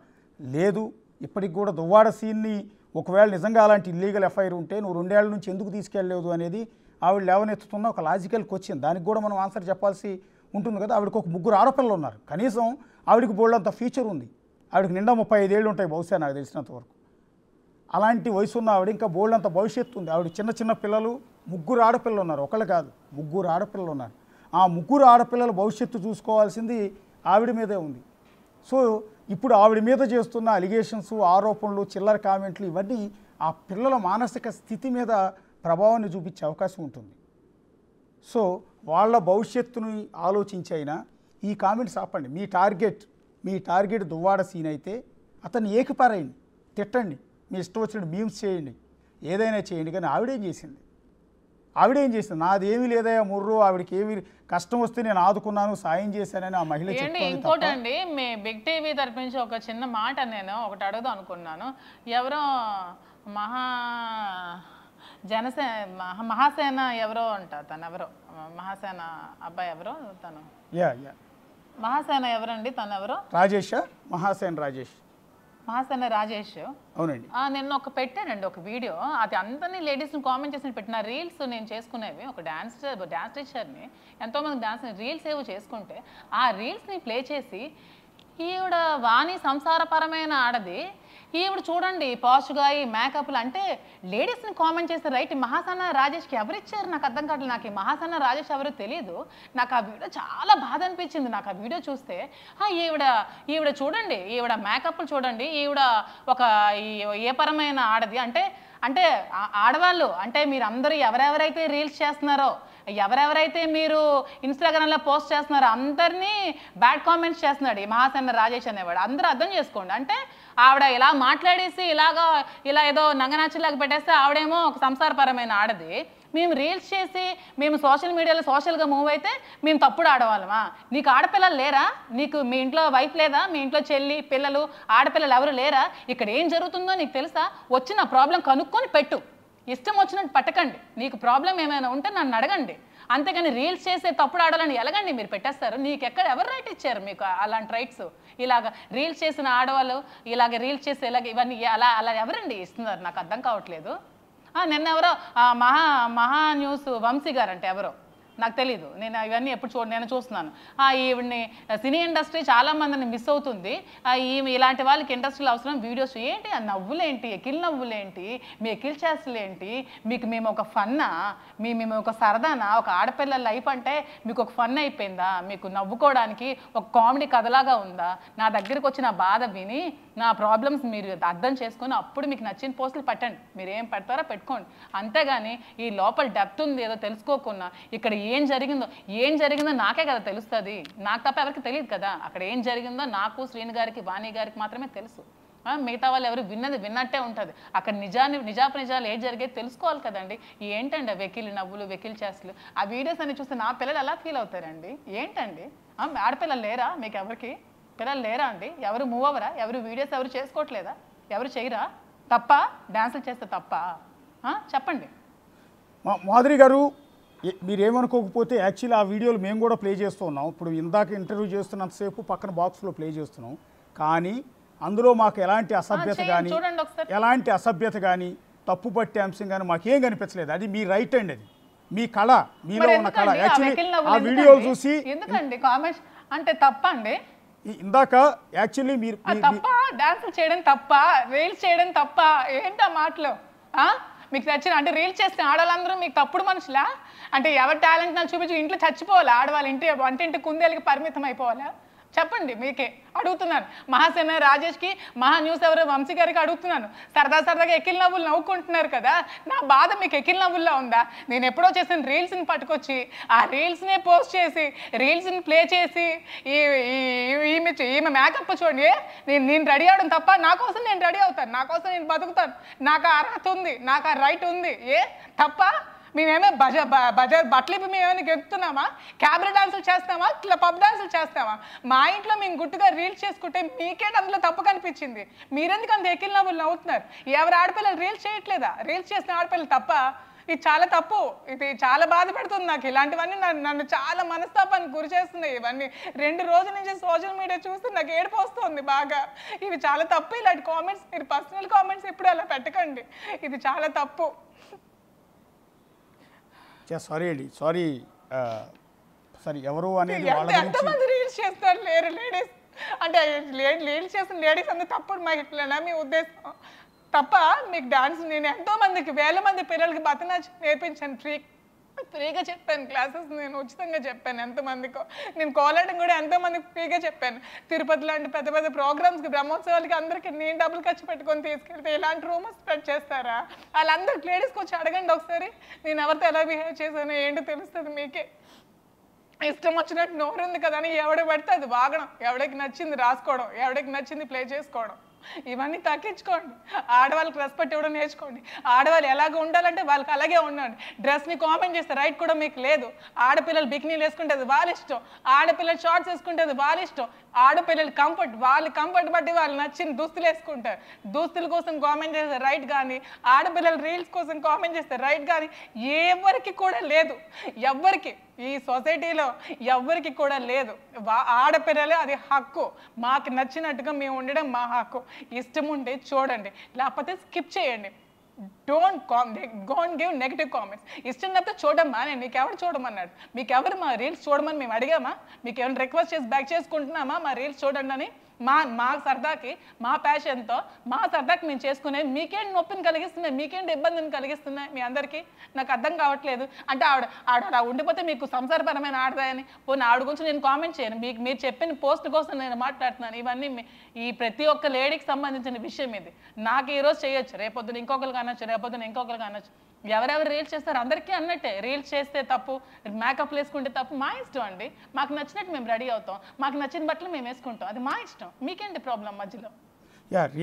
లేదు. ఇప్పటికి కూడా దువ్వాడ సీన్ని ఒకవేళ నిజంగా అలాంటి ఇల్లీగల్ ఎఫ్ఐఆర్ ఉంటే నువ్వు 2 ఏళ్ల నుంచి ఎందుకు తీసుకెళ్ళలేదు అనేది ఆవిడ లేవనెత్తుతున్న ఒక లాజికల్ క్వశ్చన్. దానికి కూడా మనం ఆన్సర్ చెప్పాల్సి ఉంటుంది కదా. ఆవిడకి ఒక 3 ఆడపిల్లలు ఉన్నారు, కనీసం ఆవిడకి బోల్డంత ఫ్యూచర్ ఉంది. ఆవిడకి నిండా 35 ఏళ్ళు ఉంటాయి బహుశా, నాకు తెలిసినంత వరకు. అలాంటి వయసు ఉన్న ఆవిడ ఇంకా బోల్డంత భవిష్యత్తు ఉంది. ఆవిడ చిన్న పిల్లలు, 3 ఆడపిల్లలు ఉన్నారు, ఒకళ్ళు కాదు 3 ఆడపిల్లలు ఉన్నారు. ఆ 3 ఆడపిల్లల భవిష్యత్తు చూసుకోవాల్సింది ఆవిడ మీదే ఉంది. సో ఇప్పుడు ఆవిడ మీద చేస్తున్న అలిగేషన్స్, ఆరోపణలు, చిల్లర కామెంట్లు ఇవన్నీ ఆ పిల్లల మానసిక స్థితి మీద ప్రభావాన్ని చూపించే అవకాశం ఉంటుంది. సో వాళ్ళ భవిష్యత్తుని ఆలోచించి అయినా ఈ కామెంట్స్ ఆపండి. మీ టార్గెట్ దువ్వాడ సీన్ అయితే అతన్ని ఏకిపారేయండి, తిట్టండి, మీ ఇష్టం వచ్చినట్టు మీమ్స్ చేయండి, ఏదైనా చేయండి. కానీ ఆవిడేం చేసింది? ఆవిడేం చేసింది, నాదేమీ లేదయా ముర్రు, ఆవిడకి ఏమి కష్టం వస్తే నేను ఆదుకున్నాను, సాయం చేశానని ఆ మహిళ ఏంటి చెప్తోంది ఇంకోటి తప్ప అండి, మీ బిగ్ టీవీ తరపు నుంచి ఒక చిన్న మాట నేను ఒకటి అడుగుదాం అనుకున్నాను. ఎవరో మహాసేన ఎవరో అంట, తను ఎవరో మహాసేన అబ్బాయి ఎవరో తను, యా మహాసేన ఎవరండి తను ఎవరో? రాజేషా? మహాసేన రాజేష్. మహాసేన రాజేష్. అవునండి. నేను పెట్టానండి ఒక వీడియో, అది అందరినీ లేడీస్ని కామెంట్ చేసి పెట్టిన రీల్స్ నేను చేసుకునేవి. ఒక డాన్స్ టీచర్ని ఎంతోమంది డాన్స్ రీల్స్ ఏవో చేసుకుంటే ఆ రీల్స్ని ప్లే చేసి ఈవిడ వాణి సంసారపరమైన ఆడది, ఈవిడ చూడండి పాష్గా ఈ మేకప్లు అంటే లేడీస్ని కామెంట్ చేస్తే రైట్. మహాసేన రాజేష్కి ఎవరిచ్చారు నాకు అర్థం కావట్లేదు. నాకు ఈ మహాసేన రాజేష్ ఎవరో తెలియదు. నాకు ఆ వీడియో చాలా బాధ అనిపించింది. నాకు ఆ వీడియో చూస్తే ఈవిడ చూడండి, ఈవిడ మేకప్లు చూడండి, ఈవిడ ఒక ఏ పరమైన ఆడది అంటే ఆడవాళ్ళు అంటే మీరు అందరూ ఎవరెవరైతే రీల్స్ చేస్తున్నారో, ఎవరెవరైతే మీరు ఇన్స్టాగ్రామ్లో పోస్ట్ చేస్తున్నారో అందరినీ బ్యాడ్ కామెంట్స్ చేస్తున్నాడు ఈ మహాసేన రాజేష్ అనేవాడు. అందరూ అర్థం చేసుకోండి. అంటే ఆవిడ ఇలా మాట్లాడేసి ఇలా ఏదో నంగనాచిలాగా పెట్టేస్తే ఆవిడేమో ఒక సంసారపరమైన ఆడది, మేము రీల్స్ చేసి మేము సోషల్ మీడియాలో సోషల్గా మూవ్ అయితే మేము తప్పుడు ఆడవాళ్ళమా? నీకు ఆడపిల్లలు లేరా? నీకు మీ ఇంట్లో వైఫ్ లేదా? మీ ఇంట్లో చెల్లి పిల్లలు ఆడపిల్లలు ఎవరు లేరా? ఇక్కడ ఏం జరుగుతుందో నీకు తెలుసా? వచ్చిన ప్రాబ్లం కనుక్కొని పెట్టు, ఇష్టం వచ్చినట్టు పట్టకండి. నీకు ప్రాబ్లం ఏమైనా ఉంటే నన్ను అడగండి, అంతేగాని రీల్స్ చేసే తప్పుడు ఆడాలని ఎలాగండి మీరు పెట్టేస్తారు? నీకు ఎవరు రైట్ ఇచ్చారు మీకు అలాంటి రైట్స్? ఇలాగ రీల్స్ చేసిన ఆడవాళ్ళు ఇలాగ రీల్స్ చేసి ఇవన్నీ అలా ఎవరండి ఇస్తున్నారు? నాకు అర్థం కావట్లేదు. నిన్న ఎవరో మహా న్యూస్ వంశీ గారు అంటే ఎవరో నాకు తెలీదు, నేను ఇవన్నీ ఎప్పుడు నేను చూస్తున్నాను. ఈవిడ్ని సినీ ఇండస్ట్రీ చాలామందిని మిస్ అవుతుంది. ఇలాంటి వాళ్ళకి ఇండస్ట్రీలో అవసరం వీడియోస్. ఏంటి ఆ నవ్వులేంటి, ఎకిల్ నవ్వులేంటి, మీ ఎకిల్ చేస్తులేంటి? మేము ఒక ఫన్నా, మేము ఒక సరదానా? ఒక ఆడపిల్లల లైఫ్ అంటే మీకు ఒక ఫన్ అయిపోయిందా? మీకు నవ్వుకోవడానికి ఒక కామెడీ కథలాగా ఉందా? నా దగ్గరికి వచ్చి నా బాధ విని నా ప్రాబ్లమ్స్ మీరు అర్థం చేసుకొని అప్పుడు మీకు నచ్చిన పోస్టులు పెట్టండి. మీరు ఏం పెడతారో పెట్టుకోండి, అంతేగాని ఈ లోపల డెప్త్ ఉంది ఏదో తెలుసుకోకుండా ఇక్కడ ఏం జరిగిందో నాకే కదా తెలుస్తుంది, నాకు తప్ప ఎవరికి తెలియదు కదా. అక్కడ ఏం జరిగిందో నాకు, శ్రీను గారికి, వాణి గారికి మాత్రమే తెలుసు. మిగతా వాళ్ళు ఎవరు విన్నట్టే ఉంటుంది. అక్కడ నిజాలు ఏం జరిగేది తెలుసుకోవాలి కదండి. ఏంటండి వెకిలి నవ్వులు, వెకిలి చేస్తులు? ఆ వీడియోస్ అన్ని చూస్తే నా పిల్లలు ఎలా ఫీల్ అవుతారండి? ఏంటండి ఆడపిల్లలు లేరా? మీకు ఎవరికి పిల్లలు లేరా అండి? ఎవరు మూవ్ అవ్వరా? ఎవరు వీడియోస్ ఎవరు చేసుకోవట్లేదా? ఎవరు చేయరా? తప్ప డాన్సులు చేస్తే తప్ప? చెప్పండి. మాధురి గారు, మీరేమనుకోకపోతే యాక్చువల్లీ ఆ వీడియోలు మేము కూడా ప్లే చేస్తూ ఉన్నాం. ఇప్పుడు ఇందాక ఇంటర్వ్యూ చేస్తున్నంతసేపు పక్కన బాక్స్లో ప్లే చేస్తున్నాం, కానీ అందులో మాకు ఎలాంటి అసభ్యత కానీ తప్పు పట్టే అంశం కానీ మాకేం కనిపించలేదు. అది మీ రైట్ అండి, అది మీ కళ, మీలో ఉన్న కళ. యాక్చువల్లీ ఆ వీడియోలు చూసి ఎందుకండి కామెంట్స్ అంటే తప్ప అండి? ఇందాక యాక్చువల్లీ మీరు తప్ప డాన్సులు చేయడం తప్ప, రీల్స్ చేయడం తప్ప? ఏంటి ఆ మాటలు? మీకు నచ్చిన అంటే రీల్స్ చేస్తే ఆడవాళ్ళందరూ మీకు తప్పుడు మనుషులా? అంటే ఎవరి టాలెంట్ నాకు చూపించి ఇంట్లో చచ్చిపోవాలా? ఆడవాళ్ళు వంటింటి కుందేలకి పరిమితం అయిపోవాలా? చెప్పండి, మీకే అడుగుతున్నాను. మహాసేన రాజేష్కి, మహా న్యూస్ ఎవరో వంశీ గారికి అడుగుతున్నాను. సరదాగా ఎకిల్ నవ్వులు నవ్వుకుంటున్నారు కదా, నా బాధ మీకు ఎకిల్ నవ్వుల్లో ఉందా? నేను ఎప్పుడో చేసిన రీల్స్ని పట్టుకొచ్చి ఆ రీల్స్నే పోస్ట్ చేసి రీల్స్ని ప్లే చేసి ఈమె మేకప్ చూడండి, నేను రెడీ అవడం తప్ప? నా కోసం నేను రెడీ అవుతాను, నా కోసం నేను బతుకుతాను, నాకు ఆ అర్హత ఉంది, నాకు ఆ రైట్ ఉంది. తప్ప? మేమేమో బట్టలు మేమేమైనా గెలుపుతున్నామా? క్యాబరే డాన్సులు చేస్తామా? ఇట్లా పబ్ డాన్సులు చేస్తామా? మా ఇంట్లో మేము గుట్టుగా రీల్స్ చేసుకుంటే మీకేంటి అందులో తప్పు కనిపించింది? మీరెందుకు అంత ఎకిల్ నవ్వులు నవ్వుతున్నారు? ఎవరు ఆడపిల్లలు రీల్స్ చేయట్లేదా? రీల్స్ చేసిన ఆడపిల్లలు తప్ప? ఇది చాలా తప్పు. ఇది చాలా బాధ పెడుతుంది నాకు. ఇలాంటివన్నీ నన్ను చాలా మనస్తాపానికి గురి చేస్తున్నాయి. ఇవన్నీ 2 రోజుల నుంచి సోషల్ మీడియా చూస్తే నాకు ఏడుపు వస్తుంది బాగా. ఇవి చాలా తప్పు. ఇలాంటి కామెంట్స్ మీరు పర్సనల్ కామెంట్స్ ఎప్పుడు అలా పెట్టకండి, ఇది చాలా తప్పు. సారీ అండి, సారీ. ఎవరు అనేది ఎంతమంది రీల్స్ చేస్తారు లేరు లేడీస్ అంటే రీల్స్ చేసిన లేడీస్ అంతా తప్పుడు మహిళనా మీ ఉద్దేశం? తప్ప మీకు డాన్స్ నేను ఎంతోమందికి 1000 మంది పిల్లలకి భరతనాట్యం నేర్పించాను, ఫ్రీగా చెప్పాను క్లాసెస్, నేను ఉచితంగా చెప్పాను ఎంతమందికో. నేను కోలాటం కూడా ఎంతోమందికి ఫ్రీగా చెప్పాను. తిరుపతి లాంటి పెద్ద పెద్ద ప్రోగ్రామ్స్కి, బ్రహ్మోత్సవాలకి అందరికీ నేను డబ్బులు ఖర్చు పెట్టుకొని తీసుకెళ్తే ఇలాంటి రూమర్స్ స్ప్రెడ్ చేస్తారా? వాళ్ళందరూ లేడీస్కి వచ్చి అడగండి ఒకసారి, నేను ఎవరితో ఎలా బిహేవ్ చేశానో ఏంటో తెలుస్తుంది మీకే. ఇష్టం వచ్చినట్టు నోరు ఉంది కదా అని ఎవడ పడితే అది వాగడం, ఎవడికి నచ్చింది రాసుకోవడం, ఎవడికి నచ్చింది ప్లే చేసుకోవడం. ఇవన్నీ తగ్గించుకోండి. ఆడవాళ్ళకి రెస్పెక్ట్ ఇవ్వడం నేర్చుకోండి. ఆడవాళ్ళు ఎలాగ ఉండాలంటే వాళ్ళకి అలాగే ఉండండి. డ్రెస్ని కామెంట్ చేస్తే రైట్ కూడా మీకు లేదు. ఆడపిల్లలు బికినీలు వేసుకుంటే అది వాళ్ళ ఇష్టం, ఆడపిల్లలు షార్ట్స్ వేసుకుంటే అది వాళ్ళ ఇష్టం. ఆడపిల్లలు వాళ్ళ కంఫర్ట్ బట్టి వాళ్ళు నచ్చిన దుస్తులు వేసుకుంటారు. దుస్తుల కోసం కామెంట్ చేస్తే రైట్ కానీ, ఆడపిల్లలు రీల్స్ కోసం కామెంట్ చేస్తే రైట్ కానీ ఎవరికి కూడా లేదు. ఎవ్వరికి ఈ సొసైటీలో ఎవ్వరికి కూడా లేదు. ఆడపిల్లలే అది హక్కు. మాకు నచ్చినట్టుగా మేము ఉండడం మా హక్కు. ఇష్టం ఉంటే చూడండి, లేకపోతే స్కిప్ చేయండి. Don't give negative comments. ఇష్టం లేకపోతే చూడమ్మా, నేను మీకు ఎవరు చూడమన్నాడు? మీకు ఎవరు మా రీల్స్ చూడమని మేము అడిగామా? మీకు ఏమైనా రిక్వెస్ట్ చేసి బ్యాక్ చేసుకుంటున్నామా మా రీల్స్ చూడండి అని? మా సరదాకి, మా ప్యాషన్తో, మా సరదాకి మేము చేసుకునేది మీకేంటి నొప్పిని కలిగిస్తున్నాయి, మీకేంటి ఇబ్బందిని కలిగిస్తున్నాయి మీ అందరికీ? నాకు అర్థం కావట్లేదు. అంటే ఆవిడ ఉండిపోతే మీకు సంసారపరమైన ఆడదాయని పోనీ ఆవిడ గురించి నేను కామెంట్ చేయను. మీరు చెప్పిన పోస్ట్ కోసం నేను మాట్లాడుతున్నాను. ఇవన్నీ ఈ ప్రతి ఒక్క లేడీకి సంబంధించిన విషయం ఇది. నాకు ఈరోజు చేయొచ్చు, రేపొద్దున ఇంకొకరికి అనొచ్చు, రేపొద్దున ఇంకొకరికి అనొచ్చు. ఎవరెవరు రీల్స్ చేస్తారు అందరికీ అన్నట్టే. రీల్స్ చేస్తే తప్పు, మేకప్ వేసుకుంటే తప్పు, మా ఇష్టం అండి. మాకు నచ్చినట్టు మేము రెడీ అవుతాం, మాకు నచ్చిన బట్టలు మేము వేసుకుంటాం, అది మా ఇష్టం. మీకేంటి ప్రాబ్లం మధ్యలో?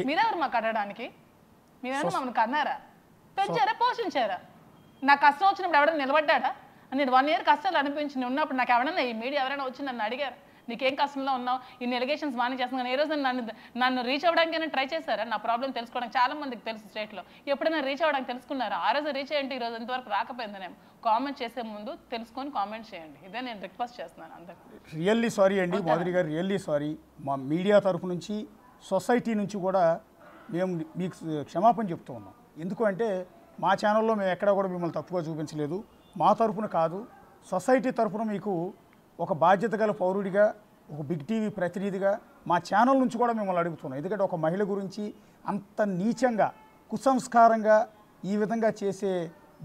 మీరెవరు మాకు అడగడానికి? మీరెవరు మమ్మల్ని కన్నారా, పెంచారా, పోషించారా? నాకు కష్టం వచ్చినప్పుడు ఎవరైనా నిలబడ్డా? నేను 1 year కష్టాలు అనిపించింది ఉన్నప్పుడు నాకు ఎవరైనా ఈ మీడియా ఎవరైనా వచ్చి నన్ను అడిగారు నీకేం కష్టంలో ఉన్నావు, ఇన్ని ఎలిగేషన్స్ బాగానే చేస్తున్నాను, ఏ రోజు నన్ను రీచ్ అవ్వడానికైనా ట్రై చేశారా? నా ప్రాబ్లం తెలుసుకోవడానికి చాలా మందికి తెలుసు స్టేట్లో. ఎప్పుడైనా రీచ్ అవ్వడానికి తెలుసుకున్నారా? ఆ రోజు రీచ్ అయ్యండి, ఈ రోజు ఇంతవరకు రాకపోయిందనేమో. కామెంట్ చేసే ముందు తెలుసుకొని కామెంట్ చేయండి. ఇదే నేను రిక్వెస్ట్ చేస్తున్నాను అందరికీ. రియల్లీ సారీ అండి మాధురి గారు, రియల్లీ సారీ. మా మీడియా తరఫు నుంచి, సొసైటీ నుంచి కూడా మేము మీకు క్షమాపణ చెప్తూ ఉన్నాం. ఎందుకు అంటే మా ఛానల్లో మేము ఎక్కడా కూడా మిమ్మల్ని తప్పుగా చూపించలేదు. మా తరఫున కాదు, సొసైటీ తరఫున మీకు ఒక బాధ్యత గల పౌరుడిగా, ఒక బిగ్ టీవీ ప్రతినిధిగా మా ఛానల్ నుంచి కూడా మిమ్మల్ని అడుగుతున్నాం. ఎందుకంటే ఒక మహిళ గురించి అంత నీచంగా, కుసంస్కారంగా ఈ విధంగా చేసే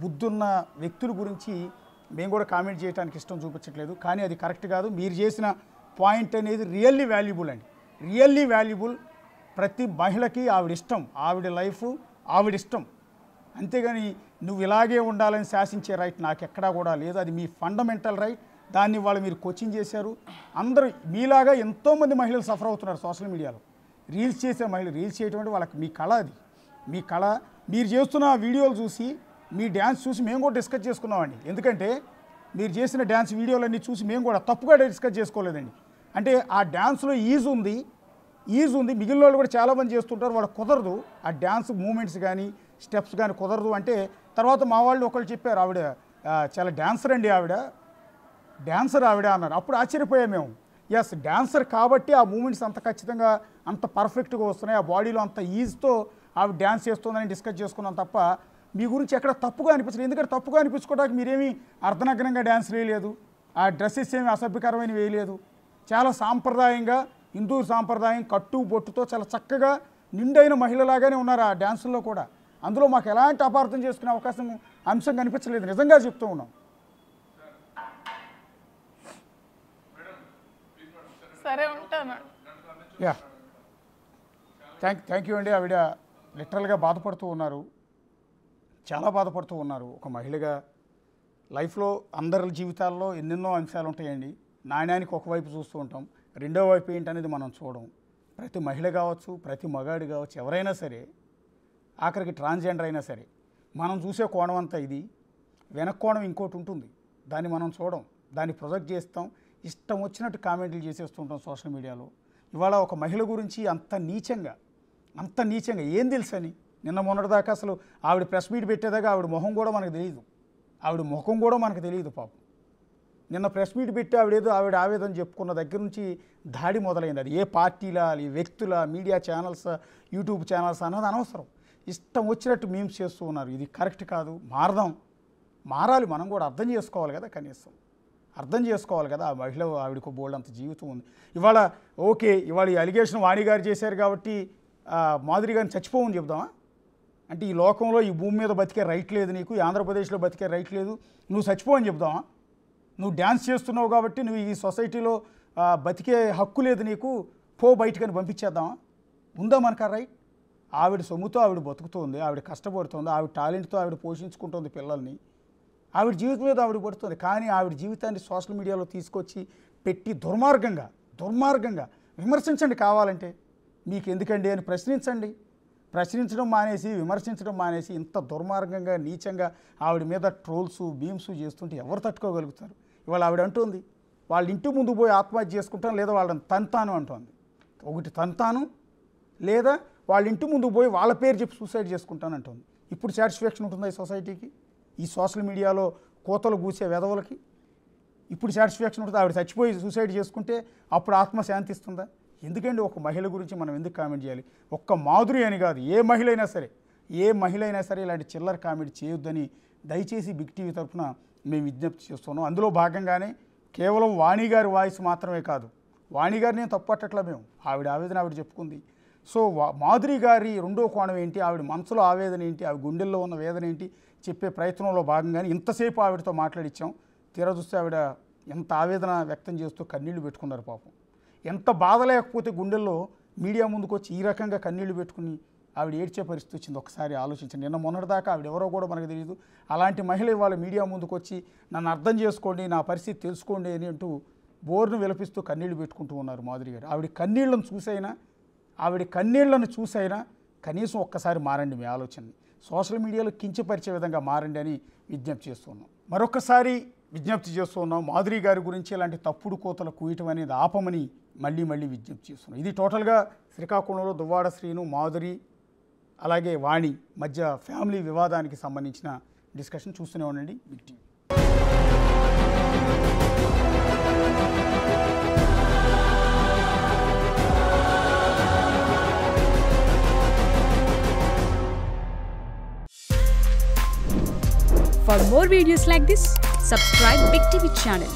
బుద్ధున్న వ్యక్తుల గురించి మేము కూడా కామెంట్ చేయడానికి ఇష్టం చూపించట్లేదు. కానీ అది కరెక్ట్ కాదు. మీరు చేసిన పాయింట్ అనేది రియల్లీ వాల్యుబుల్ అండి, రియల్లీ వాల్యుబుల్. ప్రతి మహిళకి ఆవిడ ఇష్టం, ఆవిడ లైఫ్ ఆవిడ ఇష్టం. అంతేగాని నువ్వు ఇలాగే ఉండాలని శాసించే రైట్ నాకు ఎక్కడా కూడా లేదు. అది మీ ఫండమెంటల్ రైట్. దాన్ని వాళ్ళు మీరు కోచింగ్ చేశారు. అందరూ మీలాగా ఎంతోమంది మహిళలు సఫర్ అవుతున్నారు సోషల్ మీడియాలో. రీల్స్ చేసే మహిళలు, రీల్స్ చేయటం వాళ్ళకి మీ కళ, అది మీ కళ. మీరు చేస్తున్న వీడియోలు చూసి, మీ డ్యాన్స్ చూసి మేము కూడా డిస్కస్ చేసుకున్నామండి. ఎందుకంటే మీరు చేసిన డ్యాన్స్ వీడియోలన్నీ చూసి మేము కూడా తప్పుగా డిస్కస్ చేసుకోలేదండి. అంటే ఆ డ్యాన్స్లో ఈజ్ ఉంది, మిగిలిన వాళ్ళు కూడా చాలామంది చేస్తుంటారు, వాళ్ళకి కుదరదు. ఆ డ్యాన్స్ మూమెంట్స్ కానీ స్టెప్స్ కానీ కుదరదు. అంటే తర్వాత మా వాళ్ళు ఒకళ్ళు చెప్పారు, ఆవిడ చాలా డ్యాన్సర్ అండి, డ్యాన్సర్ ఆవిడ అన్నారు. అప్పుడు ఆశ్చర్యపోయాం మేము. ఎస్, డ్యాన్సర్ కాబట్టి ఆ మూమెంట్స్ అంత ఖచ్చితంగా అంత పర్ఫెక్ట్గా వస్తున్నాయి, ఆ బాడీలో అంత ఈజ్తో ఆవిడ డ్యాన్స్ చేస్తుందని డిస్కస్ చేసుకున్నాం తప్ప మీ గురించి ఎక్కడ తప్పుగా అనిపించలేదు. ఎందుకంటే తప్పుగా అనిపించుకోవడానికి మీరేమీ అర్ధనగ్నంగా డ్యాన్స్ వేయలేదు, ఆ డ్రెస్సెస్ ఏమి అసభ్యకరమైన వేయలేదు. చాలా సాంప్రదాయంగా, హిందూ సాంప్రదాయం కట్టు బొట్టుతో చాలా చక్కగా నిండైన మహిళలాగానే ఉన్నారు ఆ డ్యాన్సుల్లో కూడా. అందులో మాకు ఎలాంటి అపార్థం చేసుకునే అంశం కనిపించలేదు, నిజంగా చెప్తూ ఉన్నాం. సరే ఉంటాను. యా, థ్యాంక్ యూ అండి. ఆవిడ లిటరల్గా బాధపడుతూ ఉన్నారు, చాలా బాధపడుతూ ఉన్నారు. ఒక మహిళగా లైఫ్లో అందరి జీవితాల్లో ఎన్నెన్నో అంశాలు ఉంటాయండి. నాణ్యానికి ఒకవైపు చూస్తూ ఉంటాం, రెండో వైపు ఏంటనేది మనం చూడం. ప్రతి మహిళ కావచ్చు, ప్రతి మగాడు కావచ్చు, ఎవరైనా సరే, ఆఖరికి ట్రాన్స్జెండర్ అయినా సరే, మనం చూసే కోణం అంతా ఇది, వెనక కోణం ఇంకోటి ఉంటుంది. దాన్ని మనం చూడం, దాన్ని ప్రొజెక్ట్ చేస్తాం, ఇష్టం వచ్చినట్టు కామెంట్లు చేసేస్తుంటాం సోషల్ మీడియాలో. ఇవాళ ఒక మహిళ గురించి అంత నీచంగా ఏం తెలుసని నిన్న మొన్నటిదాకా అసలు ఆవిడ ప్రెస్ మీట్ పెట్టేదాకా ఆవిడ ముఖం కూడా మనకు తెలియదు, పాపం. నిన్న ప్రెస్ మీట్ పెట్టి ఆవిడ ఆవేదన చెప్పుకున్న దగ్గర నుంచి దాడి మొదలైంది. అది ఏ పార్టీలా, వ్యక్తుల, మీడియా ఛానల్స్, యూట్యూబ్ ఛానల్స్ అన్నది అనవసరం. ఇష్టం వచ్చినట్టు మీమ్స్ చేస్తూ ఉన్నారు. ఇది కరెక్ట్ కాదు. మారాలి. మనం కూడా అర్థం చేసుకోవాలి కదా, కనీసం అర్థం చేసుకోవాలి కదా. ఆ మహిళ, ఆవిడకు బోల్డ్ అంత జీవితం ఉంది. ఇవాళ ఈ అలిగేషన్ వాణి గారు చేశారు కాబట్టి మాధురి గారిని చచ్చిపోవని చెప్దామా? అంటే ఈ లోకంలో, ఈ భూమి మీద బతికే రైట్ లేదు నీకు, ఈ ఆంధ్రప్రదేశ్లో బతికే రైట్ లేదు, నువ్వు చచ్చిపోవని చెప్దామా? నువ్వు డ్యాన్స్ చేస్తున్నావు కాబట్టి నువ్వు ఈ సొసైటీలో బతికే హక్కు లేదు నీకు, బయటకని పంపించేద్దామా? ఉందా మనకు ఆ రైట్? ఆవిడ సొమ్ముతో ఆవిడ బతుకుతుంది, ఆవిడ కష్టపడుతుంది, ఆవిడ టాలెంట్తో ఆవిడ పోషించుకుంటుంది పిల్లల్ని, ఆవిడ జీవితం మీద ఆవిడ పడుతుంది. కానీ ఆవిడ జీవితాన్ని సోషల్ మీడియాలో తీసుకొచ్చి పెట్టి దుర్మార్గంగా విమర్శించండి కావాలంటే. మీకు ఎందుకండి అని ప్రశ్నించండి. ప్రశ్నించడం మానేసి, విమర్శించడం మానేసి ఇంత దుర్మార్గంగా, నీచంగా ఆవిడ మీద ట్రోల్స్, బీమ్స్ చేస్తుంటే ఎవరు తట్టుకోగలుగుతారు? ఇవాళ ఆవిడ అంటుంది వాళ్ళ ఇంటి ముందు పోయి ఆత్మహత్య చేసుకుంటాను, లేదా వాళ్ళని తంతాను అంటుంది. ఒకటి తంతాను, లేదా వాళ్ళ ఇంటి ముందు పోయి వాళ్ళ పేరు చెప్పి సూసైడ్ చేసుకుంటాను అంటుంది. ఇప్పుడు సాటిస్ఫాక్షన్ ఉంటుందా ఈ సొసైటీకి? ఈ సోషల్ మీడియాలో కోతలు కూసే వెధవలకి ఇప్పుడు సాటిస్ఫాక్షన్ ఉంటుంది? ఆవిడ చచ్చిపోయి సూసైడ్ చేసుకుంటే అప్పుడు ఆత్మ శాంతిస్తుందా? ఎందుకండి ఒక మహిళ గురించి మనం ఎందుకు కామెంట్ చేయాలి? ఒక్క మాధురి అని కాదు, ఏ మహిళ అయినా సరే ఇలాంటి చిల్లర కామెంట్ చేయొద్దని దయచేసి బిగ్ టీవీ తరఫున మేము విజ్ఞప్తి చేస్తున్నాం. అందులో భాగంగానే కేవలం వాణి గారి వాయిస్ మాత్రమే కాదు, వాణి గారిని తప్పట్టట్లా మేము, ఆవిడ ఆవేదన ఆవిడ చెప్పుకుంది. సో మాధురి గారి రెండో కోణం ఏంటి, ఆవిడ మనసులో ఆవేదన ఏంటి, ఆవిడ గుండెల్లో ఉన్న వేదన ఏంటి చెప్పే ప్రయత్నంలో భాగంగానే ఇంతసేపు ఆవిడతో మాట్లాడించాం. తీరా చూస్తే ఆవిడ ఎంత ఆవేదన వ్యక్తం చేస్తూ కన్నీళ్లు పెట్టుకున్నారు. పాపం ఎంత బాధ లేకపోతే గుండెల్లో మీడియా ముందుకు వచ్చి ఈ రకంగా కన్నీళ్లు పెట్టుకుని ఆవిడ ఏడ్చే పరిస్థితి వచ్చింది. ఒకసారి ఆలోచించండి. నిన్న మొన్నటిదాకా ఆవిడ ఎవరో కూడా మనకు తెలియదు, అలాంటి మహిళ ఇవాళ మీడియా ముందుకు వచ్చి నన్ను అర్థం చేసుకోండి, నా పరిస్థితి తెలుసుకోండి అని అంటూ బోర్ను విలపిస్తూ కన్నీళ్లు పెట్టుకుంటూ ఉన్నారు మాధురి గారు. ఆవిడ కన్నీళ్లను చూసైనా కనీసం ఒక్కసారి మారండి మీ ఆలోచనని, సోషల్ మీడియాలో కించపరిచే విధంగా మారండి అని విజ్ఞప్తి చేస్తున్నాం. మరొకసారి విజ్ఞప్తి చేస్తున్నాం, మాధురి గారి గురించి ఇలాంటి తప్పుడు కోతలు కూయటం అనేది ఆపమని మళ్ళీ విజ్ఞప్తి చేస్తున్నాం. ఇది టోటల్గా శ్రీకాకుళంలో దువ్వాడ శ్రీను, మాధురి అలాగే వాణి మధ్య ఫ్యామిలీ వివాదానికి సంబంధించిన డిస్కషన్. చూస్తూనే ఉండండి big TV. For more videos like this, subscribe Big TV channel.